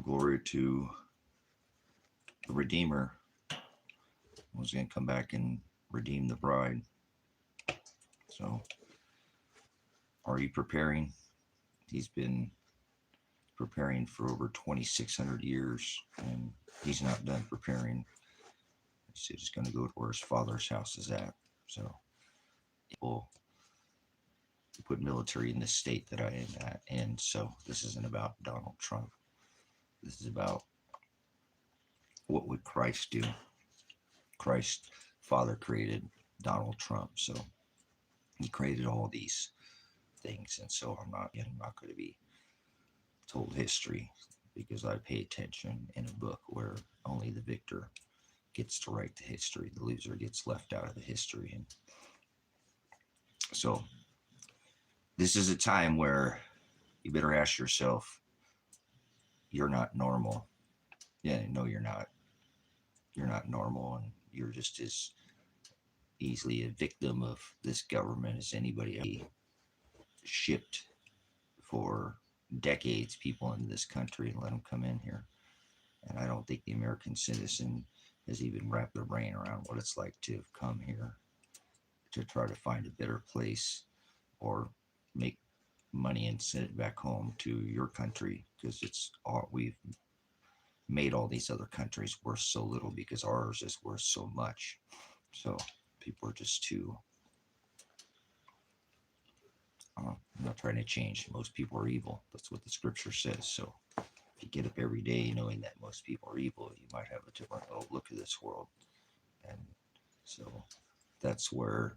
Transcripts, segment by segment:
glory to the Redeemer who's going to come back and redeem the bride. So, are you preparing? He's been preparing for over 2,600 years, and he's not done preparing. He's just going to go to where his Father's house is at. So, people put military in this state that I am at. And so, this isn't about Donald Trump. This is about what would Christ do. Christ, Father, created Donald Trump. So, he created all these things. And so, I'm not going to be told history, because I pay attention in a book where only the victor gets to write the history. The loser gets left out of the history. And so this is a time where you better ask yourself, you're not normal. Yeah, no, you're not. You're not normal, and you're just as easily a victim of this government as anybody else. Shipped for decades people into this country and let them come in here. And I don't think the American citizen has even wrapped their brain around what it's like to come here to try to find a better place or make money and send it back home to your country, because it's all we've made all these other countries worth so little because ours is worth so much. So people are just too I'm not trying to change. Most people are evil. That's what the scripture says. So if you get up every day knowing that most people are evil, you might have a different look at this world. And so that's where,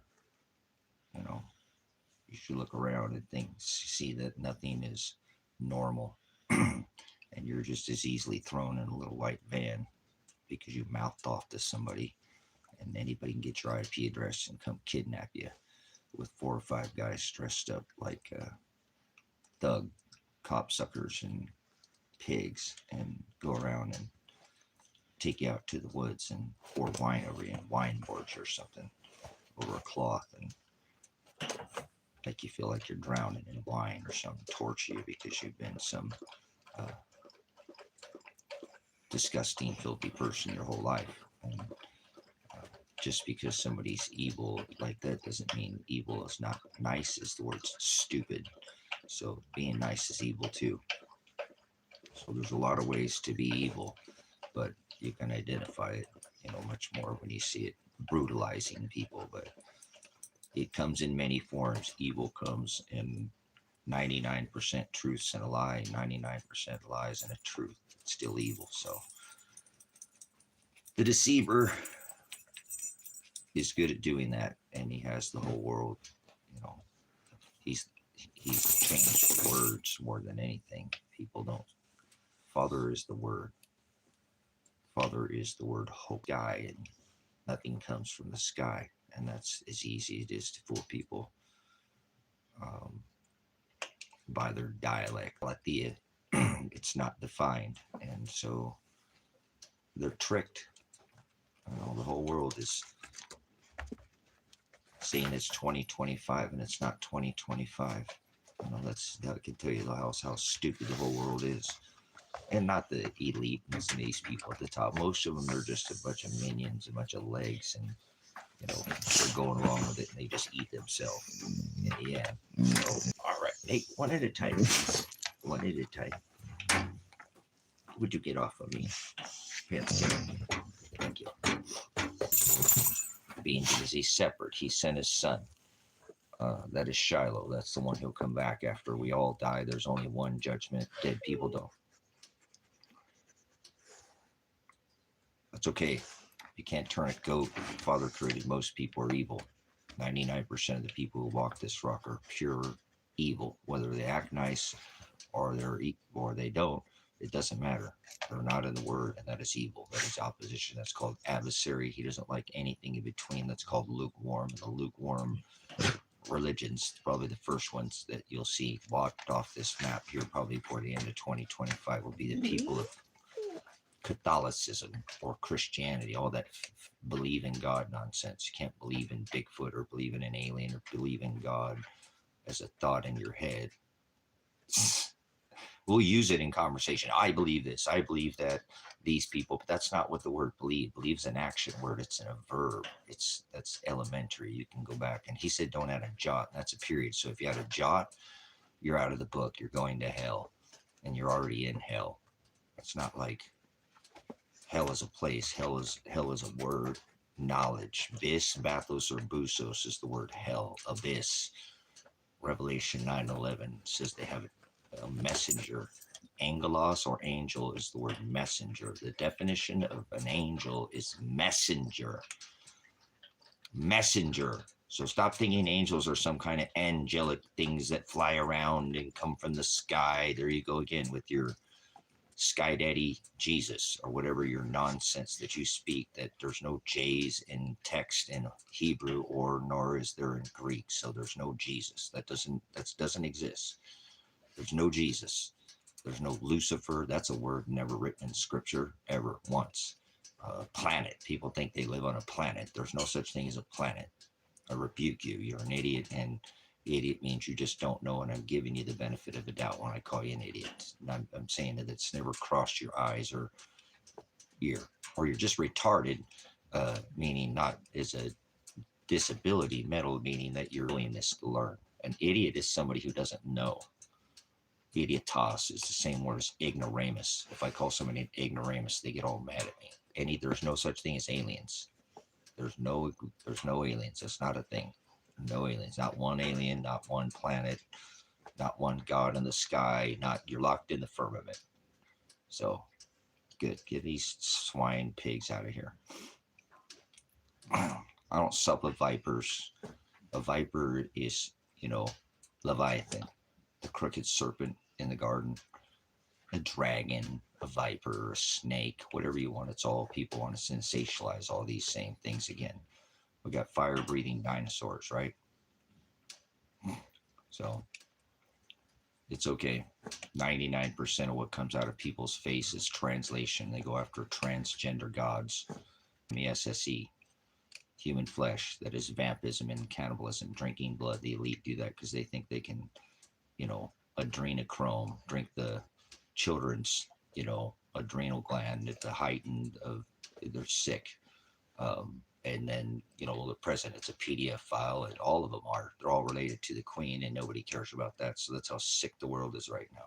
you should look around and see that nothing is normal. And you're just as easily thrown in a little white van because you mouthed off to somebody, and anybody can get your IP address and come kidnap you with 4 or 5 guys dressed up like thug copsuckers and pigs, and go around and take you out to the woods and pour wine over you in wine boards or something over a cloth, and make you feel like you're drowning in wine or something, torture you because you've been some disgusting, filthy person your whole life. And just because somebody's evil like that doesn't mean evil is not nice. Is the word stupid. So being nice is evil too. So there's a lot of ways to be evil, but you can identify it, much more when you see it brutalizing people. But it comes in many forms. Evil comes in 99% truths and a lie, 99% lies and a truth. It's still evil. So the deceiver is good at doing that, and he has the whole world. He's changed words more than anything. People don't. Father is the word. Father is the word hope, guy, and nothing comes from the sky. And that's as easy as it is to fool people by their dialect. It's not defined, and so they're tricked. The whole world is saying it's 2025, and it's not 2025. That can tell you how stupid the whole world is. And not the elite and these people at the top. Most of them are just a bunch of minions, a bunch of legs, and they're going along with it, and they just eat themselves in the end. So, all right, hey, one at a time, please. One at a time. Would you get off of me? Pants down. Thank you. Being because he's separate, he sent his son. That is Shiloh. That's the one who'll come back after we all die. There's only one judgment. Dead people don't. That's okay. You can't turn a goat. Father created most people are evil. 99% of the people who walk this rock are pure evil. Whether they act nice or they don't, it doesn't matter. They're not in the word, and that is evil. That is opposition. That's called adversary. He doesn't like anything in between. That's called lukewarm. And the lukewarm religions, probably the first ones that you'll see walked off this map here probably before the end of 2025, will be the people of Catholicism or Christianity, all that believe in God nonsense. You can't believe in Bigfoot or believe in an alien or believe in God as a thought in your head We'll use it in conversation. I believe this. I believe that these people, but that's not what the word believe. Believe is an action word. It's a verb. That's elementary. You can go back. And he said, don't add a jot. That's a period. So if you add a jot, you're out of the book. You're going to hell, and you're already in hell. It's not like hell is a place. Hell is a word. Knowledge. Bis, bathos, or busos is the word hell. Abyss. Revelation 9:11 says they have a messenger. Angelos or angel is the word messenger. The definition of an angel is messenger. Messenger. So stop thinking angels are some kind of angelic things that fly around and come from the sky. There you go again with your Sky Daddy Jesus or whatever your nonsense that you speak, that there's no J's in text in Hebrew or nor is there in Greek. So there's no Jesus. That doesn't exist. There's no Jesus. There's no Lucifer. That's a word never written in scripture ever once. Planet. People think they live on a planet. There's no such thing as a planet. I rebuke you. You're an idiot, and idiot means you just don't know, and I'm giving you the benefit of the doubt when I call you an idiot. And I'm saying that it's never crossed your eyes or ear, or you're just retarded, meaning not as a disability, mental, meaning that you're doing this to learn. An idiot is somebody who doesn't know. Idiotos is the same word as ignoramus. If I call somebody an ignoramus, they get all mad at me. And there's no such thing as aliens. There's no aliens. It's not a thing. No aliens. Not one alien, not one planet, not one God in the sky. You're locked in the firmament. So good. Get these swine pigs out of here. I don't sup with vipers. A viper is, Leviathan, the crooked serpent in the garden, a dragon, a viper, a snake, whatever you want. It's all people want to sensationalize all these same things again. We got fire-breathing dinosaurs, right? So it's okay. 99% of what comes out of people's face is translation. They go after transgender gods. The SSE, human flesh, that is vampism and cannibalism, drinking blood. The elite do that because they think they can, adrenochrome, drink the children's, adrenal gland at the height of they're sick. And then, the president's a PDF file, and all of them are. They're all related to the queen, and nobody cares about that. So that's how sick the world is right now.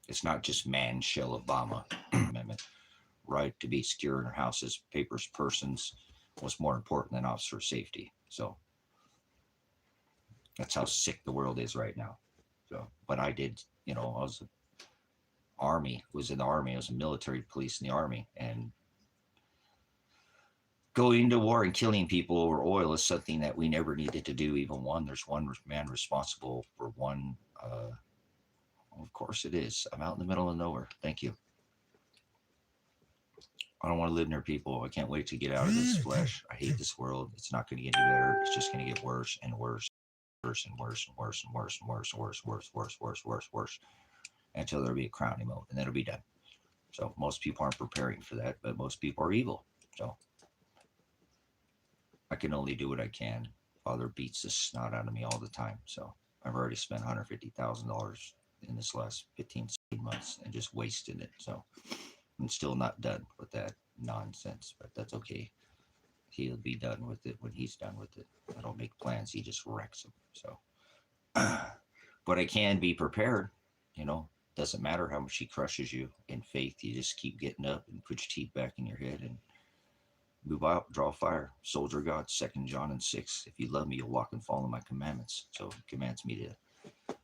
It's not just man, shell, Obama amendment. Right to be secure in our houses, papers, persons was more important than officer safety. So that's how sick the world is right now. So, but I did, I was in the army. I was a military police in the army, and going to war and killing people over oil is something that we never needed to do. Even there's one man responsible for one. Of course it is. I'm out in the middle of nowhere. Thank you. I don't want to live near people. I can't wait to get out of this flesh. I hate this world. It's not going to get any better. It's just going to get worse and worse, worse and worse and worse and worse and worse, worse, until there'll be a crowning moment, and then it'll be done. So most people aren't preparing for that, but most people are evil. So I can only do what I can. Father beats the snot out of me all the time. So I've already spent $150,000 in this last 15 months and just wasted it. So I'm still not done with that nonsense, but that's okay. He'll be done with it when he's done with it. I don't make plans. He just wrecks them. So, but I can be prepared. Doesn't matter how much he crushes you in faith. You just keep getting up and put your teeth back in your head and move out, draw fire. Soldier of God, 2 John 6. If you love me, you'll walk and follow my commandments. So he commands me to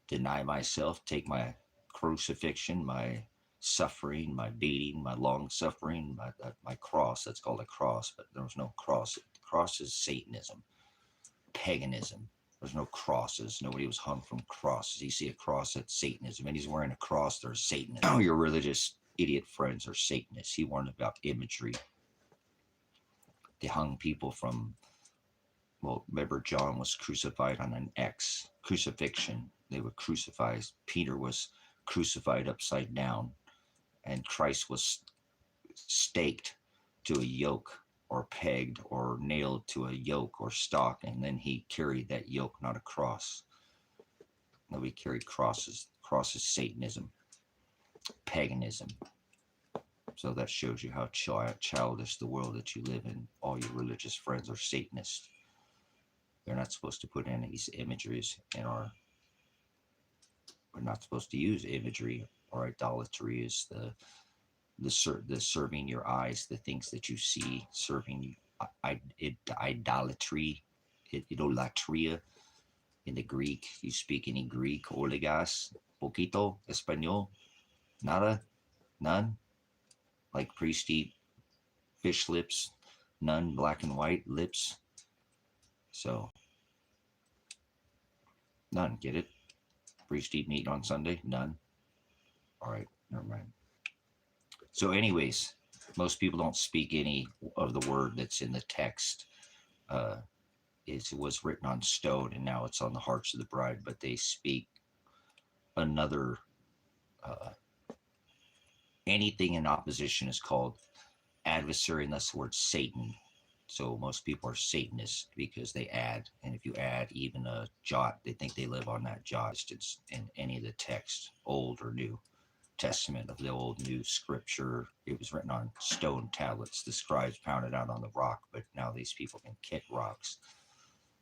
deny myself, take my crucifixion, my suffering, my beating, my long suffering, my cross. That's called a cross, but there was no cross. The cross is Satanism, paganism. There's no crosses. Nobody was hung from crosses. You see a cross, that's Satanism. And he's wearing a cross, there's Satanism. Oh, your religious idiot friends are Satanists. He warned about imagery. They hung people from, remember John was crucified on an X, crucifixion. They were crucified. Peter was crucified upside down, and Christ was staked to a yoke or pegged or nailed to a yoke or stock, and then he carried that yoke, not a cross. Nobody carried crosses. crosses Satanism, paganism. So that shows you how childish the world that you live in. All your religious friends are Satanists. They're not supposed to put any imageries in our. We're not supposed to use imagery, or idolatry is the serving your eyes, the things that you see, serving idolatry, idolatria. In the Greek, you speak any Greek? Oligas, poquito, español, nada, none. Like priest eat fish lips, none. Black and white lips. So none. Get it? Priest eat meat on Sunday? None. All right, never mind. So anyways, most people don't speak any of the word that's in the text. It was written on stone, and now it's on the hearts of the bride, but they speak another, anything in opposition is called adversary, and that's the word Satan. So most people are Satanists because they add, and if you add even a jot, they think they live on that jot. It's in any of the text, Old or New Testament of the Old New Scripture. It was written on stone tablets. The scribes pounded out on the rock, but now these people can kick rocks.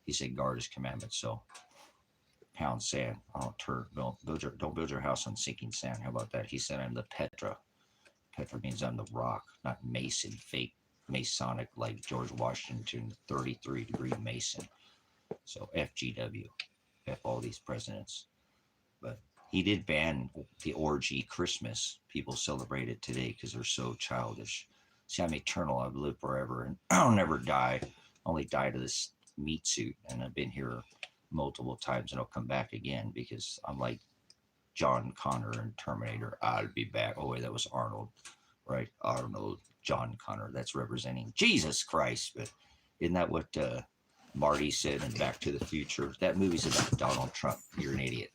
He said, guard his commandments. So pound sand. Don't build your house on sinking sand. How about that? He said, I'm the Petra. Petra means I'm the rock, not Mason, fake Masonic like George Washington, 33-degree Mason. So FGW, F all these presidents. But he did ban the orgy Christmas. People celebrate it today because they're so childish. See, I'm eternal. I've lived forever, and I'll never die. Only die to this meat suit, and I've been here multiple times, and I'll come back again because I'm like John Connor in Terminator. I'll be back. Oh wait, that was Arnold, right? Arnold, John Connor. That's representing Jesus Christ. But isn't that what Marty said in Back to the Future? That movie's about Donald Trump. You're an idiot.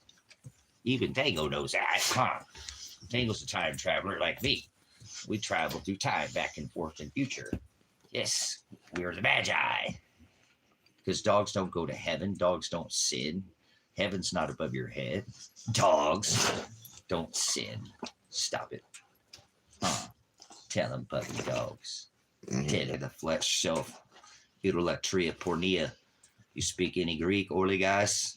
Even Tango knows that, huh? Tango's a time traveler like me. We travel through time, back and forth in future. Yes, we're the Magi. Because dogs don't go to heaven. Dogs don't sin. Heaven's not above your head. Dogs don't sin. Stop it. Tell them, puppy dogs. Tell them the flesh self. Idolatria pornea. You speak any Greek, Orligas?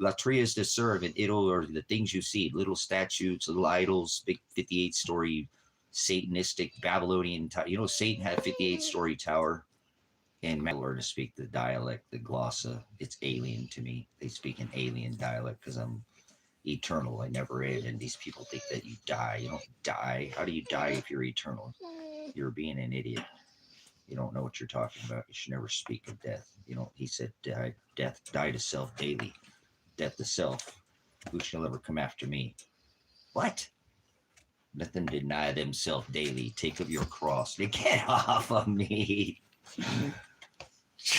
Latria is to serve, and idol are the things you see. Little statues, little idols, big 58-story Satanistic Babylonian tower. You know, Satan had a 58-story tower. And I learn to speak the dialect, the glossa. It's alien to me. They speak an alien dialect because I'm eternal. I never end. And these people think that you die. You don't die. How do you die if you're eternal? You're being an idiot. You don't know what you're talking about. You should never speak of death. You know, he said, die to self daily. Death to self. Who shall ever come after me? What? Let them deny themselves daily. Take up your cross. Get off of me.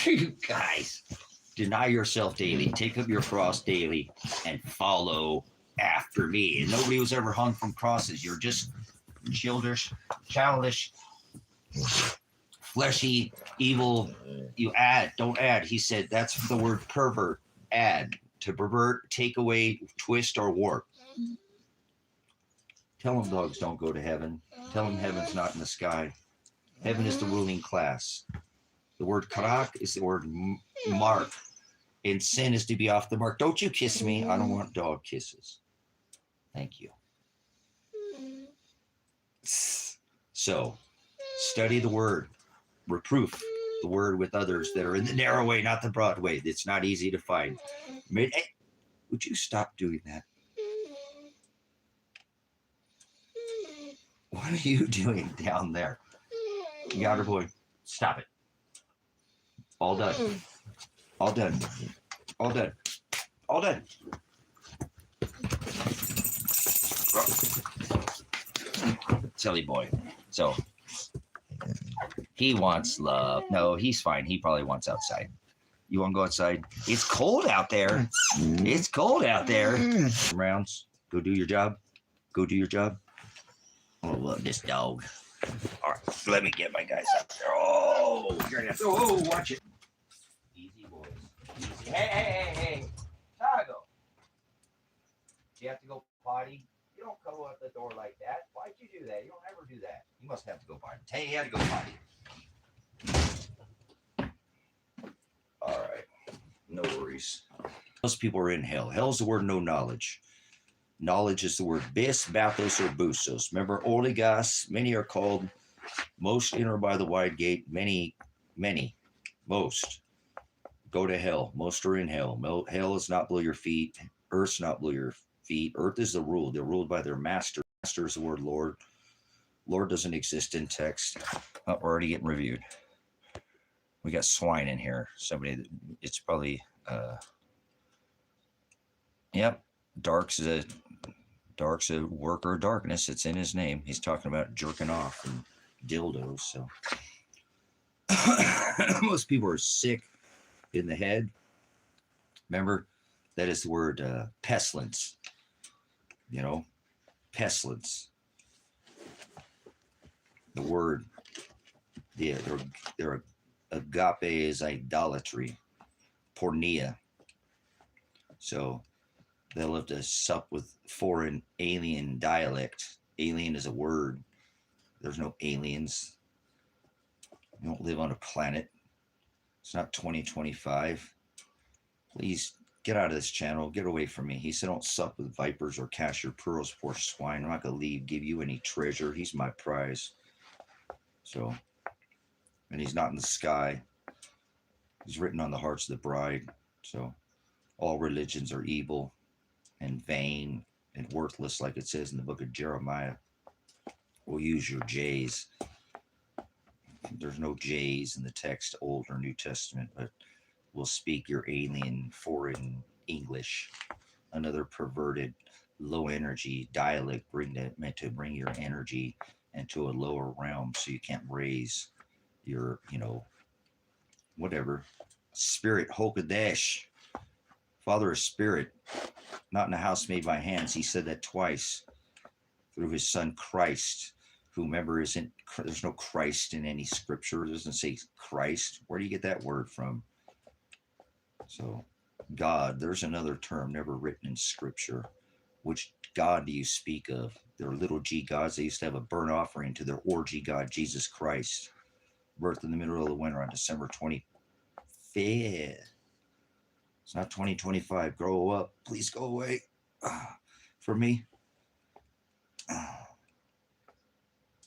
You guys, deny yourself daily, take up your cross daily, and follow after me. And nobody was ever hung from crosses. You're just childish, fleshy, evil. You add, don't add. He said that's the word pervert. Add. To pervert, take away, twist, or warp. Tell them dogs don't go to heaven. Tell them heaven's not in the sky. Heaven is the ruling class. The word karak is the word mark. And sin is to be off the mark. Don't you kiss me. I don't want dog kisses. Thank you. So, study the word. Reproof the word with others that are in the narrow way, not the broad way. It's not easy to find. Hey, would you stop doing that? What are you doing down there? You got her, boy. Stop it. All done. All done. All done. All done. Silly boy. So he wants love. No, he's fine. He probably wants outside. You want to go outside? It's cold out there. It's cold out there. Rounds. Go do your job. Go do your job. Oh, love this dog. All right, let me get my guys out there. Oh, you're gonna. Oh, watch it. 'Hey, Tago. You have to go potty. You don't go out the door like that. Why'd you do that? You don't ever do that. You must have to go potty. Hey, you had to go potty. All right. No worries. Most people are in hell. Hell's the word no knowledge. Knowledge is the word bis, bathos, or busos. Remember, oligos, many are called, most enter by the wide gate, many, most go to hell. Most are in hell. Hell is not below your feet. Earth's not below your feet. Earth is the rule. They're ruled by their master. Master is the word Lord. Lord doesn't exist in text. Oh, we're already getting reviewed. We got swine in here. Somebody, it's probably, yep, Dark's a worker of darkness. It's in his name. He's talking about jerking off and dildos. So most people are sick in the head. Remember, that is the word pestilence. You know, pestilence. The word, their agape is idolatry, pornea. So they'll have to sup with foreign alien dialect. Alien is a word. There's no aliens. We don't live on a planet. It's not 2025. Please get out of this channel. Get away from me. He said, don't sup with vipers or cast your pearls, poor swine. I'm not going to give you any treasure. He's my prize. So, and he's not in the sky. He's written on the hearts of the bride. So, all religions are evil and vain and worthless, like it says in the book of Jeremiah. We'll use your J's. There's no J's in the text, Old or New Testament, but we'll speak your alien, foreign English. Another perverted, low energy dialect meant to bring your energy into a lower realm so you can't raise your, whatever. Spirit, Hokadesh. Father is spirit, not in a house made by hands. He said that twice through his son Christ. Whomever isn't, there's no Christ in any scripture. It doesn't say Christ. Where do you get that word from? So, God, there's another term never written in scripture. Which God do you speak of? Their little g gods. They used to have a burnt offering to their orgy god, Jesus Christ. Birth in the middle of the winter on December 25th. It's not 2025. Grow up. Please go away. For me.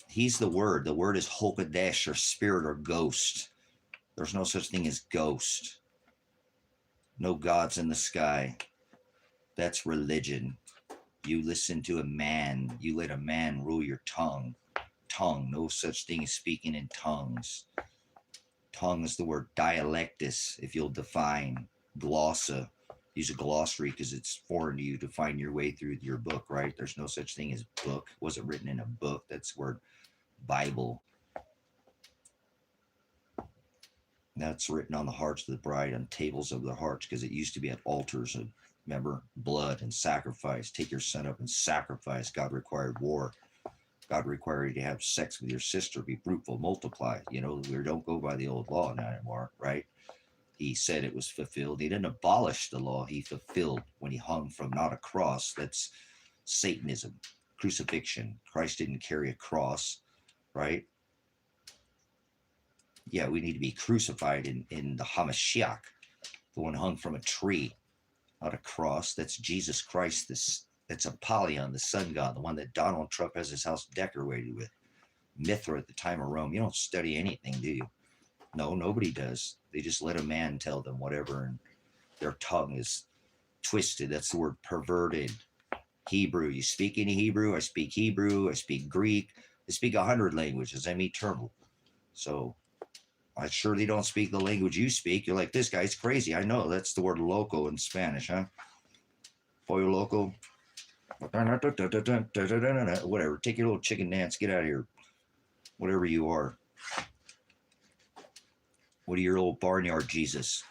He's the word. The word is Hokadesh, or spirit, or ghost. There's no such thing as ghost. No gods in the sky. That's religion. You listen to a man. You let a man rule your tongue. Tongue. No such thing as speaking in tongues. Tongue is the word dialectus. If you'll define glossa, use a glossary because it's foreign to you to find your way through your book, right? There's no such thing as book. It wasn't written in a book. That's the word Bible. That's written on the hearts of the bride, on tables of the hearts, because it used to be at altars of, remember, blood and sacrifice. Take your son up and sacrifice. God required war. God required you to have sex with your sister, be fruitful, multiply. We don't go by the old law now anymore, right? He said it was fulfilled. He didn't abolish the law. He fulfilled when he hung from not a cross. That's Satanism, crucifixion. Christ didn't carry a cross, right? Yeah, we need to be crucified in the Hamashiach, the one hung from a tree, not a cross. That's Jesus Christ. That's Apollyon, the sun god, the one that Donald Trump has his house decorated with. Mithra at the time of Rome. You don't study anything, do you? No, nobody does. They just let a man tell them whatever, and their tongue is twisted. That's the word perverted. Hebrew. You speak any Hebrew? I speak Hebrew. I speak Greek. I speak 100 languages. I'm eternal. So I surely don't speak the language you speak. You're like, this guy's crazy. I know. That's the word loco in Spanish, huh? Pollo loco. Whatever. Take your little chicken dance. Get out of here. Whatever you are. What are your old barnyard Jesus?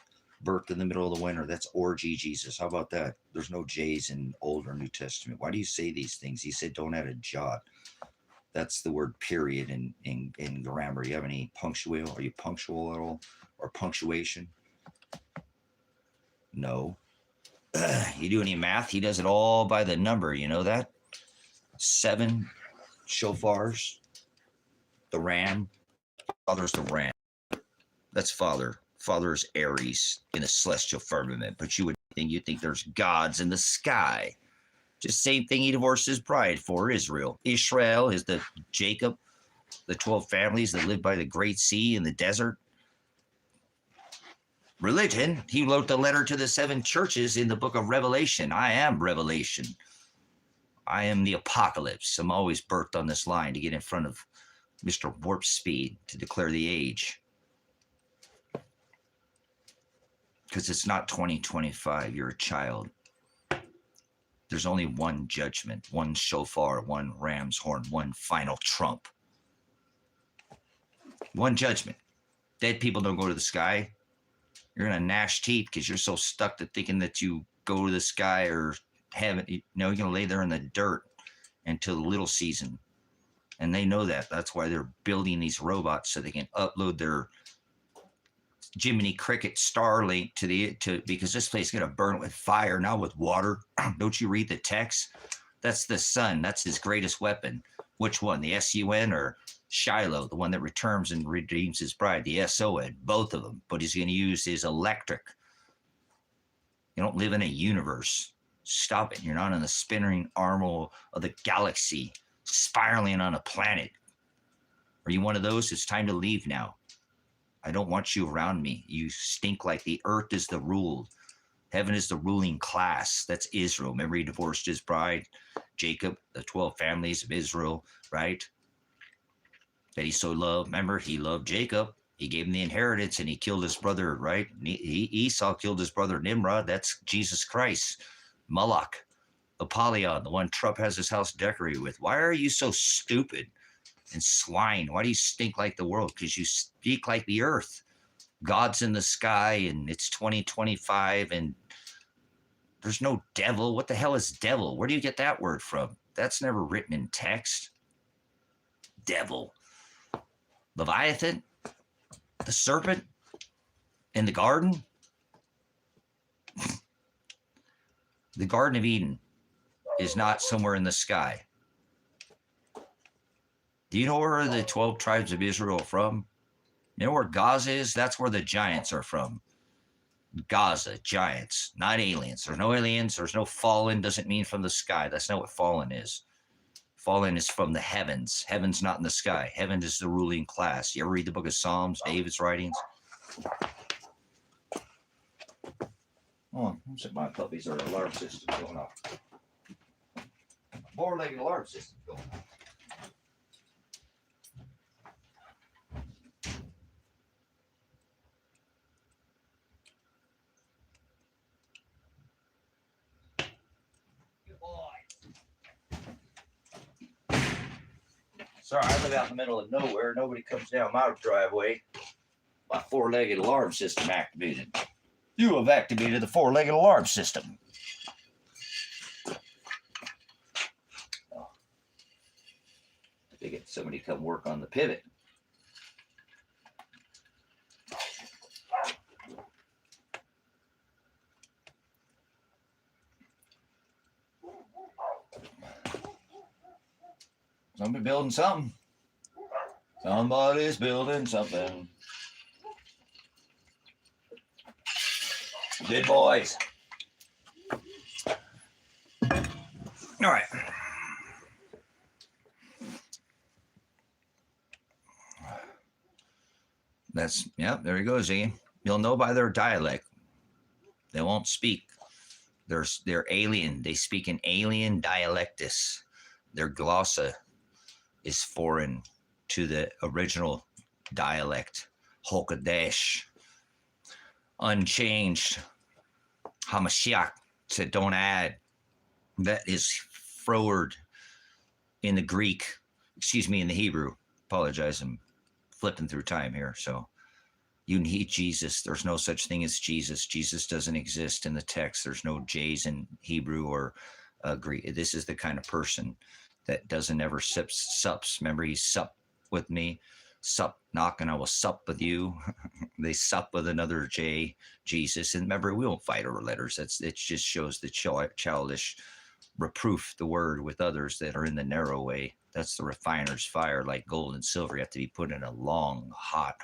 Birthed in the middle of the winter. That's orgy Jesus. How about that? There's no J's in Old or New Testament. Why do you say these things? He said, don't add a jot. That's the word period in grammar. You have any punctual? Are you punctual at all? Or punctuation? No. You do any math, he does it all by the number. You know that? 7 shofars, the ram. Father's the ram. That's Father. Father is Aries in the celestial firmament. But you think there's gods in the sky. Just same thing he divorced his bride for, Israel. Israel is the Jacob, the 12 families that live by the Great Sea in the desert. Religion, he wrote the letter to the 7 churches in the book of Revelation. I am Revelation. I am the apocalypse. I'm always birthed on this line to get in front of Mr. Warp Speed to declare the age. Because it's not 2025. You're a child. There's only one judgment, one shofar, one ram's horn, one final trump. One judgment. Dead people don't go to the sky. You're going to gnash teeth because you're so stuck to thinking that you go to the sky or heaven. You know, you're going to lay there in the dirt until the little season. And they know that. That's why they're building these robots so they can upload their Jiminy Cricket Starlink because this place is going to burn with fire, not with water. Don't you read the text? That's the sun. That's his greatest weapon. Which one? The S-U-N or Shiloh, the one that returns and redeems his bride? The S-O-N, both of them. But he's going to use his electric. You don't live in a universe. Stop it. You're not in the spinning arm of the galaxy, spiraling on a planet. Are you one of those? It's time to leave now. I don't want you around me. You stink like the earth is the ruled. Heaven is the ruling class. That's Israel. Remember, he divorced his bride, Jacob, the 12 families of Israel, right? That he so loved. Remember, he loved Jacob. He gave him the inheritance and he killed his brother, right? Esau killed his brother Nimrod. That's Jesus Christ. Moloch, Apollyon, the one Trump has his house decorated with. Why are you so stupid and swine? Why do you stink like the world? Because you speak like the earth. God's in the sky and it's 2025 and there's no devil. What the hell is devil? Where do you get that word from? That's never written in text. Devil. Leviathan, the serpent in the garden. The Garden of Eden is not somewhere in the sky. Do you know where the 12 tribes of Israel are from? You know where Gaza is? That's where the giants are from. Gaza, giants, not aliens. There's no aliens. There's no fallen. Doesn't mean from the sky. That's not what fallen is. Fallen is from the heavens. Heaven's not in the sky. Heaven is the ruling class. You ever read the book of Psalms, David's writings? Oh, looks like my puppies are alarm system going off. Four-legged alarm system going off. Sorry, I live out in the middle of nowhere. Nobody comes down my driveway. My four-legged alarm system activated. You have activated the four-legged alarm system. Oh. They get somebody to come work on the pivot. Somebody building something. Somebody's building something. Good boys. All right. That's, yeah, there you go, Z. You'll know by their dialect. They won't speak. They're alien. They speak an alien dialectus. Their glossa is foreign to the original dialect. Hokadesh. Unchanged. Hamashiach said don't add. That is forward in the Greek. Excuse me, in the Hebrew. Apologize, I'm flipping through time here. So you need Jesus. There's no such thing as Jesus. Jesus doesn't exist in the text. There's no J's in Hebrew or Greek. This is the kind of person that doesn't ever sups. Remember, he supped with me Sup, knock, and I will sup with you. They sup with another J, Jesus. And remember, we don't fight over letters. It just shows the childish reproof the word with others that are in the narrow way. That's the refiner's fire, like gold and silver. You have to be put in a long, hot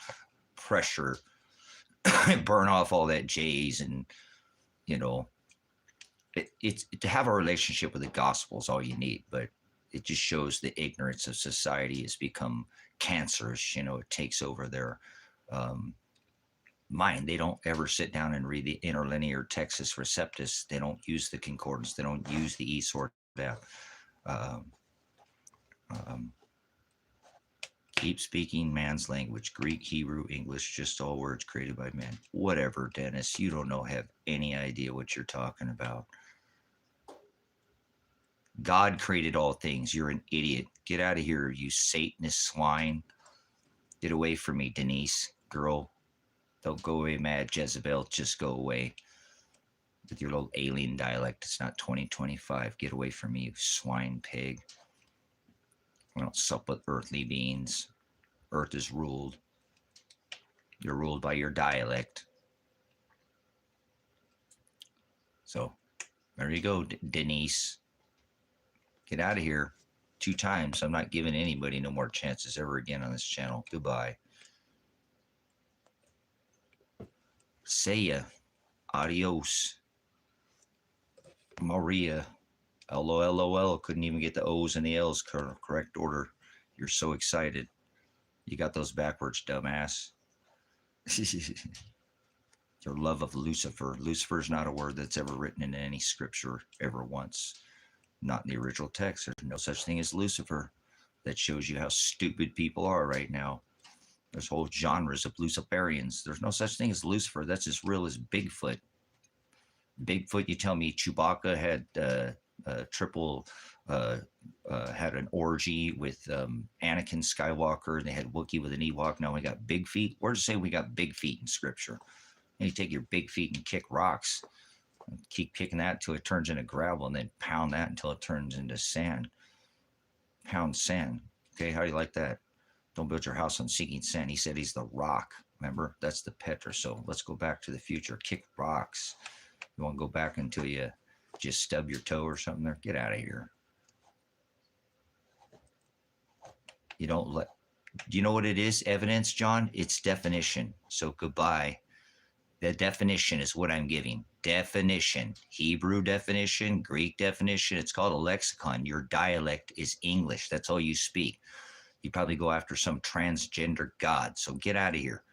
pressure, burn off all that J's, and it's to have a relationship with the gospel is all you need. But it just shows the ignorance of society has become cancerous. It takes over their mind. They don't ever sit down and read the interlinear Textus Receptus. They don't use the concordance. They don't use the e-sort. Keep speaking man's language, Greek, Hebrew, English, just all words created by man. Whatever, Dennis. You don't have any idea what you're talking about. God created all things. You're an idiot. Get out of here, you Satanist swine. Get away from me, Denise, girl. Don't go away, mad Jezebel. Just go away with your little alien dialect. It's not 2025. Get away from me, you swine pig. I don't sup with earthly beings. Earth is ruled. You're ruled by your dialect. So, there you go, Denise. Get out of here 2 times. I'm not giving anybody no more chances ever again on this channel. Goodbye. See ya. Adios. Maria. LOL. Couldn't even get the O's and the L's correct order. You're so excited. You got those backwards, dumbass. Your love of Lucifer. Lucifer is not a word that's ever written in any scripture ever once. Not in the original text. There's no such thing as Lucifer. That shows you how stupid people are right now. There's whole genres of Luciferians. There's no such thing as Lucifer. That's as real as Bigfoot. Bigfoot, you tell me Chewbacca had had an orgy with Anakin Skywalker. They had Wookiee with an Ewok. Now we got big feet. Where does it say we got big feet in scripture? And you take your big feet and kick rocks. Keep kicking that until it turns into gravel, and then pound that until it turns into sand. Pound sand. Okay, how do you like that? Don't build your house on sinking sand. He said he's the rock. Remember? That's the Petra. So let's go back to the future. Kick rocks. You want to go back until you just stub your toe or something there? Get out of here. You don't let... Do you know what it is, evidence, John? It's definition. So goodbye. The definition is what I'm giving. Definition. Hebrew definition, Greek definition. It's called a lexicon. Your dialect is English. That's all you speak. You probably go after some transgender god. So get out of here.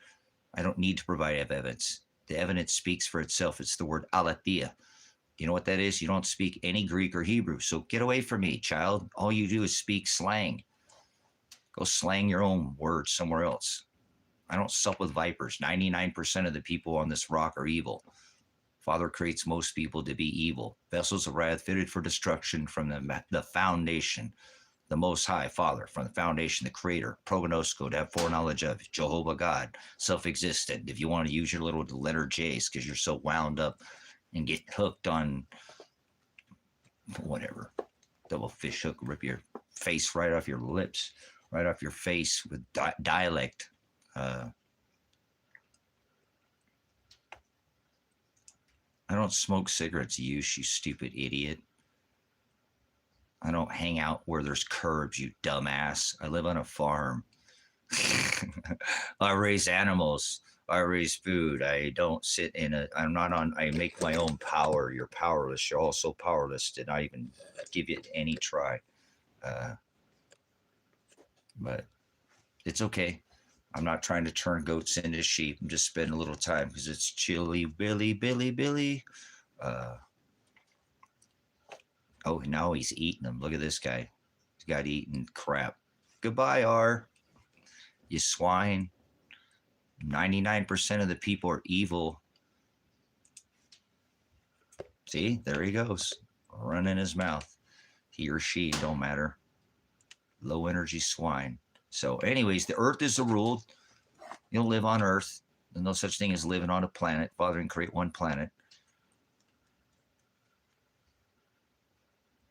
I don't need to provide evidence. The evidence speaks for itself. It's the word aletheia. You know what that is? You don't speak any Greek or Hebrew. So get away from me, child. All you do is speak slang. Go slang your own words somewhere else. I don't sup with vipers. 99% of the people on this rock are evil. Father creates most people to be evil. Vessels of wrath fitted for destruction from the foundation. The Most High Father, from the foundation, the Creator, prognosco, to have foreknowledge of, Jehovah God, self-existent. If you want to use your little letter J's because you're so wound up and get hooked on whatever, double fish hook, rip your face right off your lips, right off your face with dialect. I don't smoke cigarettes, you stupid idiot. I don't hang out where there's curbs, you dumbass. I live on a farm. I raise animals. I raise food. I don't sit in I'm not on, I make my own power. You're powerless. You're also powerless. Did not even give it any try. But it's okay. I'm not trying to turn goats into sheep. I'm just spending a little time because it's chilly, Billy. Oh, now he's eating them. Look at this guy. He's got eating crap. Goodbye, R. You swine. 99% of the people are evil. See, there he goes. Running his mouth. He or she, don't matter. Low energy swine. So anyways, the earth is the rule. You don't live on earth. There's no such thing as living on a planet. Father didn't create one planet.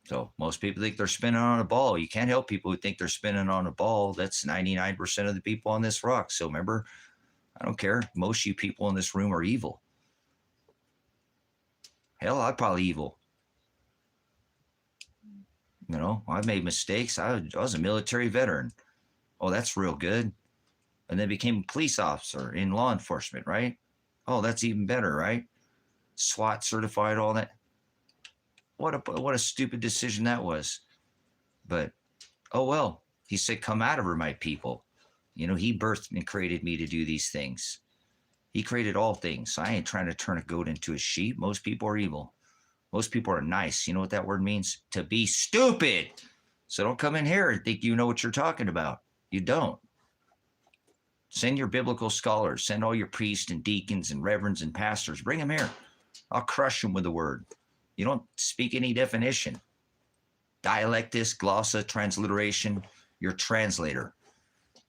So most people think they're spinning on a ball. You can't help people who think they're spinning on a ball. That's 99% of the people on this rock. So remember, I don't care. Most of you people in this room are evil. Hell, I'm probably evil. You know, I've made mistakes. I was a military veteran. Oh, that's real good. And then became a police officer in law enforcement, right? Oh, that's even better, right? SWAT certified, all that. What a stupid decision that was. But oh well. He said, "Come out of her, my people." You know, he birthed and created me to do these things. He created all things. So I ain't trying to turn a goat into a sheep. Most people are evil. Most people are nice. You know what that word means? To be stupid. So don't come in here and think you know what you're talking about. You don't. Send your biblical scholars. Send all your priests and deacons and reverends and pastors. Bring them here. I'll crush them with the word. You don't speak any definition. Dialectus, glossa, transliteration. Your translator.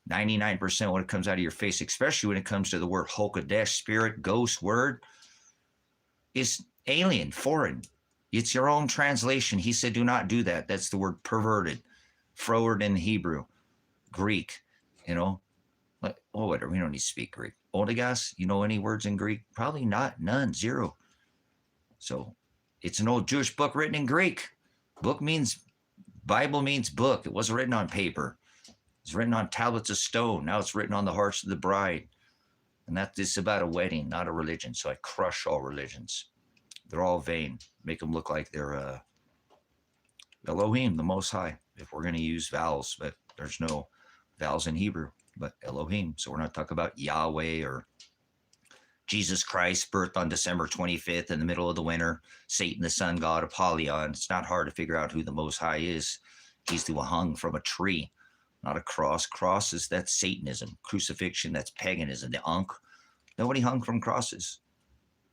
99% when it comes out of your face, especially when it comes to the word Hokadesh, spirit, ghost, word, is alien, foreign. It's your own translation. He said, do not do that. That's the word perverted, froward in Hebrew, Greek, you know. Like, oh, whatever. We don't need to speak Greek. Odegas, you know any words in Greek? Probably not. None. Zero. So it's an old Jewish book written in Greek. Book means, Bible means book. It wasn't written on paper. It's written on tablets of stone. Now it's written on the hearts of the bride. And that is about a wedding, not a religion. So I crush all religions. They're all vain. Make them look like they're Elohim, the Most High, if we're going to use vowels. But there's no vowels in Hebrew, but Elohim. So we're not talking about Yahweh or Jesus Christ, birthed on December 25th in the middle of the winter, Satan, the sun god, Apollyon. It's not hard to figure out who the Most High is. He's the one hung from a tree, not a cross. Crosses, that's Satanism. Crucifixion, that's paganism. The Ankh, nobody hung from crosses.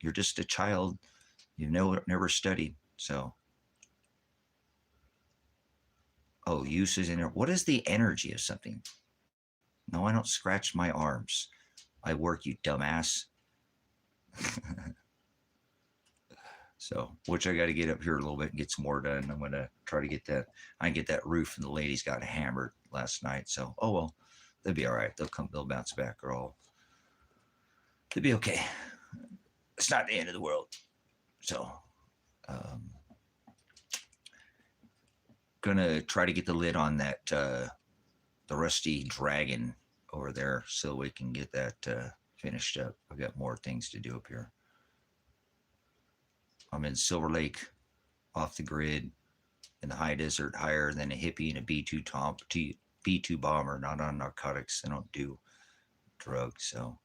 You're just a child. You've never studied. So, oh, uses in there. What is the energy of something? No, I don't scratch my arms. I work, you dumbass. So, which I got to get up here a little bit and get some more done. I'm going to try to get that. I can get that roof, and the ladies got hammered last night. So, oh well, they'll be all right. They'll bounce back, or they'll be okay. It's not the end of the world. So, gonna try to get the lid on that the rusty dragon over there so we can get that finished up. I've got more things to do up here. I'm in Silver Lake, off the grid, in the high desert, higher than a hippie and a B2 bomber, not on narcotics. I don't do drugs. So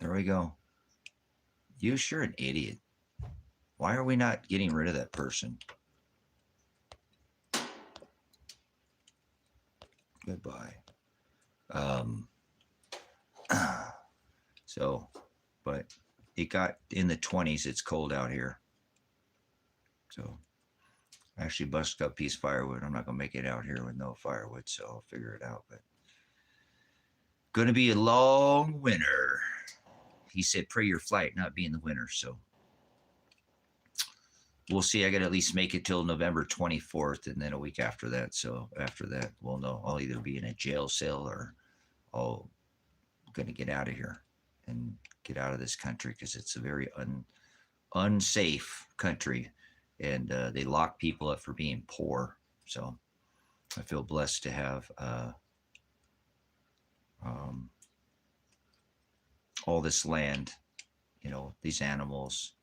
there we go. You sure an idiot. Why are we not getting rid of that person? Goodbye. So, but it got in the 20s. It's cold out here. So I actually busted up a piece of firewood. I'm not going to make it out here with no firewood, so I'll figure it out. But going to be a long winter. He said, pray your flight not be in the winter. So we'll see. I got to at least make it till November 24th, and then a week after that. So after that, we'll know. I'll either be in a jail cell or I'll going to get out of here and get out of this country, because it's a very unsafe country, and they lock people up for being poor. So I feel blessed to have all this land, you know, these animals.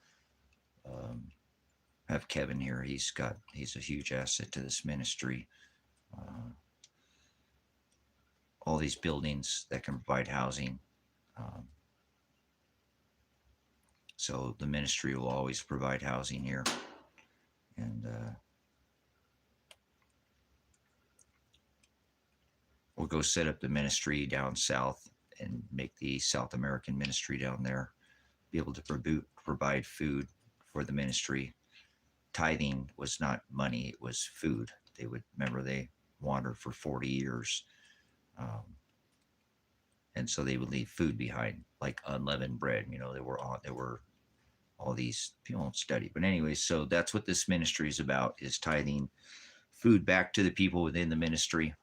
Have Kevin here. He's a huge asset to this ministry. All these buildings that can provide housing. So the ministry will always provide housing here. And we'll go set up the ministry down south and make the South American ministry down there, be able to provide food for the ministry. Tithing was not money, it was food. They wandered for 40 years. And so they would leave food behind, like unleavened bread. You know, they were all these people don't study. But anyway, so that's what this ministry is about, is tithing food back to the people within the ministry.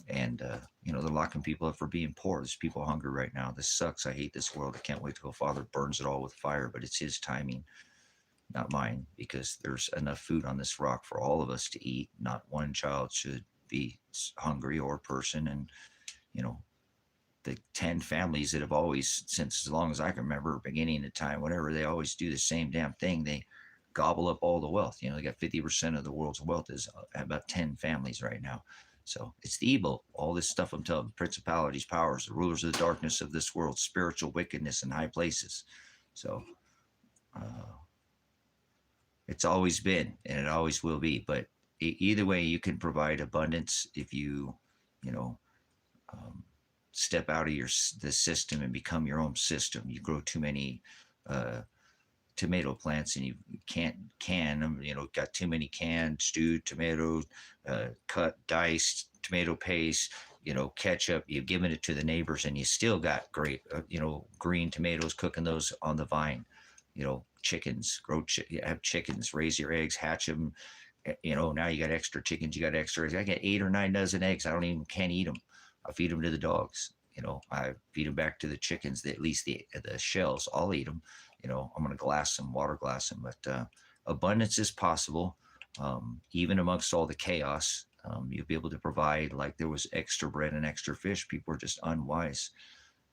And, they're locking people up for being poor. There's people hungry right now. This sucks. I hate this world. I can't wait till Father burns it all with fire, but it's his timing, not mine, because there's enough food on this rock for all of us to eat. Not one child should be hungry or person. And, the 10 families that have always, since as long as I can remember, beginning of time, whatever, they always do the same damn thing. They gobble up all the wealth. They got 50% of the world's wealth is about 10 families right now. So it's the evil, all this stuff I'm telling, principalities, powers, the rulers of the darkness of this world, spiritual wickedness in high places. So it's always been, and it always will be. But either way, you can provide abundance if you, step out of the system and become your own system. You grow too many tomato plants and you can't can them. Got too many canned, stewed tomatoes, cut, diced tomato paste, ketchup. You've given it to the neighbors and you still got great, green tomatoes, cooking those on the vine. Chickens, have chickens, raise your eggs, hatch them. Now you got extra chickens, you got extra eggs. I get 8 or 9 dozen eggs. Can't eat them. I feed them to the dogs. I feed them back to the chickens. At least the shells, I'll eat them. I'm going to water glass them. But abundance is possible, even amongst all the chaos. You'll be able to provide, like there was extra bread and extra fish. People are just unwise,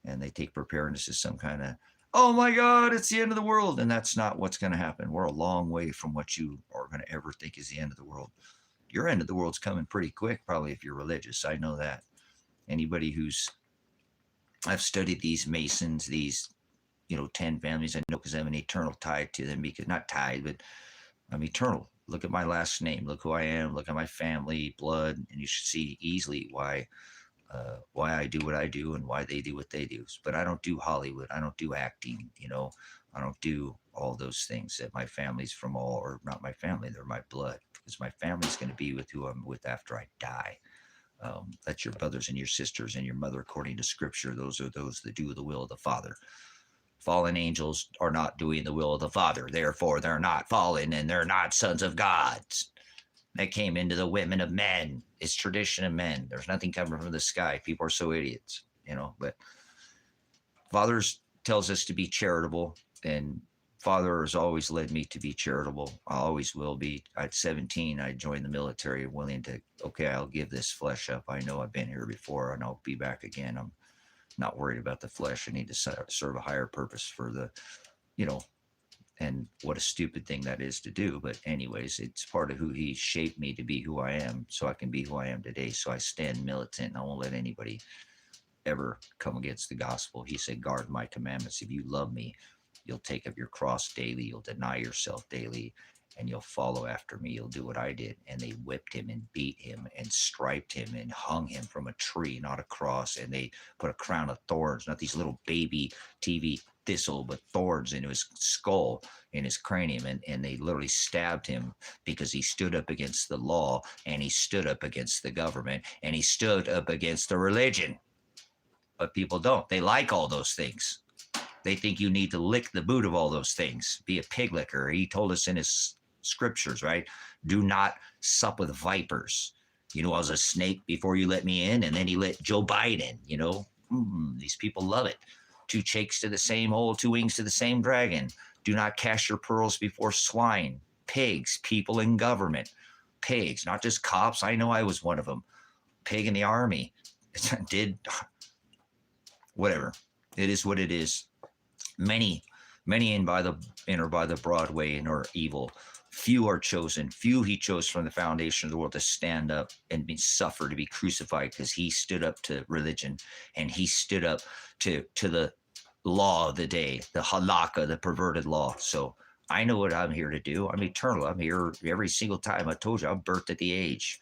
and they take preparedness as some kind of, oh my God, it's the end of the world. And that's not what's going to happen. We're a long way from what you are going to ever think is the end of the world. Your end of the world's coming pretty quick, probably, if you're religious. I know that. Anybody I've studied these Masons, these, 10 families, I know, because I have an eternal tie to them, because not tied, but I'm eternal. Look at my last name, look who I am, look at my family, blood, and you should see easily why I do what I do and why they do what they do. But I don't do Hollywood. I don't do acting, I don't do all those things that my family's from or not my family, they're my blood, because my family's going to be with who I'm with after I die. That's your brothers and your sisters and your mother, according to Scripture. Those are those that do the will of the Father. Fallen angels are not doing the will of the Father. Therefore, they're not fallen and they're not sons of God. They came into the women of men. It's tradition of men. There's nothing coming from the sky. People are so idiots, But Father tells us to be charitable, and Father has always led me to be charitable. I always will be. At 17, I joined the military, willing to, I'll give this flesh up. I know I've been here before and I'll be back again. I'm not worried about the flesh. I need to serve a higher purpose for the, and what a stupid thing that is to do. But anyways, it's part of who he shaped me to be who I am, so I can be who I am today. So I stand militant, and I won't let anybody ever come against the gospel. He said, guard my commandments. If you love me, you'll take up your cross daily. You'll deny yourself daily, and you'll follow after me. You'll do what I did. And they whipped him and beat him and striped him and hung him from a tree, not a cross. And they put a crown of thorns, not these little baby TV thistle, but thorns into his skull, in his cranium. And they literally stabbed him because he stood up against the law, and he stood up against the government, and he stood up against the religion. But people don't. They like all those things. They think you need to lick the boot of all those things, be a pig licker. He told us in his scriptures, right? Do not sup with vipers. I was a snake before you let me in, and then he let Joe Biden, these people love it. 2 cheeks to the same hole, 2 wings to the same dragon. Do not cast your pearls before swine, pigs, people in government, pigs, not just cops. I know I was one of them. Pig in the army. Whatever. It is what it is. Many enter by the broad way and are evil. Few are chosen. Few he chose from the foundation of the world to stand up and suffer, to be crucified, because he stood up to religion, and he stood up to the law of the day, the halakha, the perverted law. So I know what I'm here to do. I'm eternal. I'm here every single time. I told you, I'm birthed at the age.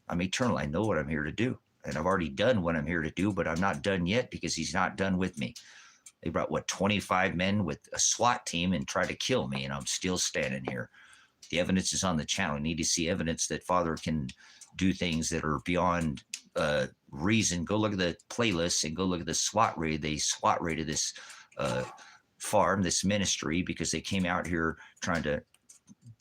I'm eternal. I know what I'm here to do. And I've already done what I'm here to do, but I'm not done yet, because he's not done with me. They brought, 25 men with a SWAT team and tried to kill me, and I'm still standing here. The evidence is on the channel. You need to see evidence that Father can do things that are beyond reason. Go look at the playlists and go look at the SWAT raid. They SWAT raided this farm, this ministry, because they came out here trying to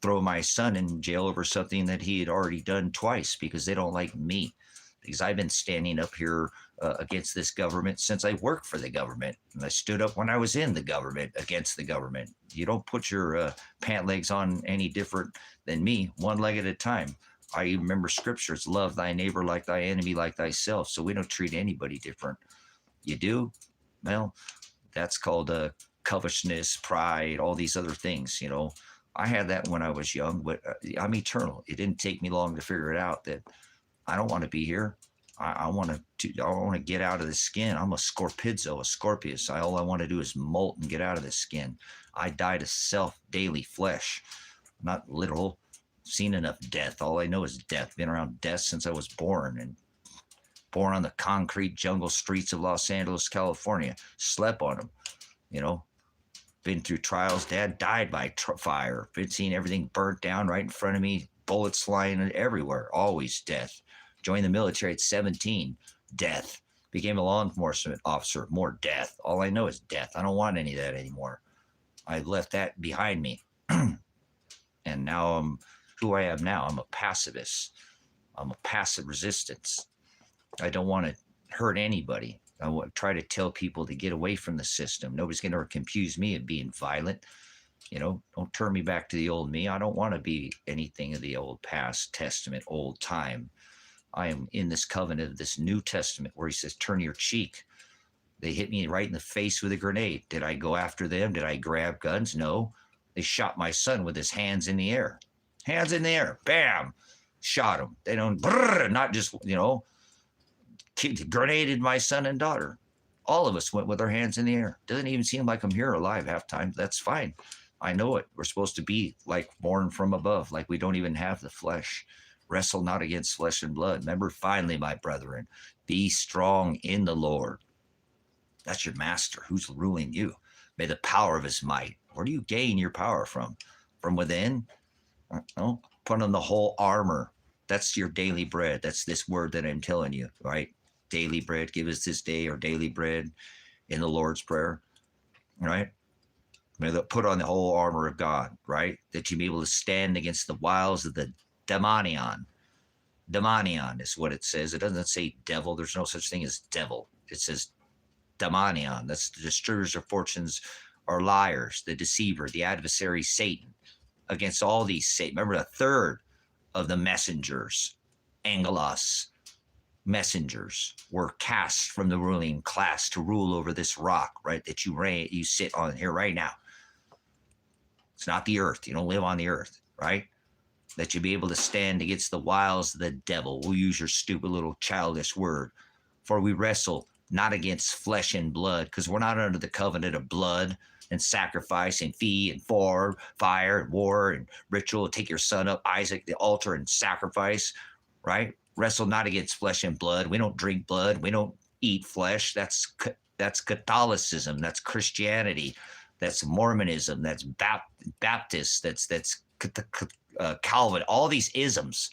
throw my son in jail over something that he had already done twice, because they don't like me. Because I've been standing up here against this government since I worked for the government. And I stood up when I was in the government against the government. You don't put your pant legs on any different than me, one leg at a time. I remember scriptures, love thy neighbor like thy enemy, like thyself. So we don't treat anybody different. You do? Well, that's called covetousness, pride, all these other things, you know. I had that when I was young, but I'm eternal. It didn't take me long to figure it out that I don't want to be here. I want to get out of the skin. I'm a scorpizzo, a scorpius. All I want to do is molt and get out of the skin. I die to self, daily flesh, not literal. Seen enough death. All I know is death. Been around death since I was born, and born on the concrete jungle streets of Los Angeles, California. Slept on them, you know. Been through trials. Dad died by fire. Been seeing everything burnt down right in front of me. Bullets flying everywhere. Always death. Joined the military at 17. Death. Became a law enforcement officer. More death. All I know is death. I don't want any of that anymore. I left that behind me. And now I'm who I am now. I'm a pacifist. I'm a passive resistance. I don't want to hurt anybody. I try to tell people to get away from the system. Nobody's going to confuse me of being violent. You know, don't turn me back to the old me. I don't want to be anything of the old past testament, old time. I am in this covenant of this New Testament where he says, turn your cheek. They hit me right in the face with a grenade. Did I go after them? Did I grab guns? No. They shot my son with his hands in the air. Hands in the air. Bam. Shot him. They don't, not just, you know, grenaded my son and daughter. All of us went with our hands in the air. Doesn't even seem like I'm here alive half time. That's fine. I know it. We're supposed to be like born from above, like we don't even have the flesh. Wrestle not against flesh and blood. Remember, finally, my brethren, be strong in the Lord. That's your master who's ruling you. May the power of his might. Where do you gain your power from? From within? No. Put on the whole armor. That's your daily bread. That's this word that I'm telling you, right? Daily bread. Give us this day our daily bread in the Lord's Prayer, right? May they put on the whole armor of God, right? That you be able to stand against the wiles of the demonion. Demonion is what it says. It doesn't say devil. There's no such thing as devil. It says demonion. That's the distributors of fortunes are liars, the deceiver, the adversary, Satan. Against all these Satan. Remember, a third of the messengers, angelos, messengers, were cast from the ruling class to rule over this rock, right, that you sit on here right now. It's not the earth. You don't live on the earth, right? That you be able to stand against the wiles of the devil. We'll use your stupid little childish word. For we wrestle not against flesh and blood, because we're not under the covenant of blood and sacrifice and fee and fire and war and ritual. Take your son up, Isaac, the altar and sacrifice, right? Wrestle not against flesh and blood. We don't drink blood. We don't eat flesh. That's Catholicism. That's Christianity. That's Mormonism. That's Baptist. That's Calvin. All these isms,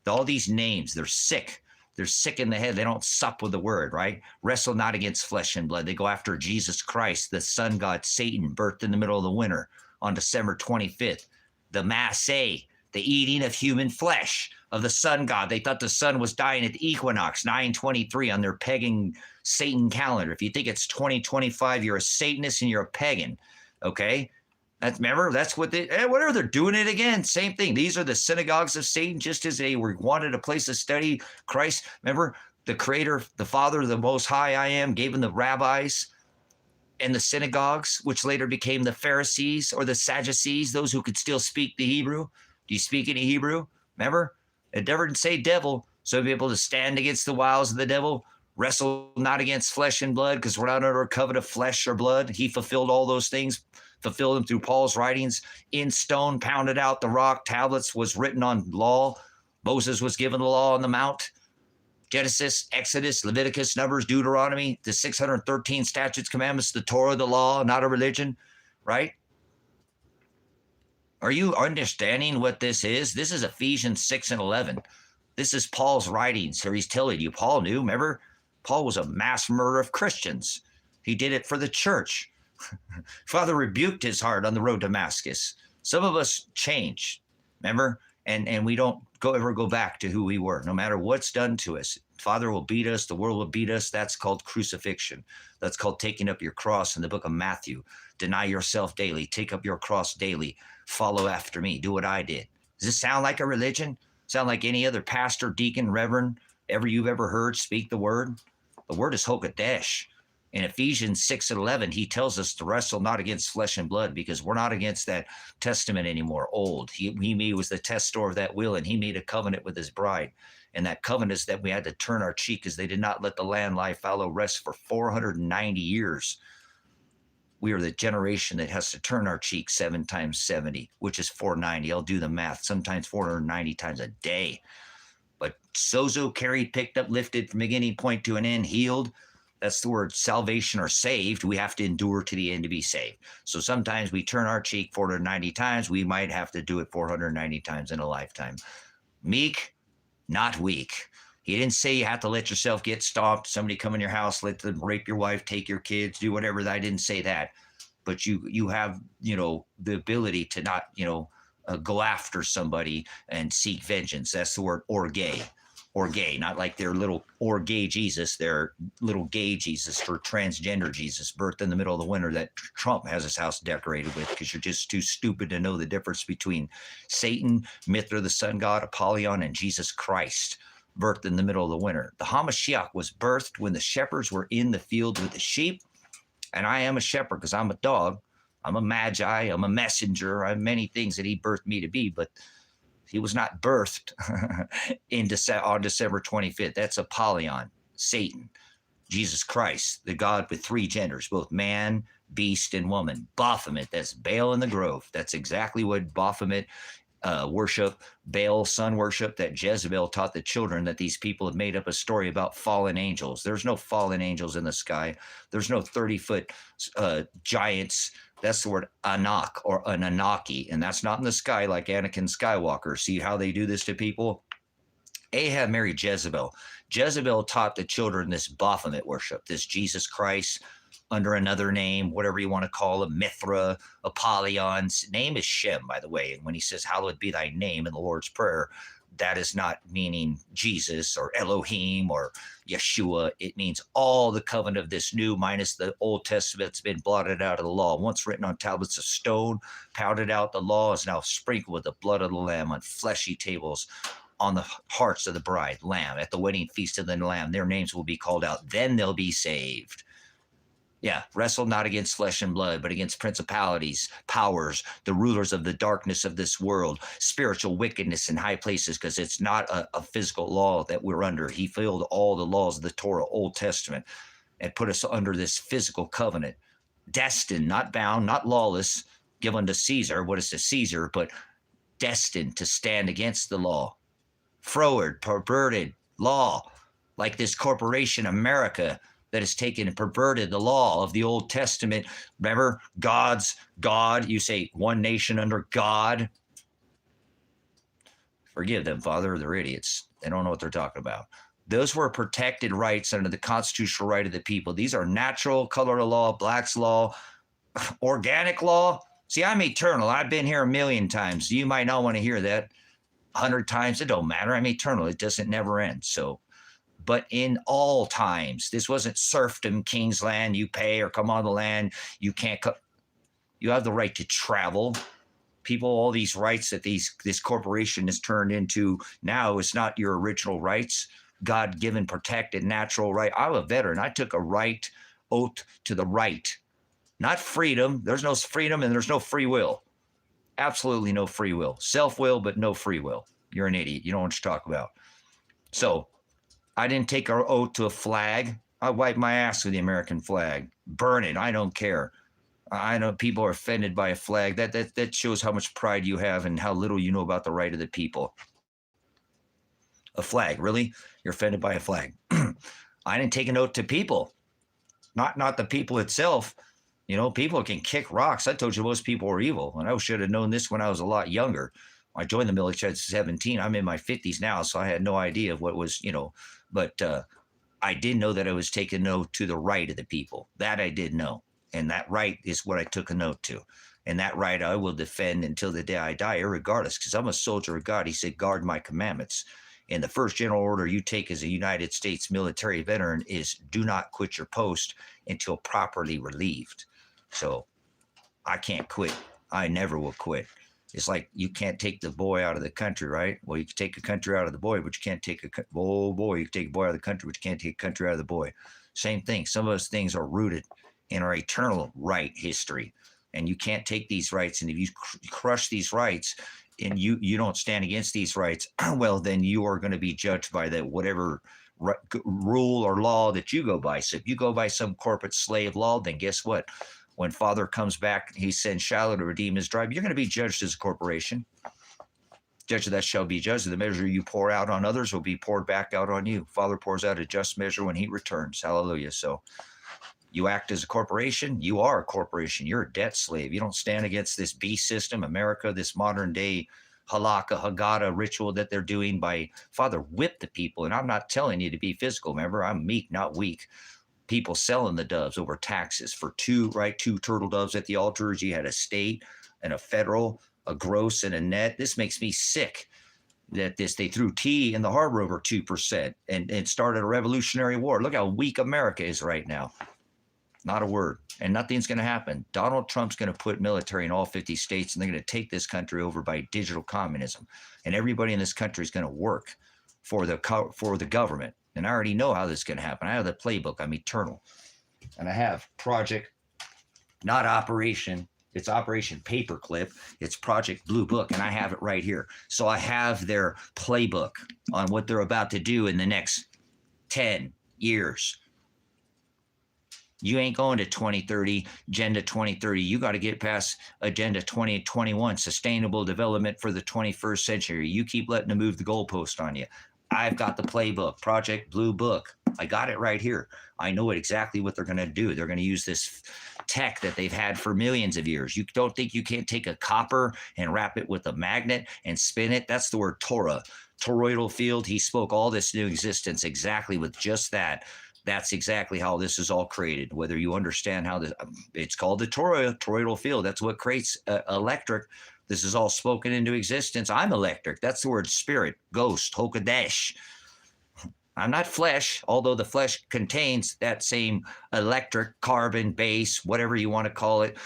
all these names, they're sick. They're sick in the head. They don't sup with the word, right? Wrestle not against flesh and blood. They go after Jesus Christ, the sun god Satan, birthed in the middle of the winter on December 25th. The Masse, the eating of human flesh of the sun god. They thought the sun was dying at the equinox, 9/23 on their pagan Satan calendar. If you think it's 2025, you're a Satanist and you're a pagan, okay? Remember, that's what whatever, they're doing it again. Same thing. These are the synagogues of Satan, just as they wanted a place to study Christ. Remember, the Creator, the Father, the Most High I Am, gave them the rabbis and the synagogues, which later became the Pharisees or the Sadducees, those who could still speak the Hebrew. Do you speak any Hebrew? Remember, it never did say devil, so be able to stand against the wiles of the devil. Wrestle not against flesh and blood, because we're not under a covenant of flesh or blood. He fulfilled all those things. Fulfilled them through Paul's writings, in stone, pounded out the rock, tablets was written on law. Moses was given the law on the mount. Genesis, Exodus, Leviticus, Numbers, Deuteronomy, the 613 statutes, commandments, the Torah, the law, not a religion, right? Are you understanding what this is? This is Ephesians 6 and 11. This is Paul's writings. Here he's telling you. Paul knew, remember? Paul was a mass murderer of Christians. He did it for the church. Father rebuked his heart on the road to Damascus. Some of us change, remember? And we don't ever go back to who we were, no matter what's done to us. Father will beat us. The world will beat us. That's called crucifixion. That's called taking up your cross in the book of Matthew. Deny yourself daily. Take up your cross daily. Follow after me. Do what I did. Does this sound like a religion? Sound like any other pastor, deacon, reverend you've ever heard speak the word? The word is Hokadesh. In Ephesians 6:11, he tells us to wrestle not against flesh and blood, because we're not against that testament anymore, old. He was the testor of that will, and he made a covenant with his bride. And that covenant is that we had to turn our cheek, because they did not let the land lie fallow rest for 490 years. We are the generation that has to turn our cheek 7 times 70, which is 490. I'll do the math, sometimes 490 times a day. But sozo, carried, picked up, lifted from beginning point to an end, healed. That's the word salvation or saved. We have to endure to the end to be saved. So sometimes we turn our cheek 490 times. We might have to do it 490 times in a lifetime. Meek, not weak. He didn't say you have to let yourself get stomped. Somebody come in your house, let them rape your wife, take your kids, do whatever. I didn't say that. But you have, the ability to not, go after somebody and seek vengeance. That's the word orgay. Or gay, not like their little or gay Jesus, their little gay Jesus or transgender Jesus birthed in the middle of the winter that Trump has his house decorated with, because you're just too stupid to know the difference between Satan, Mithra, the sun god, Apollyon, and Jesus Christ, birthed in the middle of the winter. The Hamashiach was birthed when the shepherds were in the field with the sheep, and I am a shepherd because I'm a dog. I'm a magi. I'm a messenger. I have many things that he birthed me to be, but he was not birthed on December 25th. That's Apollyon, Satan, Jesus Christ, the God with 3 genders, both man, beast, and woman. Baphomet, that's Baal in the grove. That's exactly what Baphomet worship, Baal, sun worship, that Jezebel taught the children, that these people have made up a story about fallen angels. There's no fallen angels in the sky. There's no 30-foot giants. That's the word Anak or Anunnaki, and that's not in the sky like Anakin Skywalker. See how they do this to people? Ahab married Jezebel. Jezebel taught the children this Baphomet worship, this Jesus Christ under another name, whatever you want to call him, Mithra, Apollon's name is Shem, by the way. And when he says, hallowed be thy name in the Lord's Prayer, that is not meaning Jesus or Elohim or Yeshua. It means all the covenant of this new, minus the Old Testament that's been blotted out of the law. Once written on tablets of stone, pounded out, the law is now sprinkled with the blood of the Lamb on fleshy tables on the hearts of the bride, Lamb, at the wedding feast of the Lamb. Their names will be called out. Then they'll be saved. Yeah, wrestle not against flesh and blood, but against principalities, powers, the rulers of the darkness of this world, spiritual wickedness in high places, because it's not a physical law that we're under. He filled all the laws of the Torah, Old Testament, and put us under this physical covenant. Destined, not bound, not lawless, given to Caesar, what is to Caesar, but destined to stand against the law. Froward, perverted law, like this corporation, America, that has taken and perverted the law of the Old Testament. Remember, God's God. You say one nation under God. Forgive them, Father. They're idiots. They don't know what they're talking about. Those were protected rights under the constitutional right of the people. These are natural, color of law, Black's law, organic law. See, I'm eternal. I've been here 1,000,000 times. You might not want to hear that 100 times. It don't matter. I'm eternal. It doesn't never end. So, but in all times, this wasn't serfdom, king's land, you pay or come on the land, you can't come. You have the right to travel. People, all these rights that this corporation has turned into now is not your original rights, God-given, protected, natural right. I'm a veteran. I took a right oath to the right, not freedom. There's no freedom and there's no free will. Absolutely no free will. Self-will, but no free will. You're an idiot. You don't know what you're talking about. So, I didn't take our oath to a flag. I wipe my ass with the American flag. Burn it. I don't care. I know people are offended by a flag. That shows how much pride you have and how little you know about the right of the people. A flag, really? You're offended by a flag. I didn't take an oath to people. Not the people itself. You know, people can kick rocks. I told you most people were evil. And I should have known this when I was a lot younger. I joined the military at 17. I'm in my 50s now, so I had no idea of what was, but I did know that I was taking no to the right of the people. That I did know. And that right is what I took a note to. And that right I will defend until the day I die, irregardless, because I'm a soldier of God. He said, guard my commandments. And the first general order you take as a United States military veteran is do not quit your post until properly relieved. So I can't quit. I never will quit. It's like you can't take the boy out of the country, right? Well, you can take a country out of the boy, but you can't take a boy. You can take a boy out of the country, but you can't take a country out of the boy. Same thing. Some of those things are rooted in our eternal right history, and you can't take these rights. And if you crush these rights, and you don't stand against these rights, well, then you are going to be judged by that whatever rule or law that you go by. So if you go by some corporate slave law, then guess what? When Father comes back, he sends Shiloh to redeem his tribe. You're going to be judged as a corporation. Judge that shall be judged. The measure you pour out on others will be poured back out on you. Father pours out a just measure when he returns. Hallelujah. So you act as a corporation. You are a corporation. You're a debt slave. You don't stand against this beast system, America, this modern day halakha, Haggadah ritual that they're doing by Father, whip the people. And I'm not telling you to be physical. Remember, I'm meek, not weak. People selling the doves over taxes for two turtle doves at the altars. You had a state and a federal, a gross and a net. This makes me sick that they threw tea in the harbor over 2% and started a revolutionary war. Look how weak America is right now. Not a word. And nothing's going to happen. Donald Trump's going to put military in all 50 states, and they're going to take this country over by digital communism. And everybody in this country is going to work for the government. And I already know how this is going to happen. I have the playbook. I'm eternal. And I have Project, not Operation. It's Operation Paperclip. It's Project Blue Book. And I have it right here. So I have their playbook on what they're about to do in the next 10 years. You ain't going to 2030, Agenda 2030. You got to get past Agenda 2021, Sustainable Development for the 21st Century. You keep letting them move the goalpost on you. I've got the playbook, Project Blue Book. I got it right here. I know exactly what they're going to do. They're going to use this tech that they've had for millions of years. You don't think you can't take a copper and wrap it with a magnet and spin it? That's the word Torah, toroidal field. He spoke all this into existence exactly with just that. That's exactly how this is all created. Whether you understand how this, it's called the toroidal field. That's what creates electric. This is all spoken into existence. I'm electric. That's the word spirit, ghost, Hokadesh. I'm not flesh, although the flesh contains that same electric, carbon, base, whatever you want to call it.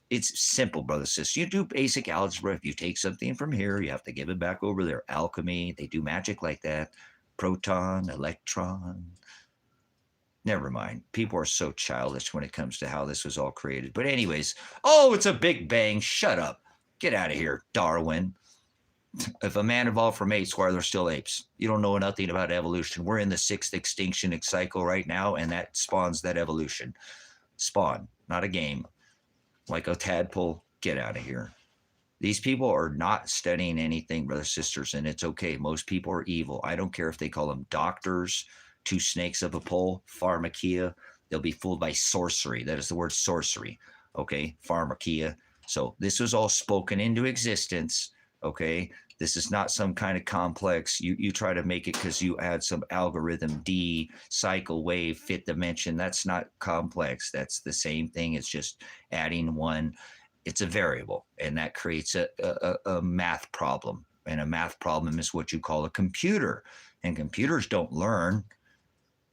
It's simple, brothers and sisters. You do basic algebra. If you take something from here, you have to give it back over there. Alchemy, they do magic like that. Proton, electron. Never mind. People are so childish when it comes to how this was all created. But anyways, oh, it's a big bang. Shut up. Get out of here, Darwin. If a man evolved from apes, why are there still apes? You don't know nothing about evolution. We're in the 6th extinction cycle right now, and that spawns that evolution. Spawn, not a game. Like a tadpole, get out of here. These people are not studying anything, brothers and sisters, and it's okay. Most people are evil. I don't care if they call them doctors, two snakes of a pole, pharmakia. They'll be fooled by sorcery. That is the word sorcery, okay? Pharmakia. So this was all spoken into existence, okay? This is not some kind of complex. You try to make it because you add some algorithm, D, cycle, wave, fifth dimension. That's not complex. That's the same thing. It's just adding one. It's a variable, and that creates a math problem. And a math problem is what you call a computer. And computers don't learn.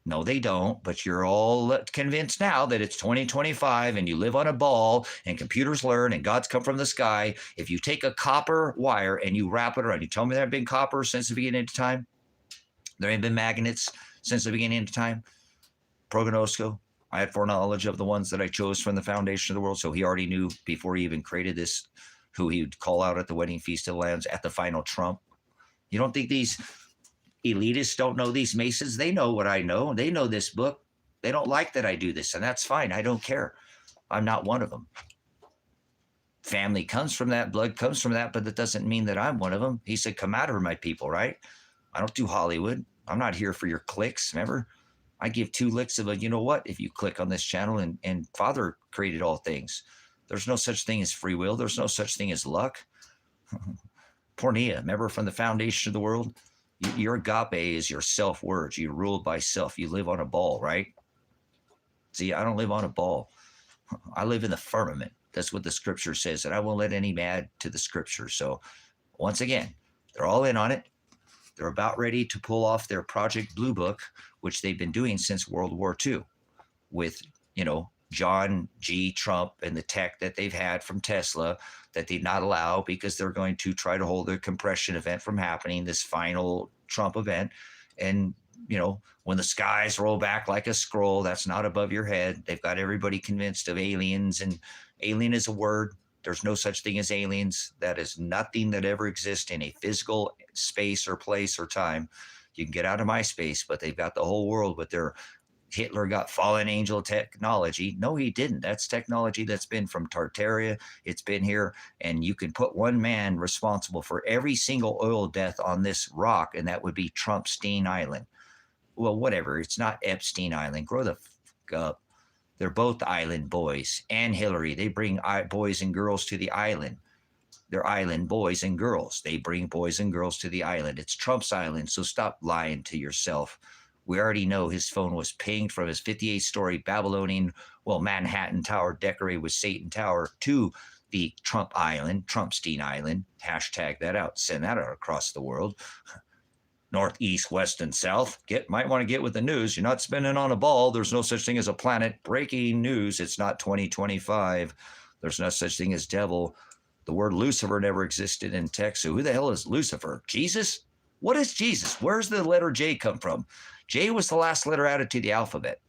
No, they don't. But you're all convinced now that it's 2025 and you live on a ball and computers learn and God's come from the sky. If you take a copper wire and you wrap it around, you tell me there have been copper since the beginning of time? There ain't been magnets since the beginning of time? Prognosco. I had foreknowledge of the ones that I chose from the foundation of the world. So he already knew before he even created this, who he would call out at the wedding feast of the Lambs at the final trump. You don't think these elitists don't know these Masons? They know what I know. They know this book. They don't like that I do this, and that's fine. I don't care. I'm not one of them. Family comes from that, blood comes from that, but that doesn't mean that I'm one of them. He said, come out of her, my people, right? I don't do Hollywood. I'm not here for your clicks, remember? I give 2 licks of a, you know what, if you click on this channel, and Father created all things. There's no such thing as free will. There's no such thing as luck. Pornea, remember from the foundation of the world? Your agape is your self-words. You're ruled by self. You live on a ball, right? See, I don't live on a ball. I live in the firmament. That's what the scripture says, and I won't let any add to the scripture. So once again, they're all in on it. They're about ready to pull off their Project Blue Book, which they've been doing since World War II with, John G. Trump and the tech that they've had from Tesla that they not allow because they're going to try to hold the compression event from happening, this final Trump event. And, when the skies roll back like a scroll, that's not above your head. They've got everybody convinced of aliens, and alien is a word. There's no such thing as aliens. That is nothing that ever exists in a physical space or place or time. You can get out of my space, but they've got the whole world with their Hitler got fallen angel technology. No, he didn't. That's technology that's been from Tartaria. It's been here. And you can put one man responsible for every single oil death on this rock, and that would be Trumpstein Island. Well, whatever. It's not Epstein Island. Grow the fuck up. They're both island boys. And Hillary, they bring boys and girls to the island. They're island boys and girls. They bring boys and girls to the island. It's Trump's island, so stop lying to yourself. We already know his phone was pinged from his 58-story Babylonian, Manhattan Tower decorated with Satan Tower to the Trump Island, Trumpstein Island. Hashtag that out. Send that out across the world. North, east, west, and south. Might want to get with the news. You're not spinning on a ball. There's no such thing as a planet. Breaking news. It's not 2025. There's no such thing as devil. The word Lucifer never existed in text. So who the hell is Lucifer? Jesus? What is Jesus? Where's the letter J come from? J was the last letter added to the alphabet.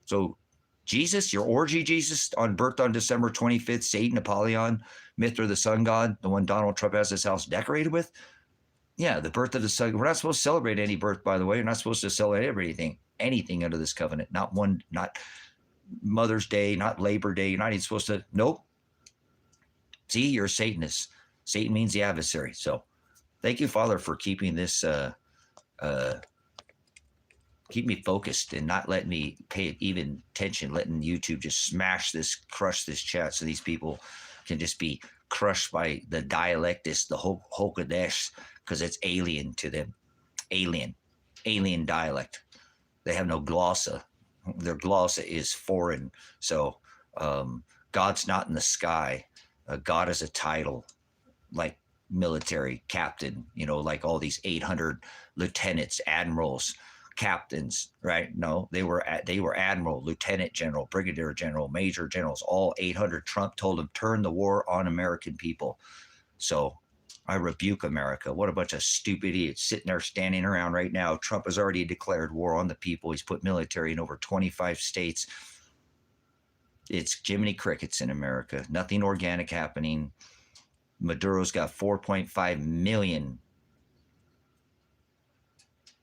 So Jesus, your orgy Jesus, birth on December 25th, Satan, Apollyon, Mithra, the sun god, the one Donald Trump has his house decorated with. Yeah, the birth of the sun. We're not supposed to celebrate any birth, by the way. You're not supposed to celebrate anything under this covenant. Not Mother's Day, not Labor Day. You're not even supposed to. Nope. See, you're a Satanist. Satan means the adversary. So thank you, Father, for keeping this, keep me focused and not letting me pay even attention, letting YouTube just crush this chat so these people can just be crushed by the dialectus, the Hokadesh, because it's alien to them. Alien dialect. They have no glossa. Their glossa is foreign. So God's not in the sky. God is a title, like military captain, like all these 800 lieutenants, admirals, captains, right? No, they were admiral, lieutenant general, brigadier general, major generals, all 800. Trump told them, turn the war on American people. So I rebuke America. What a bunch of stupid idiots sitting there standing around right now. Trump has already declared war on the people. He's put military in over 25 states. It's Jiminy Crickets in America. Nothing organic happening. Maduro's got 4.5 million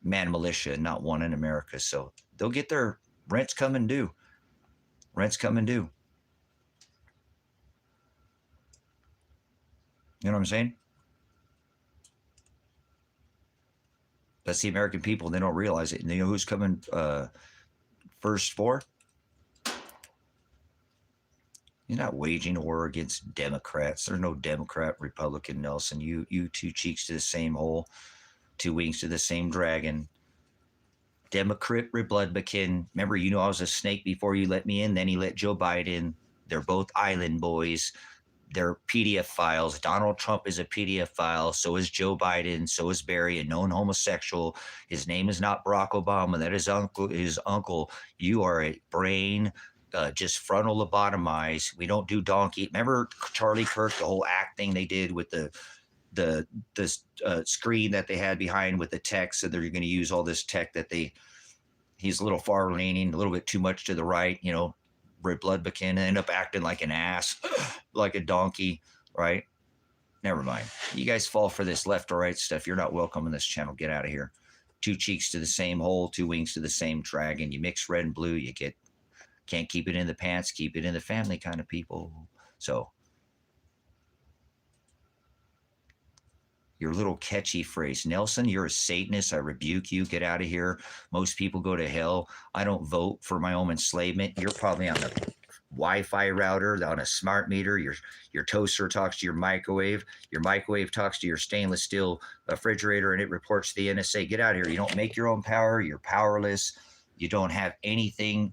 man militia, not one in America. So they'll get their rents coming due. Rents coming due. You know what I'm saying? That's the American people. They don't realize it. And you know who's coming first for? You're not waging a war against Democrats. There's no Democrat, Republican, Nelson. You two cheeks to the same hole, two wings to the same dragon. Democrat Republican. Remember, I was a snake before you let me in. Then he let Joe Biden in. They're both island boys. They're PDF files. Donald Trump is a PDF file. So is Joe Biden. So is Barry, a known homosexual. His name is not Barack Obama. That is his uncle. You are a brain, just frontal lobotomized. We don't do donkey. Remember Charlie Kirk, the whole act thing they did with the screen that they had behind with the text. So they're going to use all this tech that he's a little far leaning, a little bit too much to the right, Republican, end up acting like an ass, like a donkey, right? Never mind. You guys fall for this left or right stuff. You're not welcome in this channel. Get out of here. Two cheeks to the same hole, two wings to the same dragon. You mix red and blue, you can't keep it in the pants, keep it in the family kind of people. So your little catchy phrase, Nelson, you're a Satanist. I rebuke you. Get out of here. Most people go to hell. I don't vote for my own enslavement. You're probably on the Wi-Fi router, on a smart meter. Your toaster talks to your microwave. Your microwave talks to your stainless steel refrigerator, and it reports to the NSA. Get out of here. You don't make your own power. You're powerless. You don't have anything.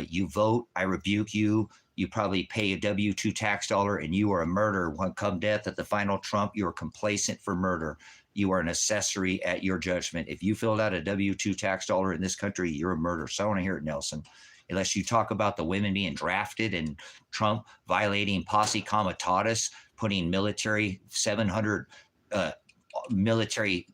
You vote. I rebuke you. You probably pay a W-2 tax dollar, and you are a murderer. When come death at the final trump, you are complacent for murder. You are an accessory at your judgment. If you filled out a W-2 tax dollar in this country, you're a murderer. So I want to hear it, Nelson. Unless you talk about the women being drafted and Trump violating posse comitatus, putting military 700 military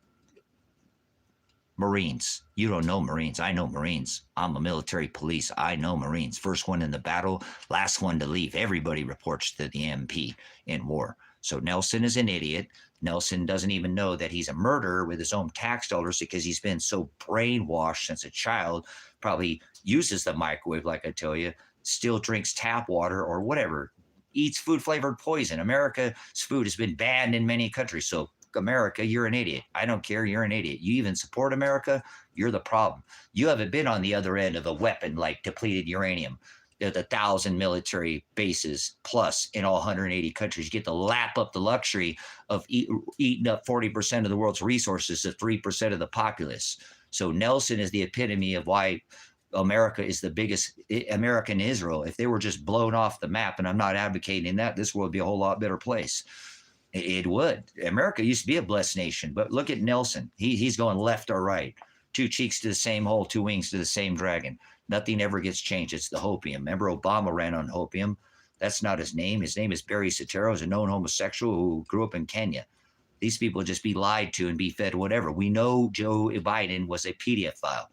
Marines. You don't know Marines. I know Marines. I'm a military police. I know Marines. First one in the battle, last one to leave. Everybody reports to the MP in war. So Nelson is an idiot. Nelson doesn't even know that he's a murderer with his own tax dollars because he's been so brainwashed since a child, probably uses the microwave, like I tell you, still drinks tap water or whatever, eats food-flavored poison. America's food has been banned in many countries. So America, you're an idiot. I don't care. You're an idiot. You even support America, you're the problem. You haven't been on the other end of a weapon like depleted uranium. The 1,000 military bases plus in all 180 countries. You get to lap up the luxury of eating up 40% of the world's resources to 3% of the populace. So Nelson is the epitome of why America is the biggest American Israel. If they were just blown off the map, and I'm not advocating that, this world would be a whole lot better place. It would. America used to be a blessed nation, but look at Nelson. He's going left or right. Two cheeks to the same hole, two wings to the same dragon. Nothing ever gets changed. It's the hopium. Remember, Obama ran on hopium. That's not his name. His name is Barry Soetoro. He's a known homosexual who grew up in Kenya. These people just be lied to and be fed whatever. We know Joe Biden was a pedophile.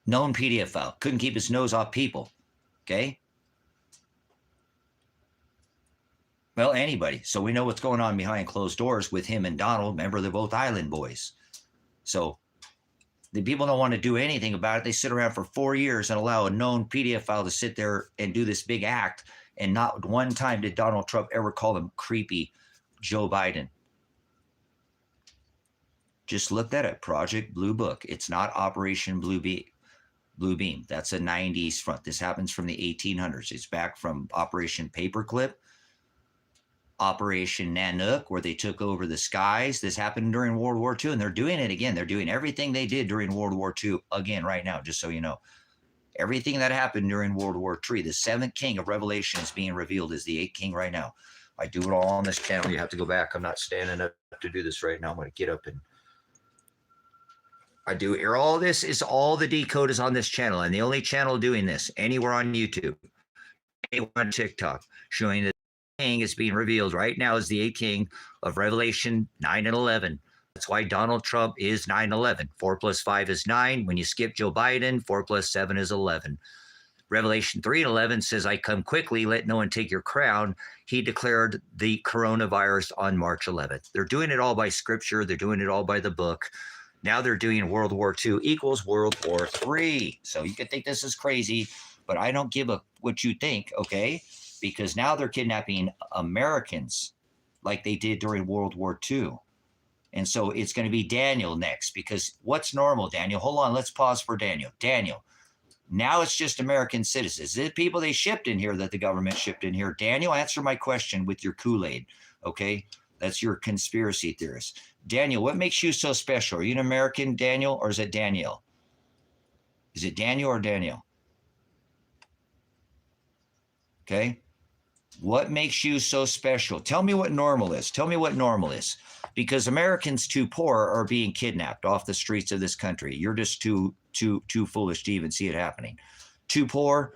Known pedophile. Couldn't keep his nose off people. Okay? Well, anybody. So we know what's going on behind closed doors with him and Donald. Remember, they're both island boys. So the people don't want to do anything about it. They sit around for 4 years and allow a known pedophile to sit there and do this big act. And not one time did Donald Trump ever call him creepy Joe Biden. Just look that up. Project Blue Book. It's not Operation Blue Beam. That's a 90s front. This happens from the 1800s. It's back from Operation Paperclip, Operation Nanook, where they took over the skies. This happened during World War II, and they're doing it again. They're doing everything they did during World War II again right now, just so you know. Everything that happened during World War III, the seventh king of Revelation is being revealed as the eighth king right now. I do it all on this channel. You have to go back. I'm not standing up to do this right now. I'm going to get up and I do here. All this is all the decode is on this channel, and the only channel doing this anywhere on YouTube, anywhere on TikTok, showing that king is being revealed right now as the eighth king of Revelation 9 and 11. That's why Donald Trump is 9/11. 4 plus 5 is 9. When you skip Joe Biden, 4 plus 7 is 11. Revelation 3 and 11 says, I come quickly, let no one take your crown. He declared the coronavirus on March 11th. They're doing it all by scripture. They're doing it all by the book. Now they're doing World War II equals World War III. So you can think this is crazy, but I don't give a what you think, okay? Because now they're kidnapping Americans like they did during World War II. And so it's going to be Daniel next, because what's normal, Daniel? Hold on, let's pause for Daniel. Daniel, now it's just American citizens. The people they shipped in here that the government shipped in here. Daniel, answer my question with your Kool-Aid, okay? That's your conspiracy theorist. Daniel, what makes you so special? Are you an American, Daniel, or is it Daniel? Is it Daniel or Daniel? Okay. What makes you so special? Tell me what normal is. Tell me what normal is. Because Americans too poor are being kidnapped off the streets of this country. You're just too foolish to even see it happening. Too poor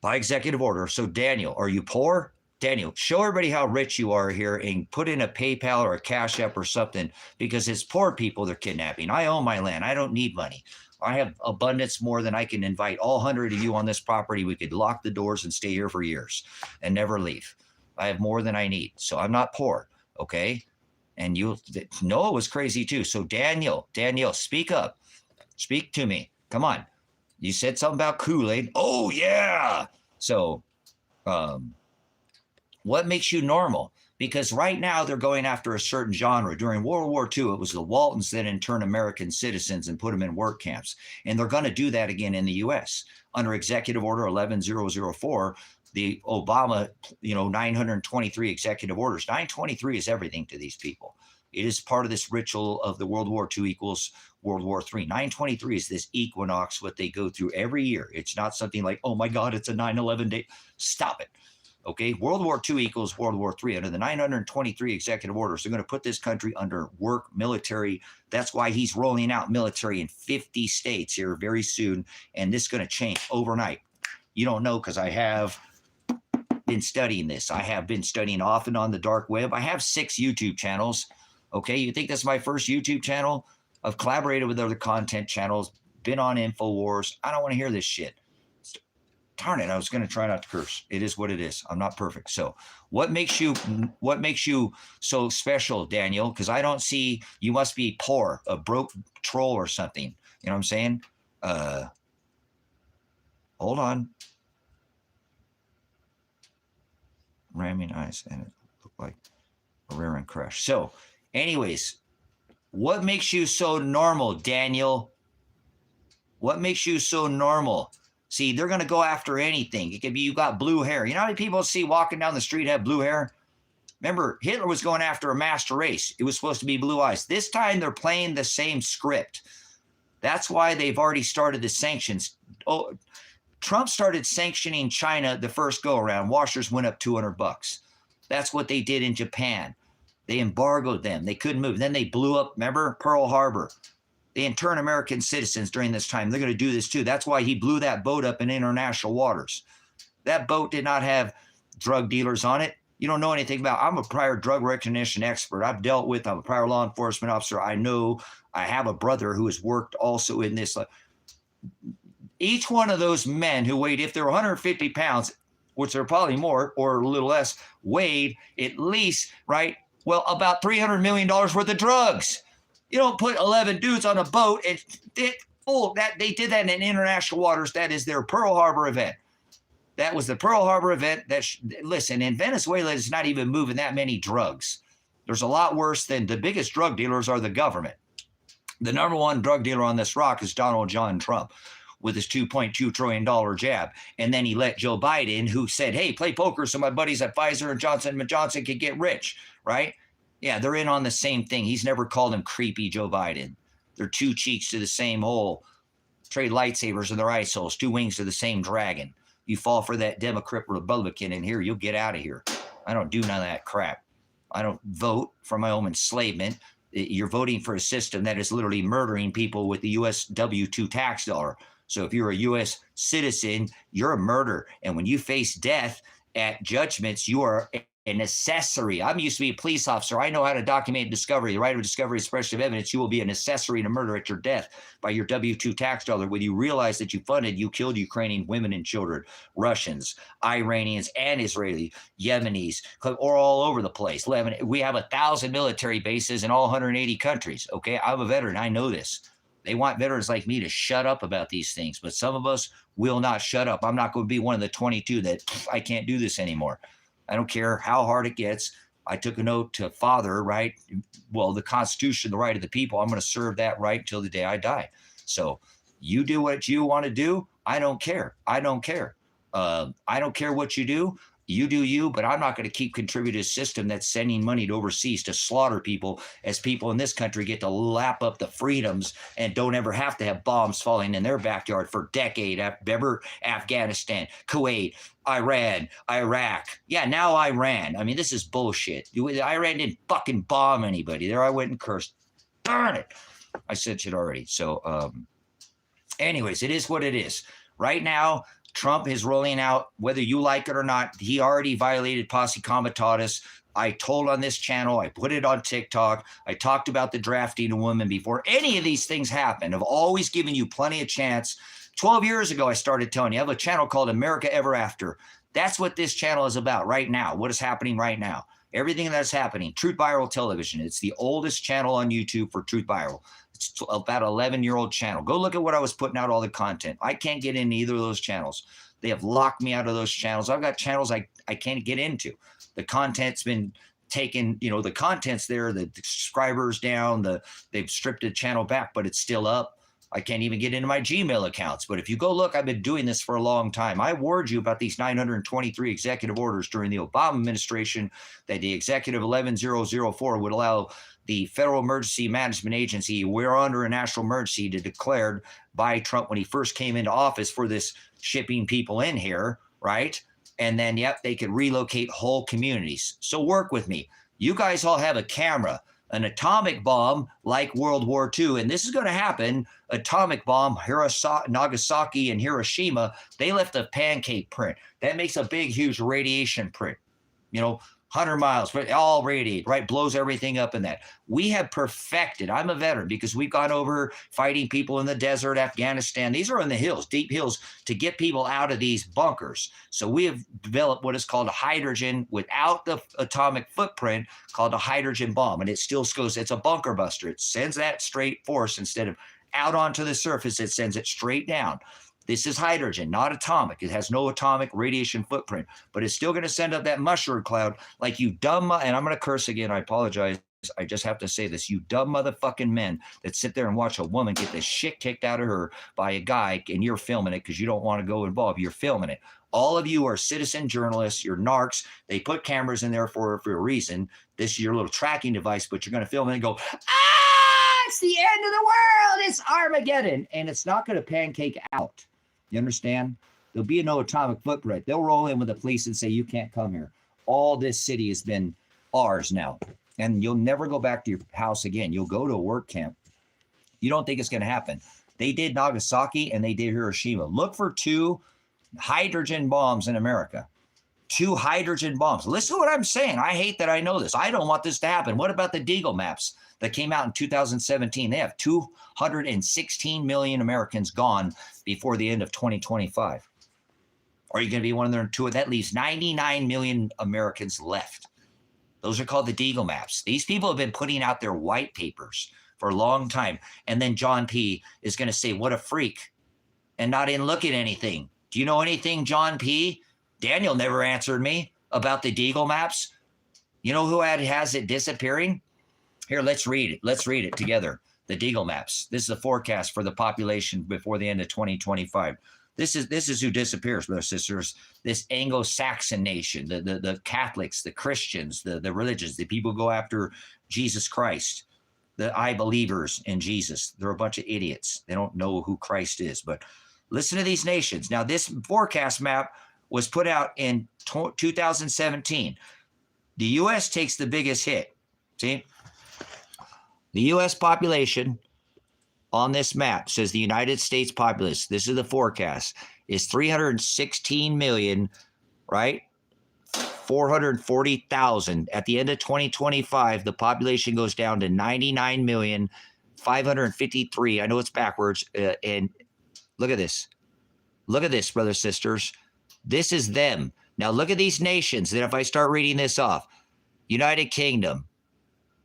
by executive order. So Daniel, are you poor? Daniel, show everybody how rich you are here and put in a PayPal or a Cash App or something, because it's poor people they're kidnapping. I own my land. I don't need money. I have abundance more than I can invite all 100 of you on this property. We could lock the doors and stay here for years and never leave. I have more than I need. So I'm not poor, okay? And Noah was crazy too. So Daniel, speak up. Speak to me. Come on. You said something about Kool-Aid. Oh, yeah. So what makes you normal? Because right now they're going after a certain genre. During World War II, it was the Waltons that interned American citizens and put them in work camps. And they're going to do that again in the U.S. Under Executive Order 11004, the Obama, 923 executive orders. 923 is everything to these people. It is part of this ritual of the World War II equals World War III. 923 is this equinox, what they go through every year. It's not something like, oh my God, it's a 9/11 day. Stop it. Okay, World War II equals World War III. Under the 923 executive orders, they're going to put this country under work military. That's why he's rolling out military in 50 states here very soon. And this is going to change overnight. You don't know because I have been studying this. I have been studying off and on the dark web. I have 6 YouTube channels. Okay, you think that's my first YouTube channel? I've collaborated with other content channels, been on InfoWars. I don't want to hear this shit. Darn it, I was going to try not to curse. It is what it is. I'm not perfect. So what makes you so special, Daniel? Because I don't see, you must be poor, a broke troll or something. You know what I'm saying? Hold on. Ramming eyes, and it looked like a rear end crash. So anyways, what makes you so normal, Daniel? What makes you so normal? See, they're going to go after anything. It could be you got blue hair. You know how many people see walking down the street have blue hair? Remember, Hitler was going after a master race. It was supposed to be blue eyes. This time they're playing the same script. That's why they've already started the sanctions. Oh, Trump started sanctioning China the first go around. Washers went up $200. That's what they did in Japan. They embargoed them. They couldn't move. Then they blew up, remember, Pearl Harbor. They intern American citizens during this time. They're going to do this too. That's why he blew that boat up in international waters. That boat did not have drug dealers on it. You don't know anything about. I'm a prior drug recognition expert. I'm a prior law enforcement officer. I know. I have a brother who has worked also in this. Each one of those men who weighed, if they're 150 pounds, which they're probably more or a little less, weighed at least, right? Well, about $300 million worth of drugs. You don't put 11 dudes on a boat and they did that in international waters. That is their Pearl Harbor event. That was the Pearl Harbor event. Listen, in Venezuela, it's not even moving that many drugs. There's a lot worse than the biggest drug dealers are the government. The number one drug dealer on this rock is Donald John Trump with his $2.2 trillion jab. And then he let Joe Biden, who said, hey, play poker so my buddies at Pfizer and Johnson & Johnson can get rich, right? Yeah, they're in on the same thing. He's never called him creepy Joe Biden. They're 2 cheeks to the same hole. Trade lightsabers in their ice holes, 2 wings to the same dragon. You fall for that Democrat Republican in here, you'll get out of here. I don't do none of that crap. I don't vote for my own enslavement. You're voting for a system that is literally murdering people with the U.S. W-2 tax dollar. So if you're a U.S. citizen, you're a murderer. And when you face death at judgments, you are an accessory. I'm used to be a police officer. I know how to document discovery. The right of discovery, suppression of evidence. You will be an accessory to murder at your death by your W-2 tax dollar when you realize that you killed Ukrainian women and children, Russians, Iranians, and Israelis, Yemenis, or all over the place. We have 1,000 military bases in all 180 countries. Okay, I'm a veteran. I know this. They want veterans like me to shut up about these things, but some of us will not shut up. I'm not going to be one of the 22 that I can't do this anymore. I don't care how hard it gets. I took an oath to father, right? Well, the Constitution, the right of the people, I'm going to serve that right until the day I die. So you do what you want to do. I don't care. I don't care. I don't care what you do. You do you, but I'm not going to keep contributing to a system that's sending money to overseas to slaughter people as people in this country get to lap up the freedoms and don't ever have to have bombs falling in their backyard for decades. Remember Afghanistan, Kuwait, Iran, Iraq. Yeah, now Iran. I mean, this is bullshit. Iran didn't fucking bomb anybody. There I went and cursed. Darn it. I said shit already. So anyways, it is what it is. Right now, Trump is rolling out, whether you like it or not, he already violated posse comitatus. I told on this channel, I put it on TikTok. I talked about the drafting a woman before any of these things happened. I've always given you plenty of chance. 12 years ago, I started telling you, I have a channel called America Ever After. That's what this channel is about right now. What is happening right now? Everything that's happening. Truth Viral Television. It's the oldest channel on YouTube for Truth Viral. It's about 11-year-old channel. Go look at what I was putting out, all the content. I can't get in either of those channels. They have locked me out of those channels. I've got channels I can't get into. The content's been taken, you know, the content's there, the subscribers down, they've stripped the channel back, but it's still up. I can't even get into my Gmail accounts. But if you go look, I've been doing this for a long time. I warned you about these 923 executive orders during the Obama administration that the Executive 11004 would allow the Federal Emergency Management Agency, we're under a national emergency, to declared by Trump when he first came into office for this shipping people in here, right? And then, yep, they could relocate whole communities. So work with me. You guys all have a camera, an atomic bomb like World War II, and this is going to happen. Atomic bomb, Nagasaki and Hiroshima, they left a pancake print. That makes a big, huge radiation print. 100 miles, but all radiate, right? Blows everything up in that. We have perfected, I'm a veteran because we've gone over fighting people in the desert, Afghanistan. These are in the hills, deep hills, to get people out of these bunkers. So we have developed what is called a hydrogen without the atomic footprint, called a hydrogen bomb. And it still goes, it's a bunker buster. It sends that straight force instead of out onto the surface, it sends it straight down. This is hydrogen, not atomic. It has no atomic radiation footprint, but it's still going to send up that mushroom cloud like you dumb, and I'm going to curse again. I apologize. I just have to say this. You dumb motherfucking men that sit there and watch a woman get the shit kicked out of her by a guy, and you're filming it because you don't want to go involved. You're filming it. All of you are citizen journalists. You're narcs. They put cameras in there for a reason. This is your little tracking device, but you're going to film it and go, it's the end of the world. It's Armageddon. And it's not going to pancake out. You understand? There'll be no atomic footprint. They'll roll in with the police and say, you can't come here. All this city has been ours now. And you'll never go back to your house again. You'll go to a work camp. You don't think it's going to happen. They did Nagasaki and they did Hiroshima. Look for 2 hydrogen bombs in America. 2 hydrogen bombs. Listen to what I'm saying. I hate that I know this. I don't want this to happen. What about the Deagle maps that came out in 2017? They have 216 million Americans gone before the end of 2025. Are you going to be one of their 2? That leaves 99 million Americans left. Those are called the Deagle maps. These people have been putting out their white papers for a long time. And then John P. is going to say, what a freak, and not in look at anything. Do you know anything, John P.? Daniel never answered me about the Deagle maps. You know who has it disappearing? Here, let's read it. Let's read it together. The Deagle maps. This is the forecast for the population before the end of 2025. This is who disappears, brothers and sisters. This Anglo-Saxon nation, the Catholics, the Christians, the religions, the people who go after Jesus Christ, the I believers in Jesus. They're a bunch of idiots. They don't know who Christ is. But listen to these nations. Now, this forecast map was put out in 2017. The U.S. takes the biggest hit. See? The U.S. population on this map says the United States populace, this is the forecast, is 316 million, right? 440,000. At the end of 2025, the population goes down to 99,553,000. I know it's backwards. And look at this. Look at this, brothers, sisters. This is them. Now look at these nations. Then if I start reading this off, United Kingdom,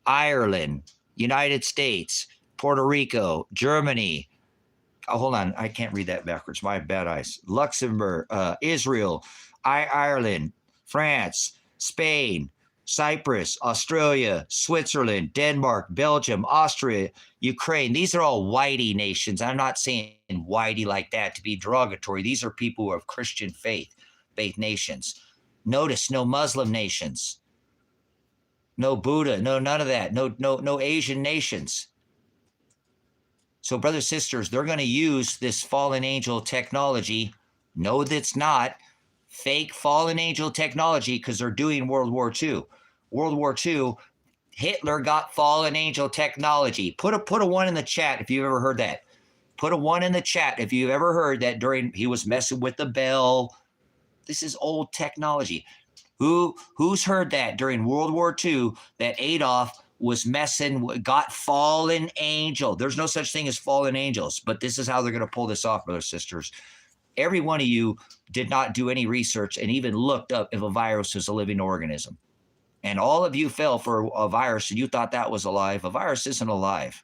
Ireland, United States, Puerto Rico, Germany. Oh, hold on. I can't read that backwards. My bad eyes. Luxembourg, Israel, Ireland, France, Spain, Cyprus, Australia, Switzerland, Denmark, Belgium, Austria, Ukraine. These are all whitey nations. I'm not saying whitey like that to be derogatory. These are people who have Christian faith nations. Notice no Muslim nations. No Buddha, no none of that. No Asian nations. So brothers, sisters, they're going to use this fallen angel technology. No, that's not fake fallen angel technology, because they're doing World War II. World War II, Hitler got fallen angel technology. Put a 1 in the chat if you've ever heard that. Put a 1 in the chat if you've ever heard that he was messing with the bell. This is old technology. Who's heard that during World War II that Adolf was got fallen angel? There's no such thing as fallen angels, but this is how they're going to pull this off, brothers and sisters. Every one of you did not do any research and even looked up if a virus is a living organism. And all of you fell for a virus and you thought that was alive. A virus isn't alive.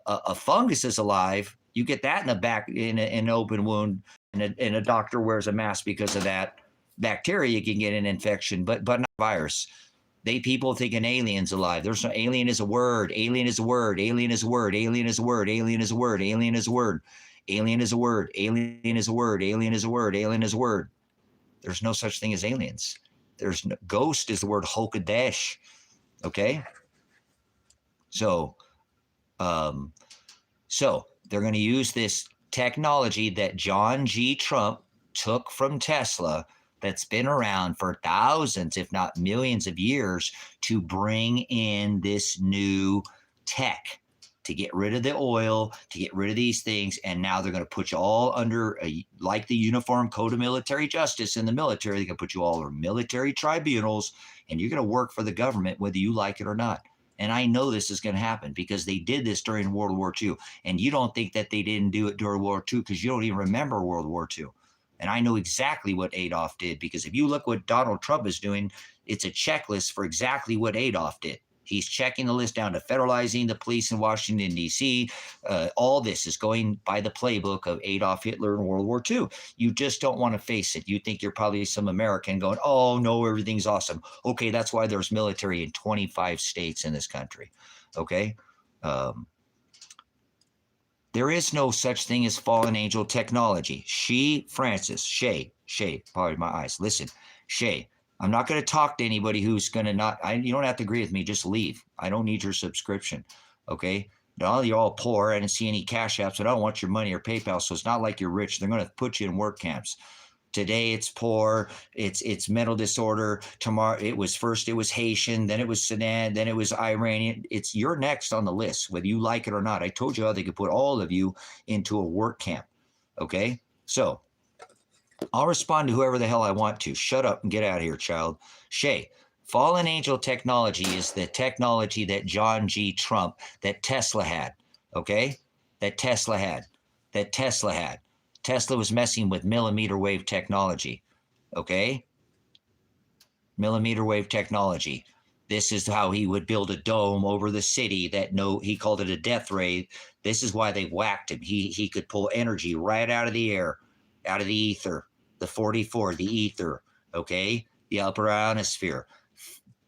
A fungus is alive. You get that in the back in an open wound, and a doctor wears a mask because of that. Bacteria, you can get an infection, but not virus. People think an alien's alive. There's no alien is a word. Alien is a word. Alien is a word. Alien is a word. Alien is a word. Alien is a word. Alien is a word. Alien is a word. Alien is a word. Alien is a word. There's no such thing as aliens. There's no, ghost is the word Hokadesh. Okay. So they're going to use this technology that John G. Trump took from Tesla, that's been around for thousands, if not millions of years, to bring in this new tech to get rid of the oil, to get rid of these things. And now they're going to put you all under, like the Uniform Code of Military Justice in the military, they're going to put you all under military tribunals, and you're going to work for the government whether you like it or not. And I know this is going to happen because they did this during World War II. And you don't think that they didn't do it during World War II because you don't even remember World War II. And I know exactly what Adolf did, because if you look what Donald Trump is doing, it's a checklist for exactly what Adolf did. He's checking the list down to federalizing the police in Washington, D.C. All this is going by the playbook of Adolf Hitler in World War II. You just don't want to face it. You think you're probably some American going, oh, no, everything's awesome. Okay, that's why there's military in 25 states in this country. Okay? There is no such thing as fallen angel technology. Shay, pardon my eyes. Listen, Shay, I'm not going to talk to anybody who's going to not, you don't have to agree with me. Just leave. I don't need your subscription. Okay. No, you're all poor. I didn't see any cash apps, but I don't want your money or PayPal. So it's not like you're rich. They're going to put you in work camps. Today it's poor, it's mental disorder. Tomorrow it was Haitian, then it was Sudan, then it was Iranian. You're next on the list, whether you like it or not. I told you how they could put all of you into a work camp. Okay, so I'll respond to whoever the hell I want to. Shut up and get out of here, child. Shay, fallen angel technology is the technology that John G. Trump, that Tesla had. Okay, that Tesla had. Tesla was messing with millimeter wave technology, okay? Millimeter wave technology. This is how he would build a dome over the city he called it a death ray. This is why they whacked him. He could pull energy right out of the air, out of the ether, the 44, the ether, okay? The upper ionosphere.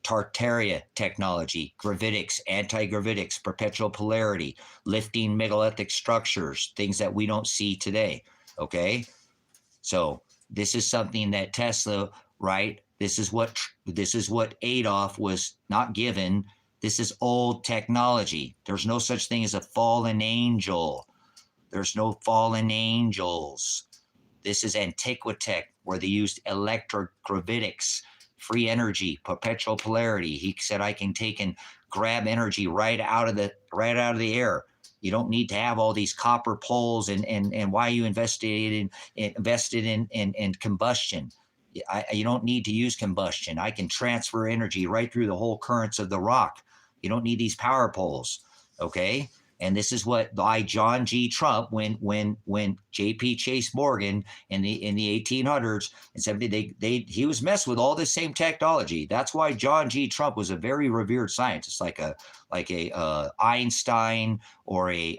Tartaria technology, gravitics, anti-gravitics, perpetual polarity, lifting megalithic structures, things that we don't see today. Okay, so this is something that Tesla, right? This is what Adolf was not given. This is old technology. There's no such thing as a fallen angel. There's no fallen angels. This is Antiquitech, where they used electrogravitics, free energy, perpetual polarity. He said, I can take and grab energy right out of the air. You don't need to have all these copper poles and why you invested in combustion. You don't need to use combustion. I can transfer energy right through the whole currents of the rock. You don't need these power poles. Okay. And this is what by John G. Trump, when J.P. Chase Morgan in the 1800s and 70s, he was messed with all this same technology. That's why John G. Trump was a very revered scientist, like a Einstein or a.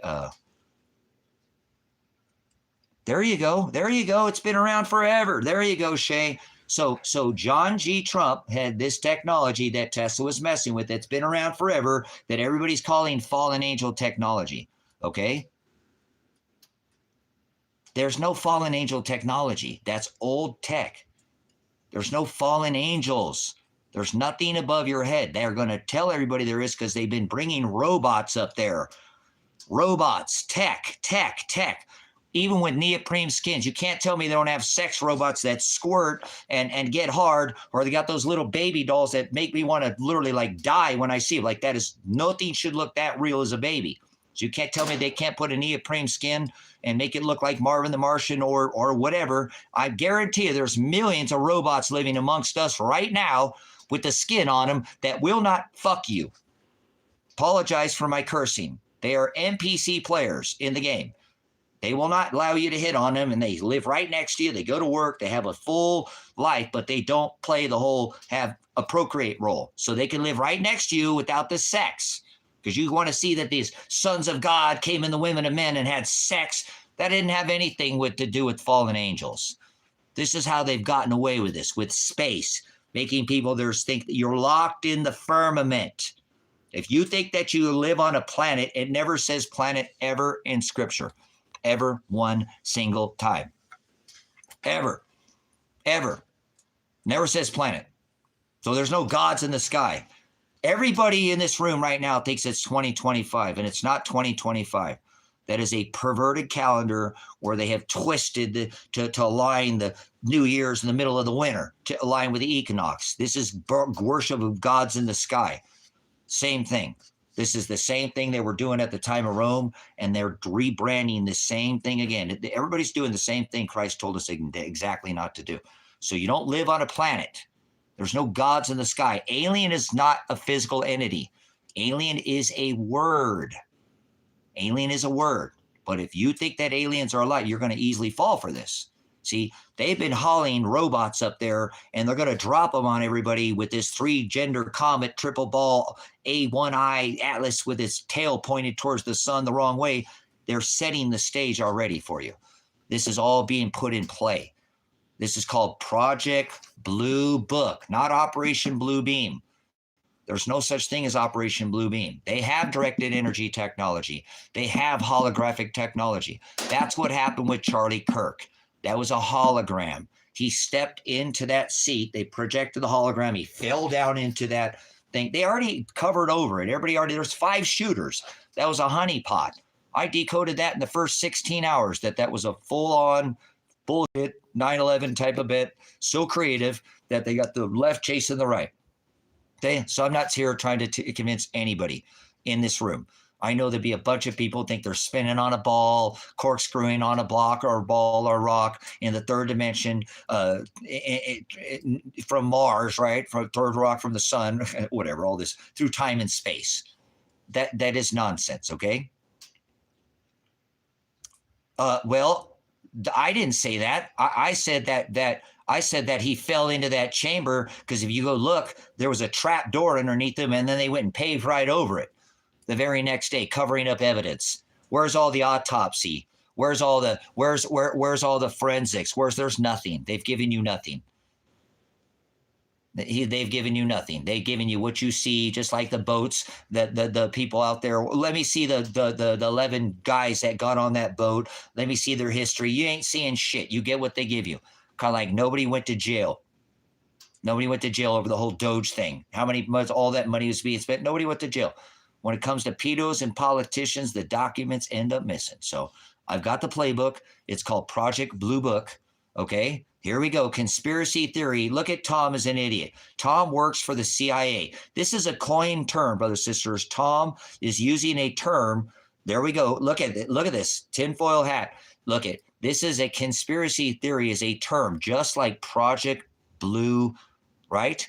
There you go. It's been around forever. There you go, Shay. So John G. Trump had this technology that Tesla was messing with that's been around forever that everybody's calling fallen angel technology, okay? There's no fallen angel technology. That's old tech. There's no fallen angels. There's nothing above your head. They're going to tell everybody there is because they've been bringing robots up there. Robots, tech. Even with neoprene skins, you can't tell me they don't have sex robots that squirt and get hard, or they got those little baby dolls that make me want to literally like die when I see them. Like that is, nothing should look that real as a baby. So you can't tell me they can't put a neoprene skin and make it look like Marvin the Martian or whatever. I guarantee you there's millions of robots living amongst us right now with the skin on them that will not fuck you. Apologize for my cursing. They are NPC players in the game. They will not allow you to hit on them, and they live right next to you. They go to work. They have a full life, but they don't play have a procreate role. So they can live right next to you without the sex, because you want to see that these sons of God came in the women of men and had sex. That didn't have anything to do with fallen angels. This is how they've gotten away with this, with space. making people think that you're locked in the firmament. If you think that you live on a planet, it never says planet ever in Scripture. Ever, one single time. Ever. Never says planet. So there's no gods in the sky. Everybody in this room right now thinks it's 2025, and it's not 2025. That is a perverted calendar where they have twisted to align the New Year's in the middle of the winter, to align with the equinox. This is worship of gods in the sky. Same thing. This is the same thing they were doing at the time of Rome, and they're rebranding the same thing again. Everybody's doing the same thing Christ told us exactly not to do. So you don't live on a planet. There's no gods in the sky. Alien is not a physical entity. Alien is a word. Alien is a word. But if you think that aliens are alive, you're going to easily fall for this. See, they've been hauling robots up there, and they're going to drop them on everybody with this 3-gender comet, triple ball, A1I Atlas with its tail pointed towards the sun the wrong way. They're setting the stage already for you. This is all being put in play. This is called Project Blue Book, not Operation Blue Beam. There's no such thing as Operation Blue Beam. They have directed energy technology. They have holographic technology. That's what happened with Charlie Kirk. That was a hologram. He stepped into that seat. They projected the hologram. He fell down into that thing. They already covered over it. There's 5 shooters. That was a honeypot. I decoded that in the first 16 hours, that was a full-on bullshit 9/11 type of bit. So creative that they got the left chasing the right. Okay, so I'm not here trying to convince anybody in this room. I know there'd be a bunch of people think they're spinning on a ball, corkscrewing on a block or a ball or a rock in the third dimension from Mars, right? From third rock from the sun, whatever, all this through time and space. That is nonsense, okay? Well, I didn't say that. I said that he fell into that chamber because if you go look, there was a trap door underneath him, and then they went and paved right over it the very next day, covering up evidence. Where's all the autopsy? Where's all the forensics? There's nothing. They've given you nothing. They've given you nothing. They've given you what you see, just like the boats, the people out there. Let me see the 11 guys that got on that boat. Let me see their history. You ain't seeing shit. You get what they give you. Kind of like nobody went to jail. Nobody went to jail over the whole Doge thing. All that money was being spent. Nobody went to jail. When it comes to pedos and politicians, the documents end up missing. So I've got the playbook. It's called Project Blue Book. Okay, here we go. Conspiracy theory. Look at Tom as an idiot. Tom works for the CIA. This is a coined term, brothers and sisters. Tom is using a term. There we go. Look at it. Look at this tinfoil hat. Look at this is a conspiracy theory is a term, just like Project Blue, right?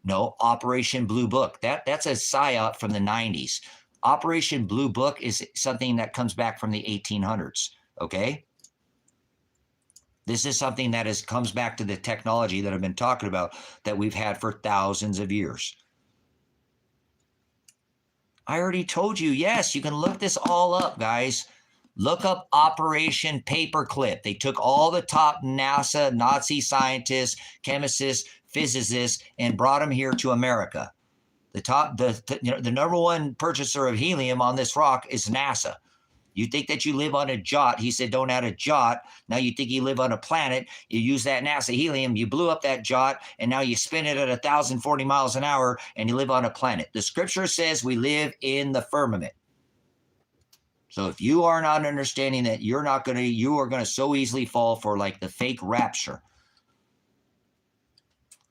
No, Operation Blue Book. That's a psyop from the 90s. Operation Blue Book is something that comes back from the 1800s, okay? This is something that comes back to the technology that I've been talking about that we've had for thousands of years. I already told you, yes, you can look this all up, guys. Look up Operation Paperclip. They took all the top NASA, Nazi scientists, chemists, physicists, and brought them here to America. The number one purchaser of helium on this rock is NASA. You think that you live on a jot. He said, don't add a jot. Now you think you live on a planet. You use that NASA helium. You blew up that jot, and now you spin it at 1,040 miles an hour, and you live on a planet. The scripture says we live in the firmament. So if you are not understanding that, you are going to so easily fall for like the fake rapture.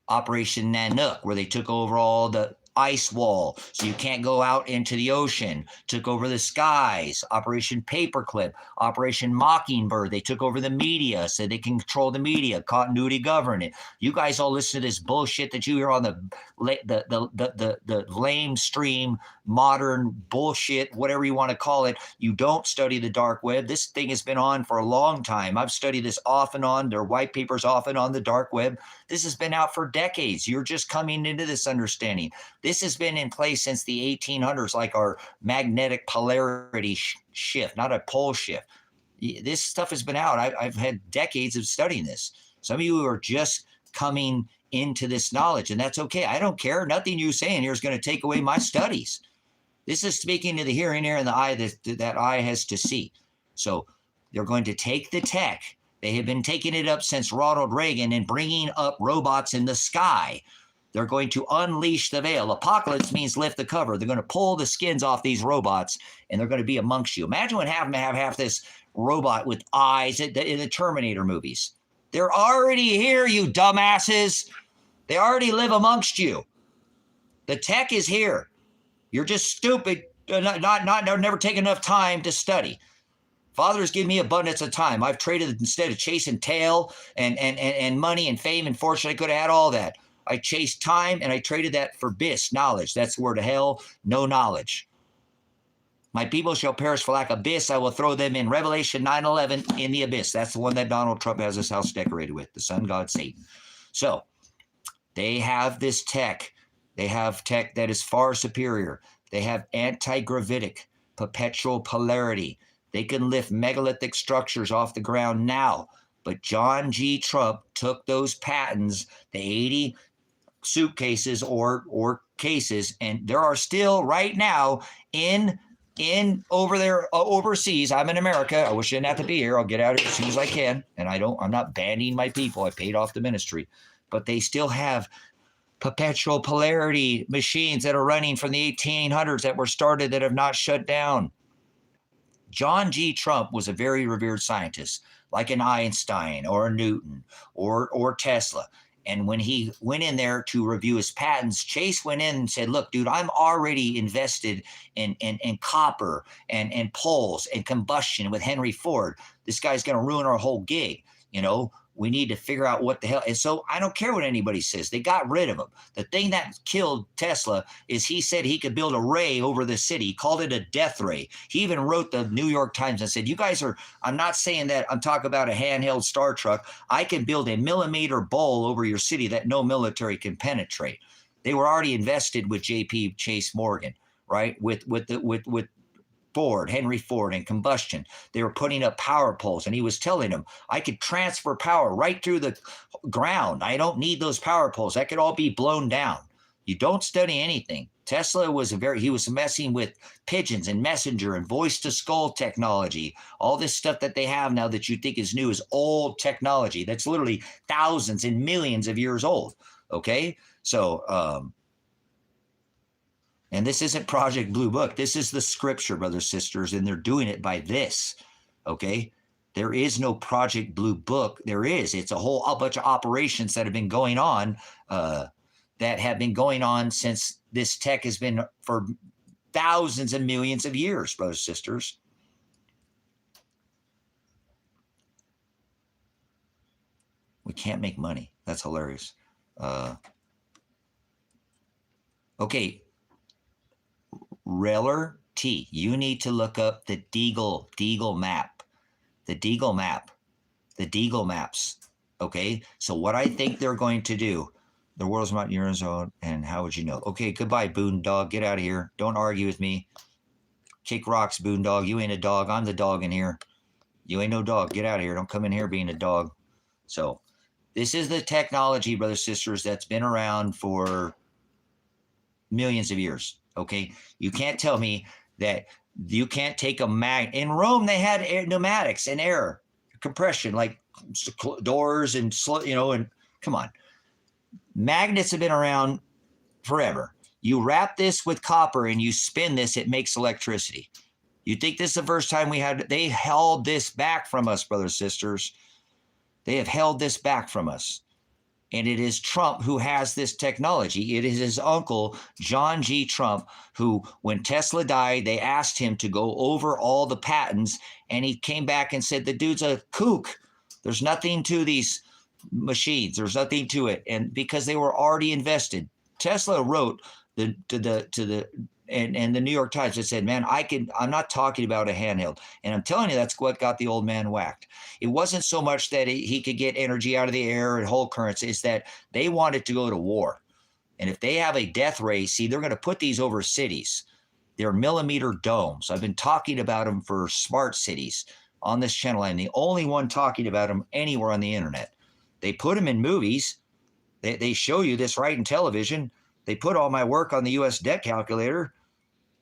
Operation Nanook, where they took over all the ice wall, so you can't go out into the ocean, took over the skies. Operation Paperclip, Operation Mockingbird, they took over the media, so they can control the media, continuity government. You guys all listen to this bullshit that you hear on the lame stream, modern bullshit, whatever you want to call it. You don't study the dark web. This thing has been on for a long time. I've studied this off and on. There are white papers off and on the dark web. This has been out for decades. You're just coming into this understanding. This has been in place since the 1800s, like our magnetic polarity shift, not a pole shift. This stuff has been out. I've had decades of studying this. Some of you are just coming into this knowledge, and that's okay. I don't care. Nothing you saying here is going to take away my studies. This is speaking to the hearing ear and the eye that eye has to see. So they're going to take the tech. They have been taking it up since Ronald Reagan and bringing up robots in the sky. They're going to unleash the veil. Apocalypse means lift the cover. They're going to pull the skins off these robots, and they're going to be amongst you. Imagine what happened to have half this robot with eyes in the Terminator movies. They're already here, you dumbasses. They already live amongst you. The tech is here. You're just stupid, never taking enough time to study. Fathers give me abundance of time. I've traded, instead of chasing tail and money and fame and fortune, I could have had all that. I chased time and I traded that for bis, knowledge. That's the word of hell, no knowledge. My people shall perish for lack of bis. I will throw them in Revelation 9:11 in the abyss. That's the one that Donald Trump has his house decorated with, the sun god Satan. So they have this tech. They have tech that is far superior. They have anti-gravitic, perpetual polarity. They can lift megalithic structures off the ground now. But John G. Trump took those patents, the 80 suitcases or cases, and there are still right now in over there overseas. I'm in America. I wish I didn't have to be here. I'll get out here as soon as I can. And I'm not banning my people. I paid off the ministry. But they still have perpetual polarity machines that are running from the 1800s that were started that have not shut down. John G. Trump was a very revered scientist, like an Einstein or a Newton or Tesla. And when he went in there to review his patents, Chase went in and said, look, dude, I'm already invested in copper and poles and combustion with Henry Ford. This guy's going to ruin our whole gig. You know, we need to figure out what the hell. And so I don't care what anybody says. They got rid of him. The thing that killed Tesla is he said he could build a ray over the city. He called it a death ray. He even wrote the New York Times and said, you guys are, I'm not saying that I'm talking about a handheld Star truck. I can build a millimeter bowl over your city that no military can penetrate. They were already invested with J.P. Chase Morgan, right? With Ford, Henry Ford, and combustion. They were putting up power poles, and he was telling them, I could transfer power right through the ground. I don't need those power poles. That could all be blown down. You don't study anything. Tesla was he was messing with pigeons and messenger and voice to skull technology. All this stuff that they have now that you think is new is old technology. That's literally thousands and millions of years old. Okay. So, and this isn't Project Blue Book. This is the scripture, brothers, sisters, and they're doing it by this, okay? There is no Project Blue Book. There is. It's a bunch of operations that have been going on, since this tech has been for thousands and millions of years, brothers, sisters. We can't make money. That's hilarious. Okay. Reller T, you need to look up the Deagle map, the Deagle maps. Okay, so what I think they're going to do, the world's not your zone, and how would you know? Okay, goodbye, Boondog. Get out of here. Don't argue with me. Kick rocks, Boondog. You ain't a dog. I'm the dog in here. You ain't no dog. Get out of here. Don't come in here being a dog. So this is the technology, brothers, sisters, that's been around for millions of years. Okay, you can't tell me that you can't take a in Rome, they had pneumatics and air compression, like doors and and come on. Magnets have been around forever. You wrap this with copper and you spin this, it makes electricity. You think this is the first time they held this back from us, brothers, sisters. They have held this back from us. And it is Trump who has this technology. It is his uncle, John G. Trump, who, when Tesla died, they asked him to go over all the patents, and he came back and said, the dude's a kook. There's nothing to these machines. There's nothing to it. And because they were already invested, Tesla wrote to the New York Times that said, man, I'm not talking about a handheld. And I'm telling you, that's what got the old man whacked. It wasn't so much that he could get energy out of the air and whole currents. It's that they wanted to go to war. And if they have a death ray, see, they're going to put these over cities. They're millimeter domes. I've been talking about them for smart cities on this channel. I'm the only one talking about them anywhere on the internet. They put them in movies. They show you this right in television. They put all my work on the U.S. debt calculator,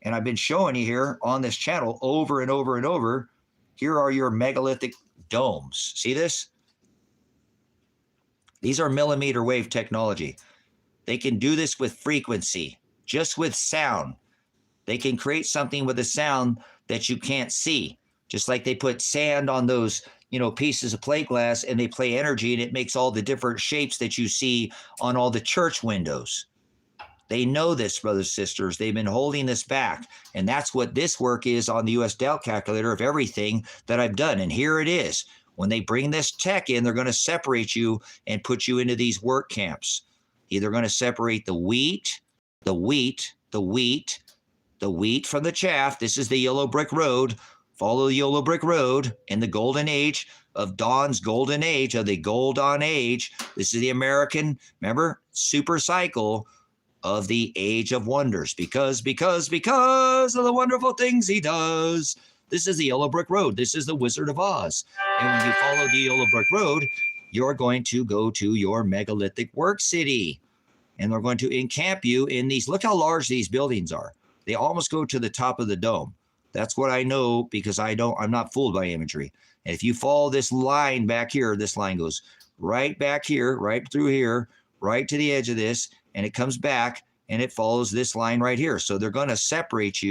and I've been showing you here on this channel over and over and over. Here are your megalithic domes. See this? These are millimeter wave technology. They can do this with frequency, just with sound. They can create something with a sound that you can't see. Just like they put sand on those, pieces of plate glass, and they play energy, and it makes all the different shapes that you see on all the church windows. They know this, brothers and sisters. They've been holding this back. And that's what this work is on the U.S. debt calculator of everything that I've done. And here it is. When they bring this tech in, they're going to separate you and put you into these work camps. They're going to separate the wheat from the chaff. This is the yellow brick road. Follow the yellow brick road in the golden age of Dawn's golden age, of the golden age. This is the American, remember, super cycle of the age of wonders. Because of the wonderful things he does. This is the yellow brick road. This is the Wizard of Oz. And when you follow the yellow brick road, you're going to go to your megalithic work city. And they're going to encamp you in these. Look how large these buildings are. They almost go to the top of the dome. That's what I know, because I'm not fooled by imagery. And if you follow this line back here, this line goes right back here, right through here, right to the edge of this, and it comes back, and it follows this line right here. So they're going to separate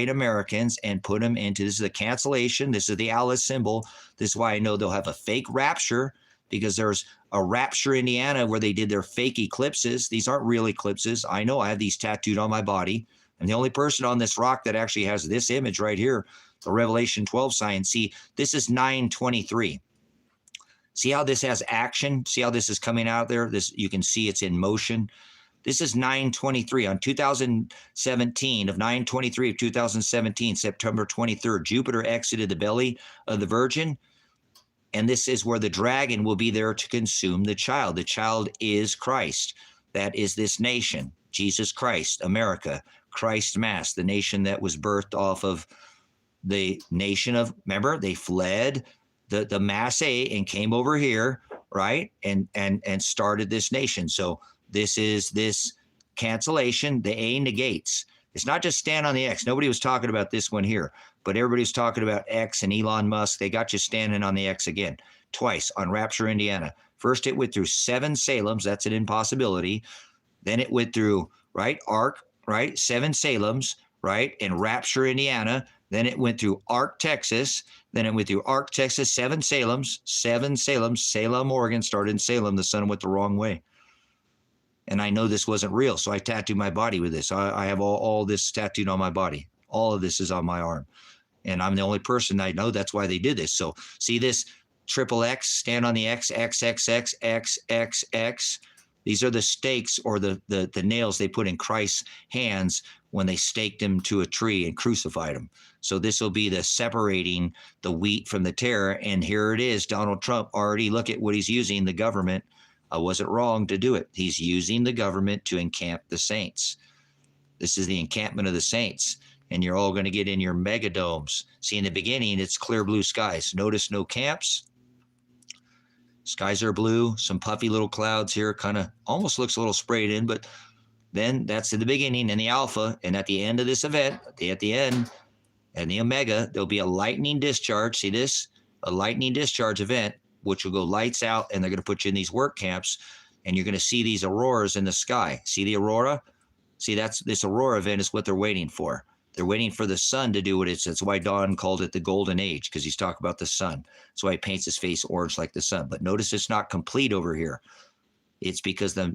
Americans and put them into, this is a cancellation. This is the Alice symbol. This is why I know they'll have a fake rapture, because there's a Rapture, Indiana, where they did their fake eclipses. These aren't real eclipses. I know I have these tattooed on my body. I'm the only person on this rock that actually has this image right here, the Revelation 12 sign. See, this is 923. See how this has action? See how this is coming out there? This, you can see it's in motion. This is 923 on 2017 of 923 of 2017, September 23rd. Jupiter exited the belly of the Virgin. And this is where the dragon will be there to consume the child. The child is Christ. That is this nation, Jesus Christ, America, Christ Mass, the nation that was birthed off of the nation of, remember, they fled the Mass A and came over here, right? And started this nation. So this is this cancellation. The A negates. It's not just stand on the X. Nobody was talking about this one here, but everybody's talking about X and Elon Musk. They got you standing on the X again, twice on Rapture, Indiana. First, it went through 7 Salems. That's an impossibility. Then it went through, right, Ark, right, 7 Salems, right, and Rapture, Indiana. Then it went through Ark, Texas. Then it went through Ark, Texas, 7 Salems, Salem, Oregon, started in Salem. The sun went the wrong way. And I know this wasn't real, so I tattooed my body with this. I have all this tattooed on my body. All of this is on my arm. And I'm the only person I know. That's why they did this. So see this triple X, stand on the X, X, X, X, X, X, X. These are the stakes, or the nails they put in Christ's hands when they staked him to a tree and crucified him. So this will be the separating the wheat from the tare. And here it is, Donald Trump already, look at what he's using, the government. I wasn't wrong to do it. He's using the government to encamp the saints. This is the encampment of the saints. And you're all going to get in your megadomes. See, in the beginning, it's clear blue skies. Notice no camps. Skies are blue, some puffy little clouds here, kind of almost looks a little sprayed in, but then that's in the beginning and the alpha. And at the end of this event, at the end, and the omega, there'll be a lightning discharge. See this? A lightning discharge event, which will go lights out, and they're going to put you in these work camps, and you're going to see these auroras in the sky. See the aurora? See, this aurora event is what they're waiting for. They're waiting for the sun to do what it's. That's why Don called it the golden age, because he's talking about the sun. That's why he paints his face orange like the sun. But notice it's not complete over here. It's because the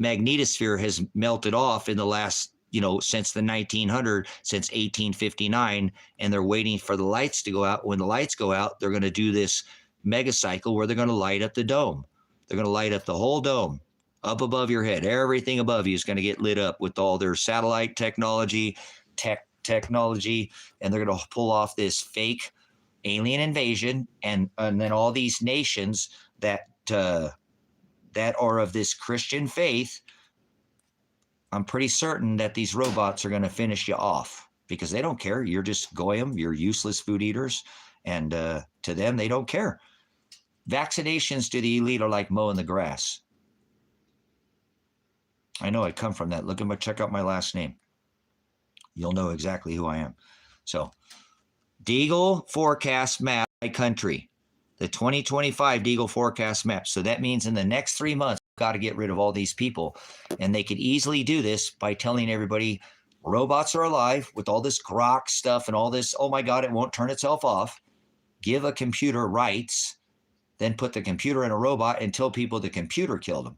magnetosphere has melted off in the last, since the 1900, since 1859, and they're waiting for the lights to go out. When the lights go out, they're going to do this mega cycle where they're going to light up the dome. They're going to light up the whole dome. Up above your head, everything above you is going to get lit up with all their satellite technology, technology, and they're going to pull off this fake alien invasion, and then all these nations that are of this Christian faith. I'm pretty certain that these robots are going to finish you off, because they don't care. You're just goyim. You're useless food eaters, and to them, they don't care. vaccinations to the elite are like mowing the grass. I know I come from that. Check out my last name. You'll know exactly who I am. So, Deagle forecast map by country. The 2025 Deagle forecast map. So that means in the next 3 months, we've got to get rid of all these people. And they could easily do this by telling everybody robots are alive with all this grok stuff and all this, oh my God, it won't turn itself off. Give a computer rights, then put the computer in a robot and tell people the computer killed them.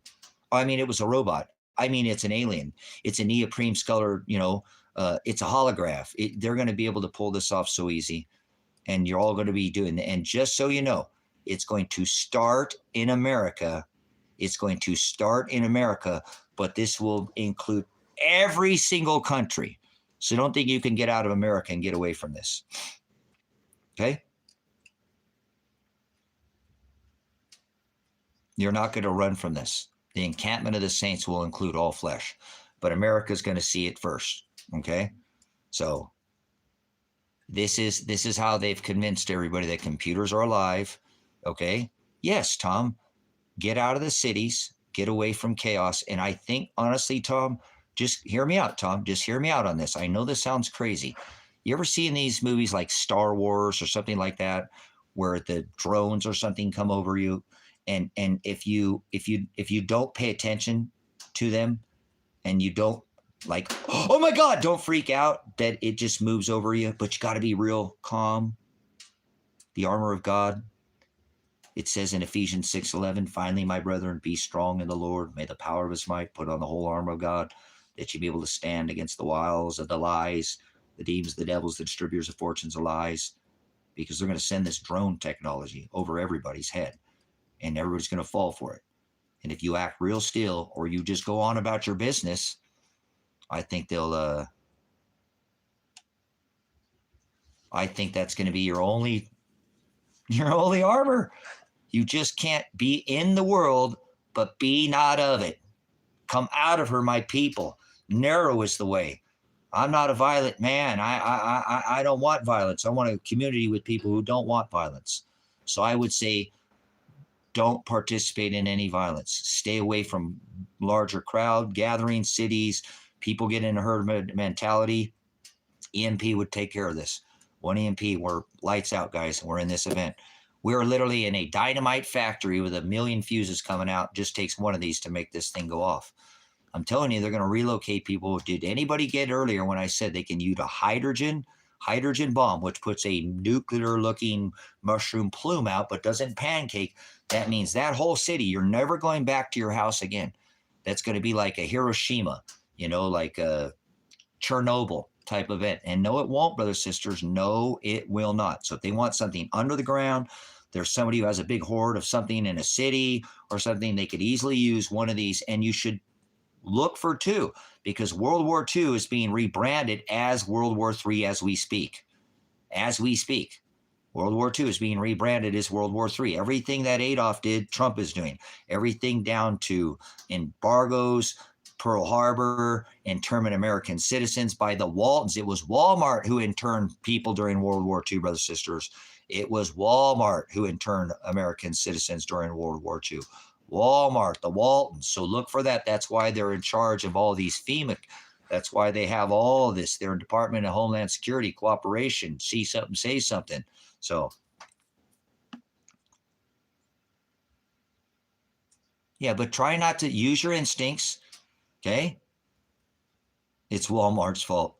I mean, it was a robot. I mean, it's an alien. It's a neoprene color, it's a holograph. They're going to be able to pull this off so easy. And you're all going to be doing it. And just so you know, it's going to start in America. It's going to start in America, but this will include every single country. So don't think you can get out of America and get away from this. Okay? You're not going to run from this. The encampment of the saints will include all flesh, but America's going to see it first. Okay? So this is how they've convinced everybody that computers are alive. Okay? Yes, Tom, get out of the cities, get away from chaos. And I think, honestly, Tom, just hear me out, Tom. Just hear me out on this. I know this sounds crazy. You ever seen these movies like Star Wars or something like that, where the drones or something come over you, and if you don't pay attention to them, and you don't like, oh my God, don't freak out that it just moves over you, but you got to be real calm. The armor of God. It says in Ephesians 6:11, finally, my brethren, be strong in the Lord. May the power of his might put on the whole armor of God, that you be able to stand against the wiles of the lies, the demons, the devils, the distributors of fortunes of lies, because they're going to send this drone technology over everybody's head, and everybody's going to fall for it. And if you act real still, or you just go on about your business, I think I think that's going to be your only armor. You just can't be in the world, but be not of it. Come out of her, my people. Narrow is the way. I'm not a violent man. I don't want violence. I want a community with people who don't want violence. So I would say, don't participate in any violence. Stay away from larger crowd gatherings, cities. People get in a herd mentality. EMP would take care of this. One EMP, we're lights out, guys. We're in this event. We're literally in a dynamite factory with 1 million fuses coming out. Just takes one of these to make this thing go off. I'm telling you, they're going to relocate people. Did anybody get earlier when I said they can use a hydrogen bomb, which puts a nuclear-looking mushroom plume out but doesn't pancake? That means that whole city, you're never going back to your house again. That's going to be like a Hiroshima, like a Chernobyl type event. And no, it won't, brothers, sisters. No, it will not. So if they want something under the ground, there's somebody who has a big hoard of something in a city or something, they could easily use one of these. And you should look for two, because World War II is being rebranded as World War III as we speak. As we speak. World War II is being rebranded as World War III. Everything that Adolf did, Trump is doing. Everything down to embargoes, Pearl Harbor, internment American citizens by the Waltons. It was Walmart who interned people during World War II, brothers and sisters. It was Walmart who interned American citizens during World War II. Walmart, the Waltons. So look for that. That's why they're in charge of all these FEMA. That's why they have all this. Their Department of Homeland Security, cooperation, see something, say something. So, yeah, but try not to use your instincts, okay? It's Walmart's fault.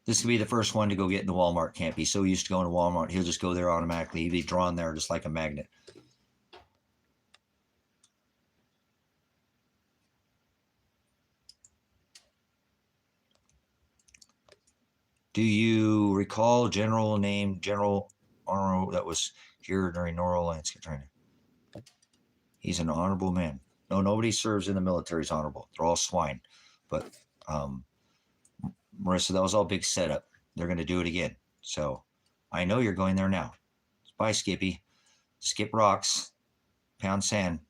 This could be the first one to go get in the Walmart. Can't be so used to going to Walmart. He'll just go there automatically. He'll be drawn there just like a magnet. Do you recall General Arnold that was here during Norwell landscape training? He's an honorable man. No, nobody serves in the military is honorable. They're all swine. But Marissa, that was all big setup. They're going to do it again. So I know you're going there now. Bye, Skippy. Skip rocks. Pound sand.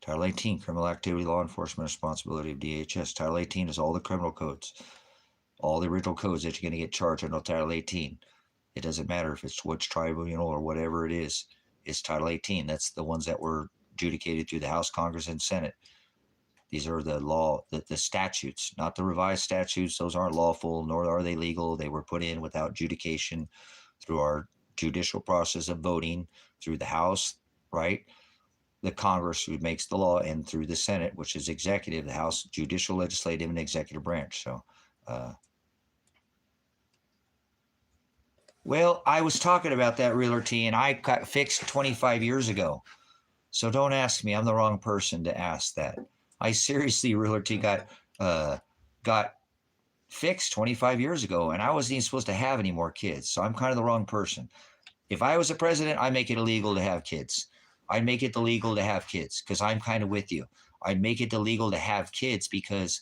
Title 18, Criminal Activity, Law Enforcement Responsibility of DHS. Title 18 is all the criminal codes, all the original codes that you're going to get charged under Title 18. It doesn't matter if it's which tribunal or whatever it is. It's Title 18. That's the ones that were adjudicated through the House, Congress, and Senate. These are the law, the statutes, not the revised statutes. Those aren't lawful, nor are they legal. They were put in without adjudication through our judicial process of voting, through the House, right? The Congress, who makes the law, and through the Senate, which is executive, the House, judicial, legislative, and executive branch. So, well, I was talking about that realty, and I got fixed 25 years ago. So don't ask me. I'm the wrong person to ask that. I seriously, realty got fixed 25 years ago, and I wasn't even supposed to have any more kids. So I'm kind of the wrong person. If I was a president, I'd make it illegal to have kids. I'd make it illegal to have kids because I'm kind of with you. I'd make it illegal to have kids because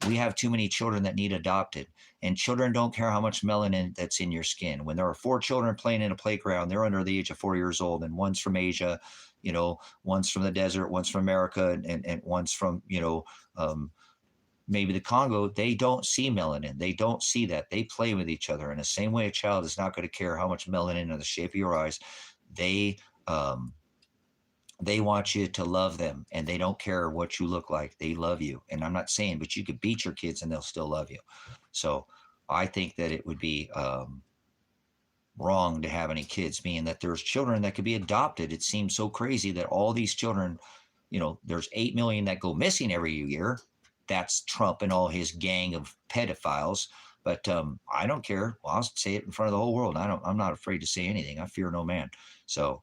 we have too many children that need adopted. And children don't care how much melanin that's in your skin. When there are 4 children playing in a playground, they're under the age of 4 years old, and one's from Asia, you know, one's from the desert, one's from America, and one's from, you know, maybe the Congo. They don't see melanin. They don't see that. They play with each other. In the same way a child is not going to care how much melanin or the shape of your eyes. They want you to love them, and they don't care what you look like. They love you. And I'm not saying, but you could beat your kids and they'll still love you. So I think that it would be wrong to have any kids, meaning that there's children that could be adopted. It seems so crazy that all these children, you know, there's 8 million that go missing every year. That's Trump and all his gang of pedophiles. But I don't care. Well, I'll say it in front of the whole world. I'm not afraid to say anything. I fear no man. So,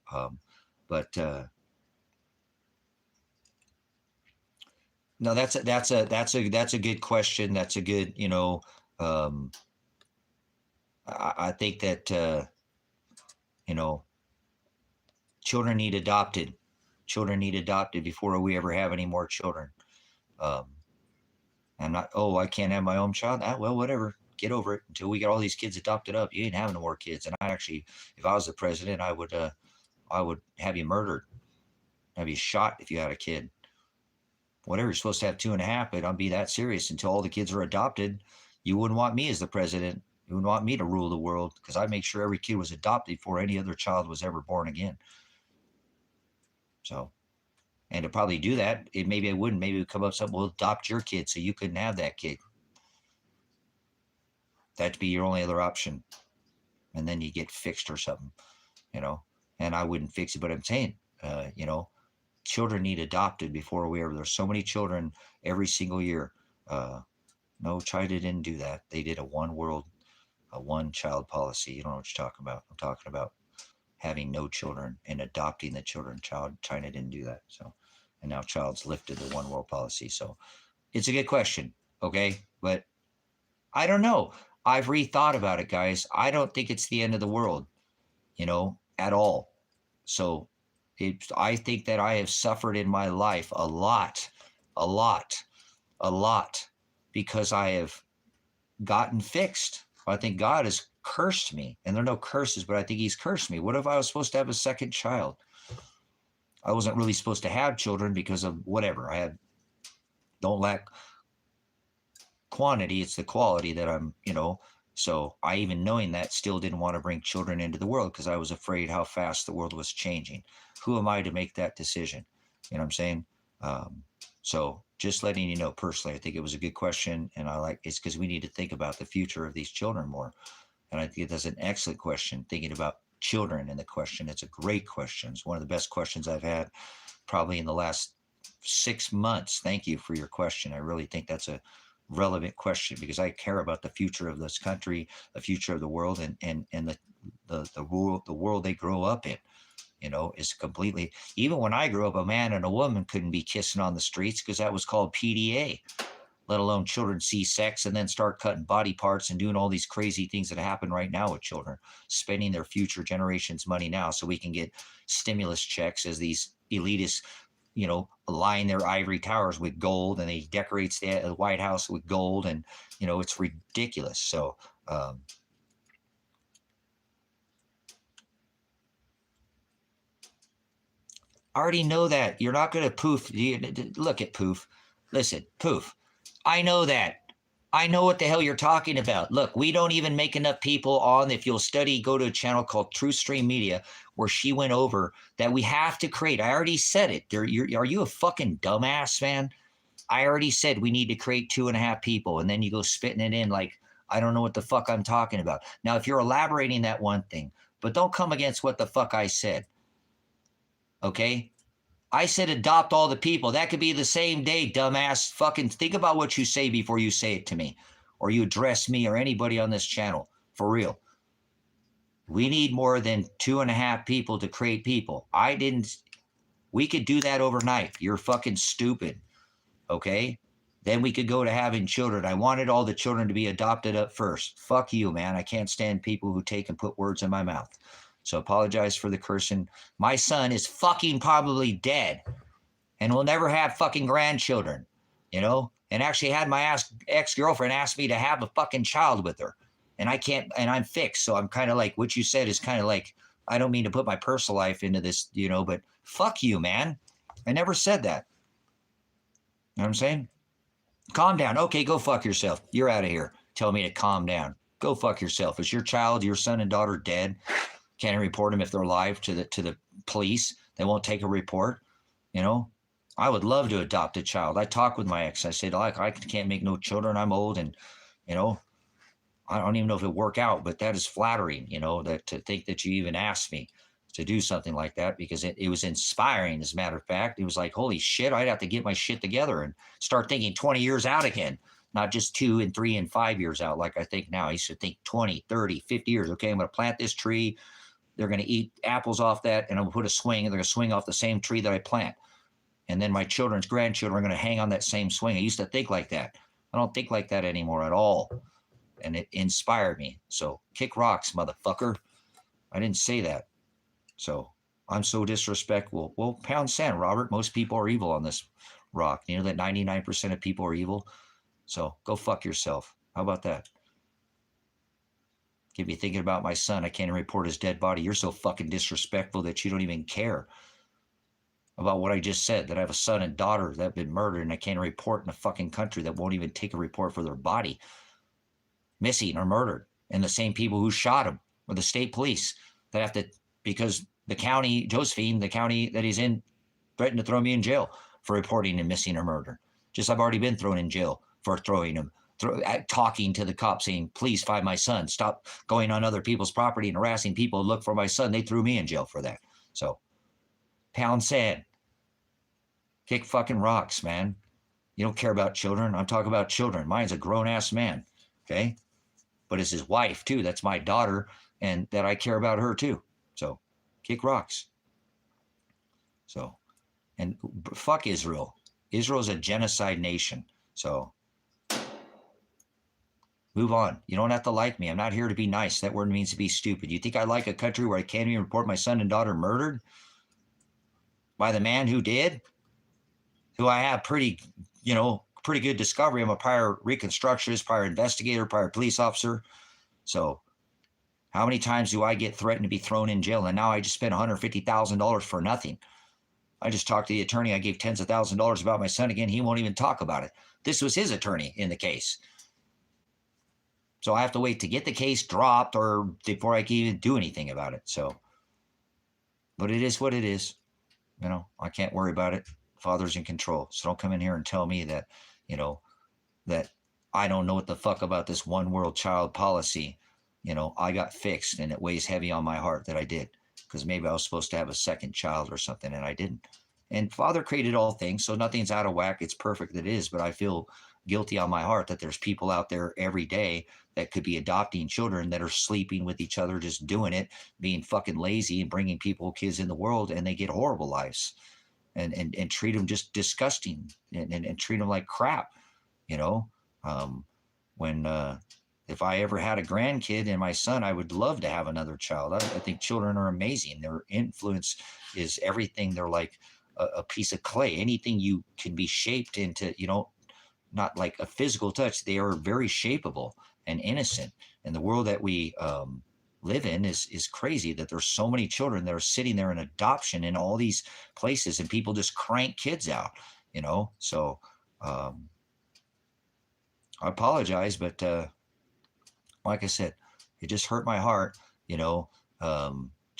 no, that's a good question. That's a good, you know, I think that you know, children need adopted. Children need adopted before we ever have any more children. I'm not. Oh, I can't have my own child. Well, whatever. Get over it until we get all these kids adopted up. You ain't having no more kids. And I actually, if I was the president, I would have you murdered, have you shot if you had a kid. Whatever, you're supposed to have 2.5, but I'll be that serious until all the kids are adopted. You wouldn't want me as the president. You wouldn't want me to rule the world because I make sure every kid was adopted before any other child was ever born again. So, and to probably do that, maybe I wouldn't. Maybe it would come up with something, we'll adopt your kid so you couldn't have that kid. That'd be your only other option. And then you get fixed or something, you know. And I wouldn't fix it, but I'm saying, you know, children need adopted before we ever. There's so many children every single year. No, China didn't do that. They did a one world, a one child policy. You don't know what you're talking about. I'm talking about having no children and adopting the children. China didn't do that. So, and now child's lifted the one world policy. So it's a good question. Okay. But I don't know. I've rethought about it, guys. I don't think it's the end of the world, you know, at all. So I think that I have suffered in my life a lot, because I have gotten fixed. I think God has cursed me, and there are no curses, but I think he's cursed me. What if I was supposed to have a second child? I wasn't really supposed to have children because of whatever. Don't lack quantity. It's the quality that I'm, you know. So I, even knowing that, still didn't want to bring children into the world because I was afraid how fast the world was changing. Who am I to make that decision? You know what I'm saying? So just letting you know personally, I think it was a good question, and it's because we need to think about the future of these children more. And I think that's an excellent question, thinking about children in the question. It's a great question. It's one of the best questions I've had probably in the last 6 months. Thank you for your question. I really think that's a relevant question because I care about the future of this country, the future of the world, and the world they grow up in. You know, is completely, even when I grew up, a man and a woman couldn't be kissing on the streets because that was called PDA, let alone children see sex and then start cutting body parts and doing all these crazy things that happen right now with children, spending their future generations' money now so we can get stimulus checks as these elitists, you know, line their ivory towers with gold, and they decorate the White House with gold, and, you know, it's ridiculous. So, I already know that. You're not going to poof. Look at poof. Listen, poof. I know that. I know what the hell you're talking about. Look, we don't even make enough people on. If you'll study, go to a channel called True Stream Media, where she went over that we have to create. I already said it. Are you a fucking dumbass, man? I already said we need to create 2.5 people, and then you go spitting it in like I don't know what the fuck I'm talking about. Now, if you're elaborating that one thing, but don't come against what the fuck I said. Okay? I said adopt all the people. That could be the same day, dumbass. Fucking think about what you say before you say it to me, or you address me or anybody on this channel. For real. We need more than 2.5 people to create people. We could do that overnight. You're fucking stupid. Okay? Then we could go to having children. I wanted all the children to be adopted up first. Fuck you, man. I can't stand people who take and put words in my mouth. So apologize for the cursing. My son is fucking probably dead and will never have fucking grandchildren, you know? And actually had my ex-girlfriend ask me to have a fucking child with her. And I can't, and I'm fixed. So I'm kind of like, what you said is kind of like, I don't mean to put my personal life into this, you know, but fuck you, man. I never said that. You know what I'm saying? Calm down. Okay, go fuck yourself. You're out of here. Tell me to calm down. Go fuck yourself. Is your child, your son and daughter dead? Can't report them if they're alive to the police. They won't take a report. You know, I would love to adopt a child. I talked with my ex. I said, like, I can't make no children. I'm old, and you know, I don't even know if it'll work out. But that is flattering. You know, that to think that you even asked me to do something like that, because it was inspiring. As a matter of fact, it was like, holy shit, I'd have to get my shit together and start thinking 20 years out again. Not just 2 and 3 and 5 years out like I think now. I used to think 20, 30, 50 years. Okay, I'm going to plant this tree. They're going to eat apples off that, and I'm going to put a swing, and they're going to swing off the same tree that I plant. And then my children's grandchildren are going to hang on that same swing. I used to think like that. I don't think like that anymore at all. And it inspired me. So kick rocks, motherfucker. I didn't say that. So I'm so disrespectful. Well, pound sand, Robert. Most people are evil on this rock. You know that 99% of people are evil? So go fuck yourself. How about that? Get me thinking about my son. I can't even report his dead body. You're so fucking disrespectful that you don't even care about what I just said, that I have a son and daughter that have been murdered, and I can't report in a fucking country that won't even take a report for their body missing or murdered. And the same people who shot him, or the state police that have to, because the county, Josephine, the county that he's in, threatened to throw me in jail for reporting him missing or murdered. Just I've already been thrown in jail for throwing him, talking to the cops saying, please find my son. Stop going on other people's property and harassing people. Look for my son. They threw me in jail for that. So pound sand. Kick fucking rocks, man. You don't care about children. I'm talking about children. Mine's a grown-ass man, okay? But it's his wife, too. That's my daughter, and that I care about her, too. So kick rocks. So, and fuck Israel. Israel's a genocide nation. So move on. You don't have to like me. I'm not here to be nice. That word means to be stupid. You think I like a country where I can't even report my son and daughter murdered by the man who did? Who I have pretty good discovery. I'm a prior reconstructionist, prior investigator, prior police officer. So how many times do I get threatened to be thrown in jail? And now I just spent $150,000 for nothing. I just talked to the attorney. I gave tens of thousands of dollars about my son again. He won't even talk about it. This was his attorney in the case. So I have to wait to get the case dropped or before I can even do anything about it. So, but it is what it is. You know, I can't worry about it. Father's in control. So don't come in here and tell me that, you know, that I don't know what the fuck about this one world child policy. You know, I got fixed, and it weighs heavy on my heart that I did, because maybe I was supposed to have a second child or something, and I didn't. And Father created all things, so nothing's out of whack. It's perfect. It is. But I feel guilty on my heart that there's people out there every day that could be adopting children that are sleeping with each other, just doing it, being fucking lazy and bringing kids in the world, and they get horrible lives. And treat them just disgusting and treat them like crap, you know. If I ever had a grandkid and my son, I would love to have another child. I think children are amazing. Their influence is everything. They're like a piece of clay. Anything you can be shaped into, you know, not like a physical touch. They are very shapeable and innocent. And the world that we live in is crazy, that there's so many children that are sitting there in adoption in all these places, and people just crank kids out, So I apologize, but like I said, it just hurt my heart, to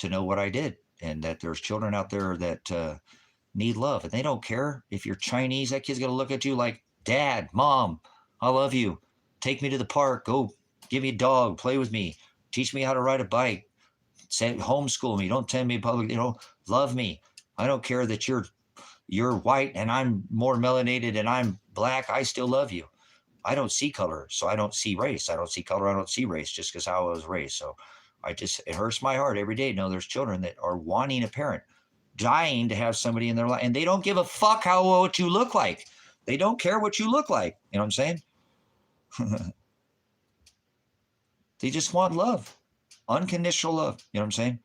know what I did, and that there's children out there that need love, and they don't care if you're Chinese. That kid's gonna look at you like, Dad, Mom, I love you. Take me to the park. Go give me a dog. Play with me. Teach me how to ride a bike. Homeschool me. Don't tell me public. Love me. I don't care that you're white and I'm more melanated and I'm black. I still love you. I don't see color, so I don't see race. I don't see color. I don't see race, just because how I was raised. So it hurts my heart every day to know there's children that are wanting a parent, dying to have somebody in their life, and they don't give a fuck what you look like. They don't care what you look like. You know what I'm saying? They just want love, unconditional love. You know what I'm saying?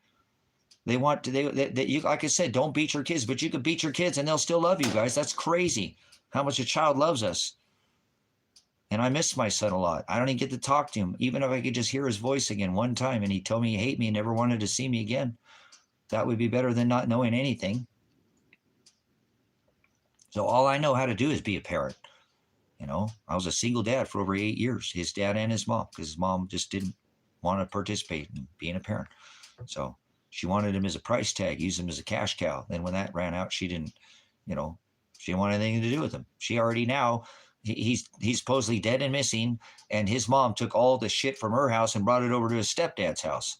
They want to. You, like I said, don't beat your kids, but you could beat your kids and they'll still love you, guys. That's crazy. How much a child loves us. And I miss my son a lot. I don't even get to talk to him. Even if I could just hear his voice again one time and he told me he hated me and never wanted to see me again, that would be better than not knowing anything. So all I know how to do is be a parent. I was a single dad for over 8 years, his dad and his mom, because his mom just didn't want to participate in being a parent. So she wanted him as a price tag, use him as a cash cow. Then when that ran out, she didn't want anything to do with him. She already now, he's supposedly dead and missing, and his mom took all the shit from her house and brought it over to his stepdad's house.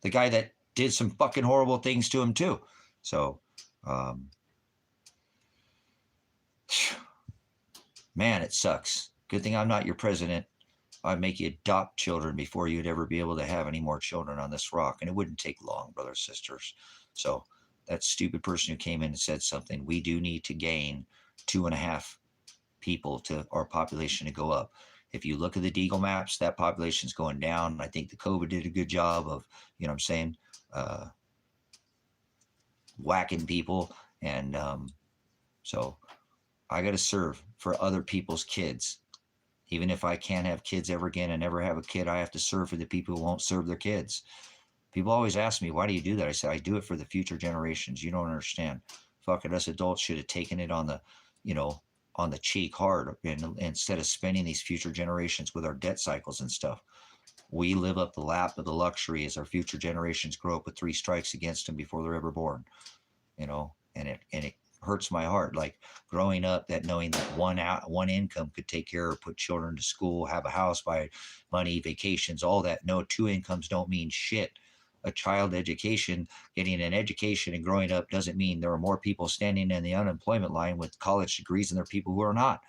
The guy that did some fucking horrible things to him too. So, man, it sucks. Good thing I'm not your president. I'd make you adopt children before you'd ever be able to have any more children on this rock. And it wouldn't take long, brothers and sisters. So that stupid person who came in and said something, we do need to gain 2.5 people to our population to go up. If you look at the Deagle maps, that population's going down. I think the COVID did a good job of, whacking people. And so I got to serve for other people's kids. Even if I can't have kids ever again and never have a kid, I have to serve for the people who won't serve their kids. People always ask me, why do you do that? I said, I do it for the future generations. You don't understand. Fucking us adults should have taken it on the, on the cheek hard, and instead of spending these future generations with our debt cycles and stuff. We live up the lap of the luxury as our future generations grow up with 3 strikes against them before they're ever born. And it hurts my heart, like growing up, that knowing that one income could take care of, put children to school, have a house, buy money, vacations, all that. No, 2 incomes don't mean shit. A child education, getting an education and growing up doesn't mean there are more people standing in the unemployment line with college degrees than there are people who are not.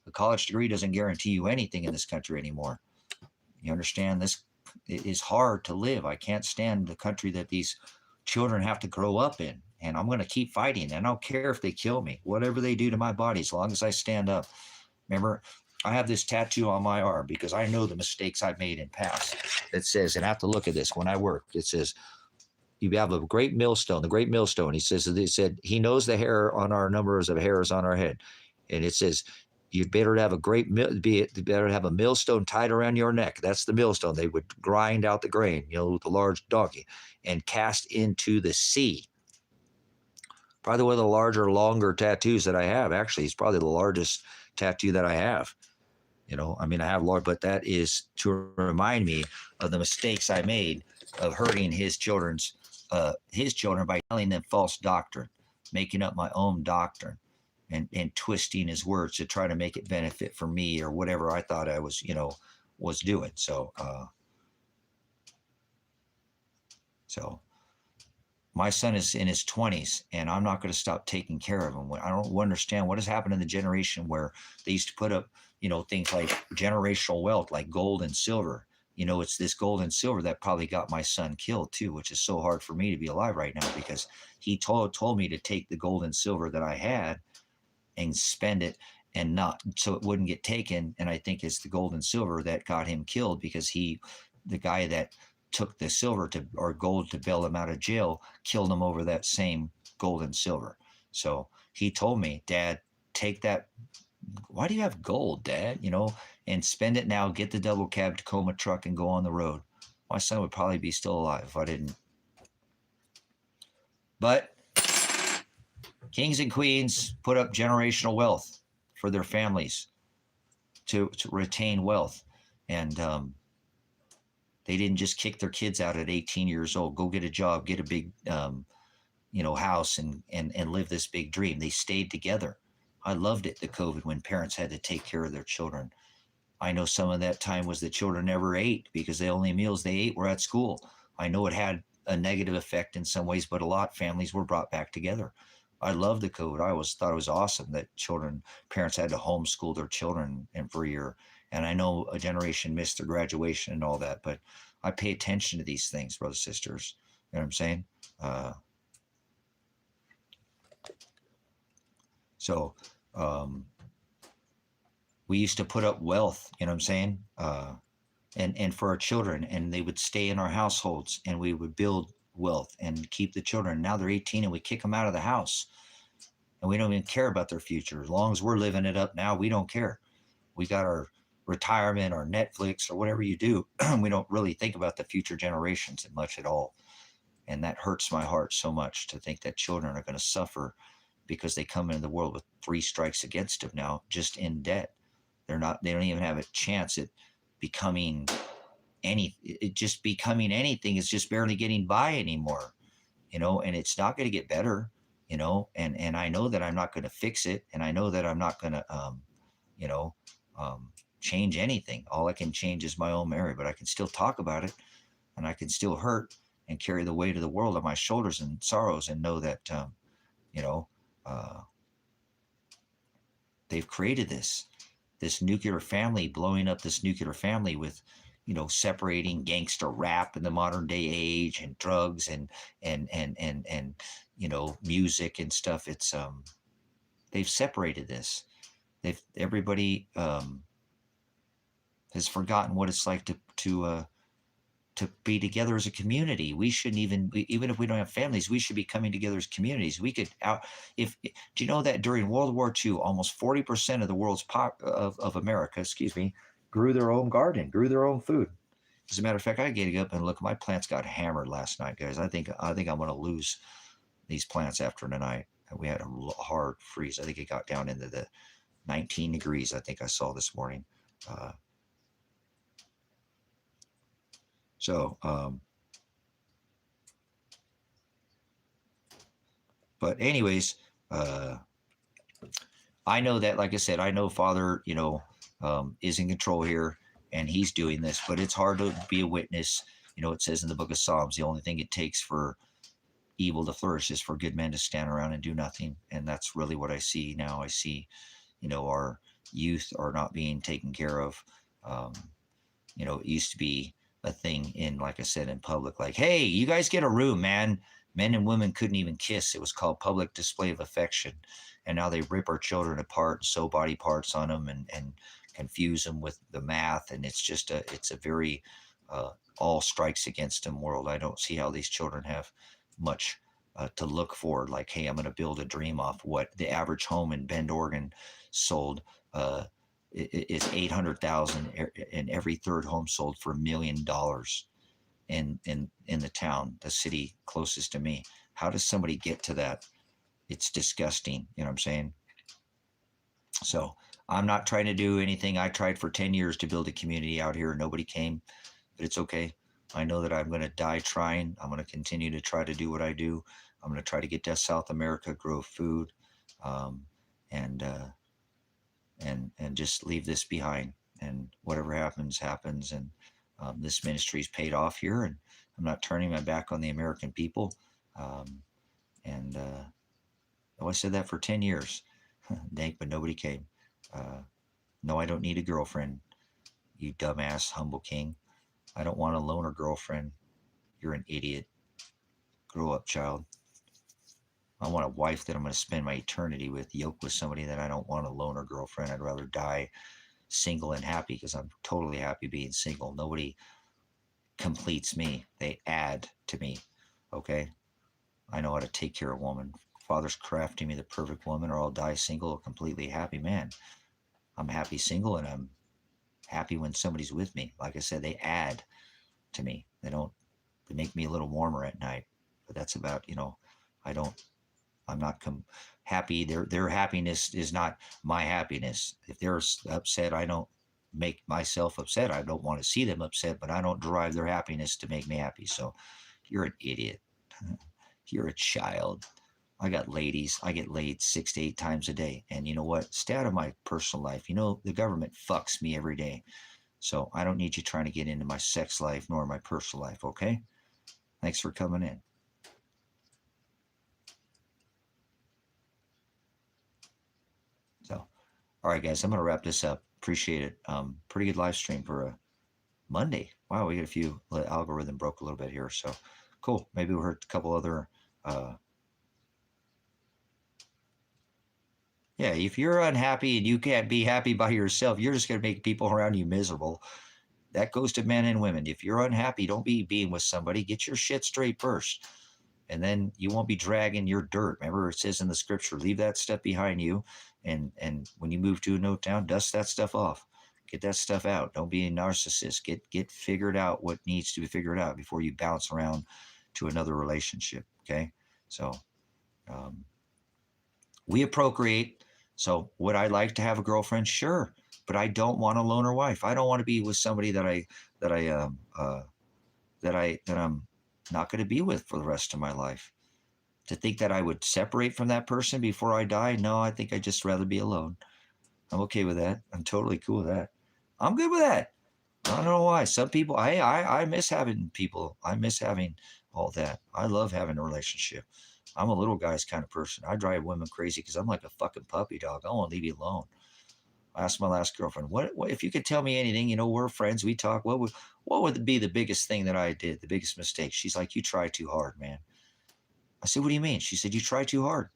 A college degree doesn't guarantee you anything in this country anymore. You understand? This it is hard to live. I can't stand the country that these children have to grow up in. And I'm going to keep fighting. And I don't care if they kill me, whatever they do to my body, as long as I stand up. Remember, I have this tattoo on my arm because I know the mistakes I've made in past. It says, and I have to look at this when I work, it says, you have a great millstone, the great millstone. He said, he knows the hair on our numbers of hairs on our head. And it says, you'd better have a millstone tied around your neck. That's the millstone. They would grind out the grain, with the large donkey, and cast into the sea. Probably one of the larger, longer tattoos that I have. Actually, it's probably the largest tattoo that I have. I have large, but that is to remind me of the mistakes I made of hurting his children by telling them false doctrine, making up my own doctrine, and twisting his words to try to make it benefit for me or whatever I thought I was, was doing. So my son is in his 20s, and I'm not going to stop taking care of him. I don't understand what has happened in the generation where they used to put up, things like generational wealth, like gold and silver. It's this gold and silver that probably got my son killed too, which is so hard for me to be alive right now, because he told me to take the gold and silver that I had and spend it, and not so it wouldn't get taken. And I think it's the gold and silver that got him killed, because the guy that took the silver or gold to bail him out of jail killed him over that same gold and silver. So he told me, Dad, take that. Why do you have gold, Dad? and spend it now, get the double cab Tacoma truck and go on the road. My son would probably be still alive if I didn't. But kings and queens put up generational wealth for their families to retain wealth. And they didn't just kick their kids out at 18 years old, go get a job, get a big house and live this big dream. They stayed together. I loved it, the COVID, when parents had to take care of their children. I know some of that time was the children never ate because the only meals they ate were at school. I know it had a negative effect in some ways, but a lot of families were brought back together. I love the COVID. I always thought it was awesome that parents had to homeschool their children for a year. And I know a generation missed their graduation and all that, but I pay attention to these things, brothers and sisters. You know what I'm saying? So we used to put up wealth, you know what I'm saying? And for our children, and they would stay in our households, and we would build wealth and keep the children. Now they're 18 and we kick them out of the house, and we don't even care about their future. As long as we're living it up now, we don't care. We got our retirement or Netflix or whatever you do. We don't really think about the future generations much at all. And that hurts my heart so much to think that children are going to suffer because they come into the world with 3 strikes against them now, just in debt. They don't even have a chance at becoming anything. Is just barely getting by anymore, and it's not going to get better, and I know that I'm not going to fix it, and I know that I'm not going to change anything. All I can change is my own memory, but I can still talk about it, and I can still hurt and carry the weight of the world on my shoulders and sorrows, and know that they've created this nuclear family, blowing up this nuclear family with, separating gangster rap in the modern day age, and drugs and music and stuff. It's they've separated this. Everybody has forgotten what it's like to be together as a community. We shouldn't even if we don't have families, we should be coming together as communities. We could do you know that during World War II, almost 40% of the world's of America, grew their own garden, grew their own food. As a matter of fact, I get up and look, my plants got hammered last night, guys. I think I'm going to lose these plants after tonight. We had a hard freeze. I think it got down into the 19 degrees, I think I saw this morning. But anyways, I know that, like I said, I know Father, is in control here, and he's doing this, but it's hard to be a witness. It says in the book of Psalms, the only thing it takes for evil to flourish is for good men to stand around and do nothing. And that's really what I see now. I see, our youth are not being taken care of. It used to be a thing like I said, in public, like, hey, you guys get a room, man. Men and women couldn't even kiss. It was called public display of affection. And now they rip our children apart, sew body parts on them, and confuse them with the math. And it's just it's a very all strikes against them world. I don't see how these children have much to look for. Like, hey, I'm going to build a dream off what the average home in Bend, Oregon sold is $800,000, and every third home sold for $1 million in the town, the city closest to me. How does somebody get to that? It's disgusting. You know what I'm saying? So I'm not trying to do anything. I tried for 10 years to build a community out here. Nobody came, but it's okay. I know that I'm going to die trying. I'm going to continue to try to do what I do. I'm going to try to get to South America, grow food, and just leave this behind. And whatever happens, happens. And this ministry's paid off here, and I'm not turning my back on the American people. I said that for 10 years, Dank, but nobody came. No, I don't need a girlfriend, you dumbass humble king. I don't want a loner girlfriend. You're an idiot. Grow up, child. I want a wife that I'm going to spend my eternity with, yoked with somebody that I don't want a loner girlfriend. I'd rather die single and happy, because I'm totally happy being single. Nobody completes me. They add to me. Okay? I know how to take care of a woman. Father's crafting me the perfect woman, or I'll die single, a completely happy man. I'm happy single, and I'm happy when somebody's with me. Like I said, they add to me. They make me a little warmer at night. But that's about, I'm not happy. Their happiness is not my happiness. If they're upset, I don't make myself upset. I don't want to see them upset, but I don't derive their happiness to make me happy. So you're an idiot. You're a child. I got ladies. I get laid 6 to 8 times a day. And you know what? Stay out of my personal life. The government fucks me every day. So I don't need you trying to get into my sex life nor my personal life, okay? Thanks for coming in. So, all right, guys, I'm going to wrap this up. Appreciate it. Pretty good live stream for a Monday. Wow, we got a few, algorithm broke a little bit here. So cool. Maybe we heard a couple other, yeah, if you're unhappy and you can't be happy by yourself, you're just going to make people around you miserable. That goes to men and women. If you're unhappy, don't be being with somebody. Get your shit straight first. And then you won't be dragging your dirt. Remember, it says in the scripture, leave that stuff behind you. And when you move to a new town, dust that stuff off. Get that stuff out. Don't be a narcissist. Get figured out what needs to be figured out before you bounce around to another relationship. Okay. So we procreate. So would I like to have a girlfriend? Sure. But I don't want a loner wife. I don't want to be with somebody that I'm not going to be with for the rest of my life. To think that I would separate from that person before I die, no, I think I'd just rather be alone. I'm okay with that. I'm totally cool with that. I'm good with that. I don't know why. Some people, I miss having people. I miss having all that. I love having a relationship. I'm a little guy's kind of person. I drive women crazy because I'm like a fucking puppy dog. I want to leave you alone. I asked my last girlfriend, what if you could tell me anything, we're friends, we talk, what would be the biggest thing that I did, the biggest mistake? She's like, you try too hard, man. I said, what do you mean? She said, you try too hard.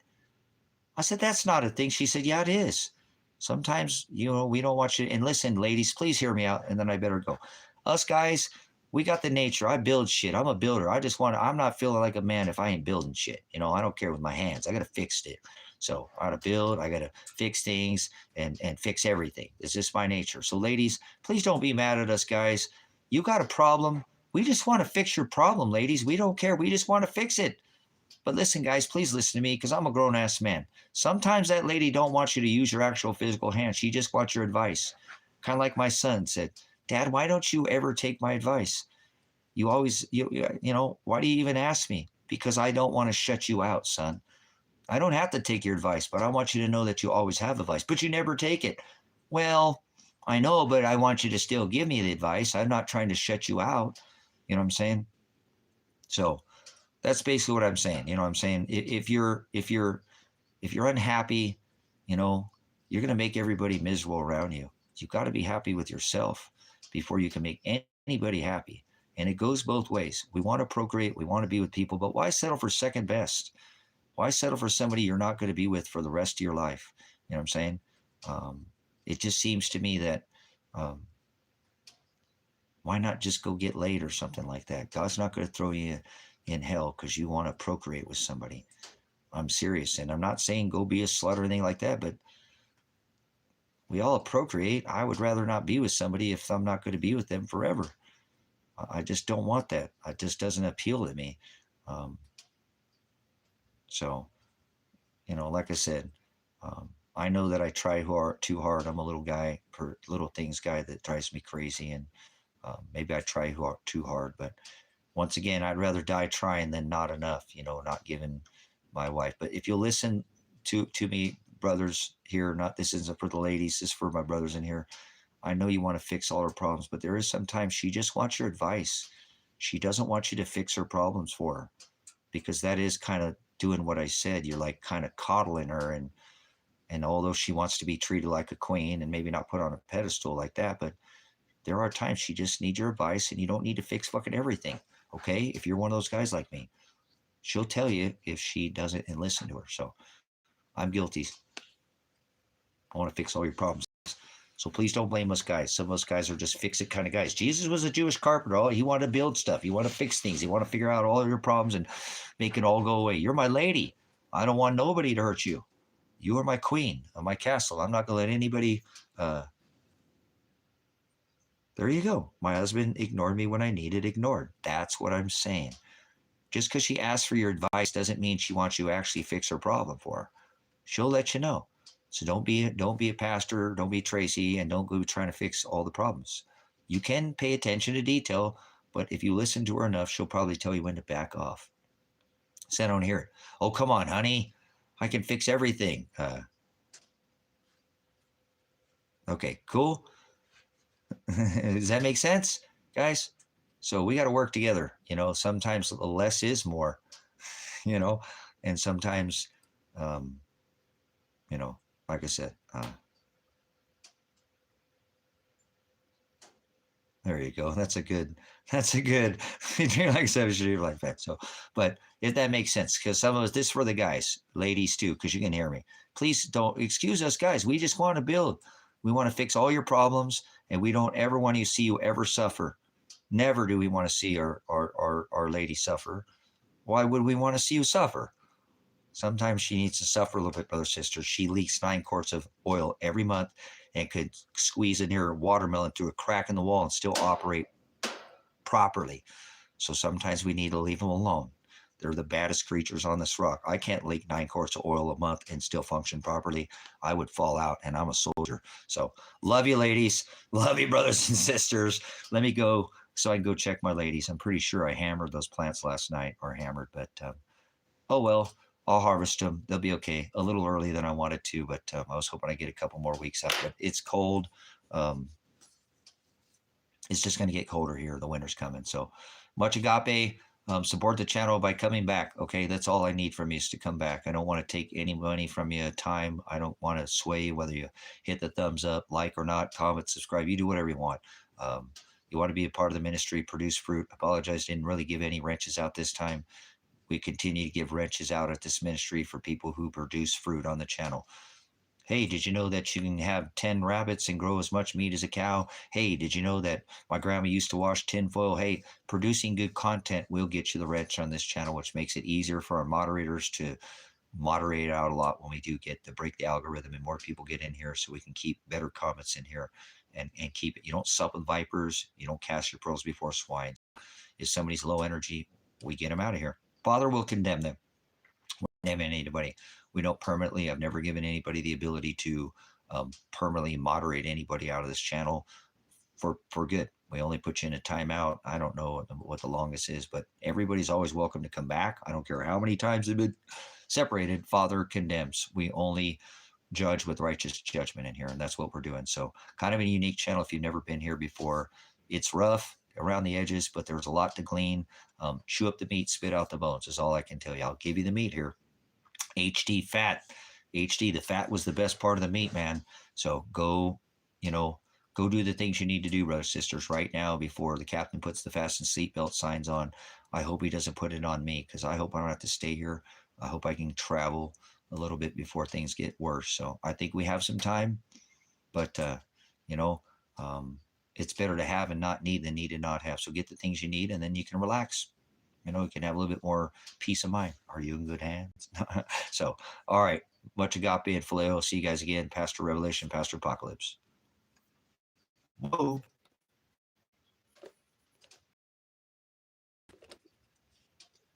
I said, that's not a thing. She said, yeah, it is. Sometimes, we don't want you. And listen, ladies, please hear me out. And then I better go. Us guys, we got the nature. I build shit. I'm a builder. I'm not feeling like a man if I ain't building shit. I don't care with my hands. I got to fix it. So I got to build. I got to fix things and fix everything. It's just my nature. So ladies, please don't be mad at us guys. You got a problem. We just want to fix your problem, ladies. We don't care. We just want to fix it. But listen, guys, please listen to me because I'm a grown-ass man. Sometimes that lady don't want you to use your actual physical hand. She just wants your advice. Kind of like my son said, Dad, why don't you ever take my advice? You always, why do you even ask me? Because I don't want to shut you out, son. I don't have to take your advice, but I want you to know that you always have advice, but you never take it. Well, I know, but I want you to still give me the advice. I'm not trying to shut you out. You know what I'm saying? So that's basically what I'm saying. I'm saying if you're unhappy, you're going to make everybody miserable around you. You've got to be happy with yourself before you can make anybody happy. And it goes both ways. We want to procreate. We want to be with people, but why settle for second best? Why settle for somebody you're not going to be with for the rest of your life? You know what I'm saying? It just seems to me that why not just go get laid or something like that? God's not going to throw you in hell because you want to procreate with somebody. I'm serious. And I'm not saying go be a slut or anything like that, but we all procreate. I would rather not be with somebody if I'm not going to be with them forever. I just don't want that. It just doesn't appeal to me. So, like I said, I know that I try too hard. I'm a little guy, for little things guy that drives me crazy. And maybe I try too hard. But once again, I'd rather die trying than not enough, not giving my wife. But if you'll listen to me, brothers here, this isn't for the ladies, this is for my brothers in here. I know you want to fix all her problems, but there is sometimes she just wants your advice. She doesn't want you to fix her problems for her, because that is kind of doing what I said. You're like kind of coddling her, and although she wants to be treated like a queen and maybe not put on a pedestal like that, but there are times she just needs your advice, and you don't need to fix fucking everything. Okay. If you're one of those guys like me, she'll tell you if she doesn't and listen to her. So I'm guilty. I want to fix all your problems. So please don't blame us guys. Some of us guys are just fix-it kind of guys. Jesus was a Jewish carpenter. He wanted to build stuff. He wanted to fix things. He wanted to figure out all of your problems and make it all go away. You're my lady. I don't want nobody to hurt you. You are my queen of my castle. I'm not going to let anybody There you go. My husband ignored me when I needed ignored. That's what I'm saying. Just because she asks for your advice doesn't mean she wants you to actually fix her problem for her. She'll let you know. So don't be a pastor, don't be Tracy, and don't go trying to fix all the problems. You can pay attention to detail, but if you listen to her enough, she'll probably tell you when to back off. So I don't hear it. Oh, come on, honey. I can fix everything. Okay, cool. Does that make sense, guys? So we got to work together. Sometimes less is more, and sometimes, like I said, there you go. That's a good, like I said, like that. So, but if that makes sense, because some of us, this is for the guys, ladies too, because you can hear me. Please don't excuse us, guys. We just want to build. We want to fix all your problems, and we don't ever want to see you ever suffer. Never do we want to see our lady suffer. Why would we want to see you suffer? Sometimes she needs to suffer a little bit, brothers and sisters. She leaks 9 quarts of oil every month and could squeeze a near watermelon through a crack in the wall and still operate properly. So sometimes we need to leave them alone. They're the baddest creatures on this rock. I can't leak 9 quarts of oil a month and still function properly. I would fall out, and I'm a soldier. So love you, ladies. Love you, brothers and sisters. Let me go so I can go check my ladies. I'm pretty sure I hammered those plants last night, but oh well. I'll harvest them. They'll be okay. A little early than I wanted to, but I was hoping I'd get a couple more weeks up. But it's cold. It's just going to get colder here. The winter's coming. So much agape. Support the channel by coming back. Okay, that's all I need from you is to come back. I don't want to take any money from you. Time. I don't want to sway you whether you hit the thumbs up, like or not, comment, subscribe. You do whatever you want. You want to be a part of the ministry, produce fruit. Apologize, didn't really give any wrenches out this time. We continue to give wrenches out at this ministry for people who produce fruit on the channel. Hey, did you know that you can have 10 rabbits and grow as much meat as a cow? Hey, did you know that my grandma used to wash tinfoil? Hey, producing good content will get you the wrench on this channel, which makes it easier for our moderators to moderate out a lot when we do get to break the algorithm and more people get in here so we can keep better comments in here and keep it. You don't sup with vipers. You don't cast your pearls before swine. If somebody's low energy, we get them out of here. Father will condemn them. We're not condemning anybody. We don't permanently. I've never given anybody the ability to permanently moderate anybody out of this channel for good. We only put you in a timeout. I don't know what the longest is, but everybody's always welcome to come back. I don't care how many times they've been separated. Father condemns. We only judge with righteous judgment in here, and that's what we're doing. So kind of a unique channel if you've never been here before. It's rough around the edges, but there's a lot to glean. Chew up the meat, spit out the bones is all I can tell you. I'll give you the meat here. HD fat. HD, the fat was the best part of the meat, man. So go do the things you need to do, brothers and sisters, right now before the captain puts the fasten seatbelt signs on. I hope he doesn't put it on me because I hope I don't have to stay here. I hope I can travel a little bit before things get worse. So I think we have some time, but it's better to have and not need than need and not have. So get the things you need, and then you can relax. You can have a little bit more peace of mind. Are you in good hands? So, all right. Much agape and phileo. See you guys again. Pastor Revelation, Pastor Apocalypse. Whoa.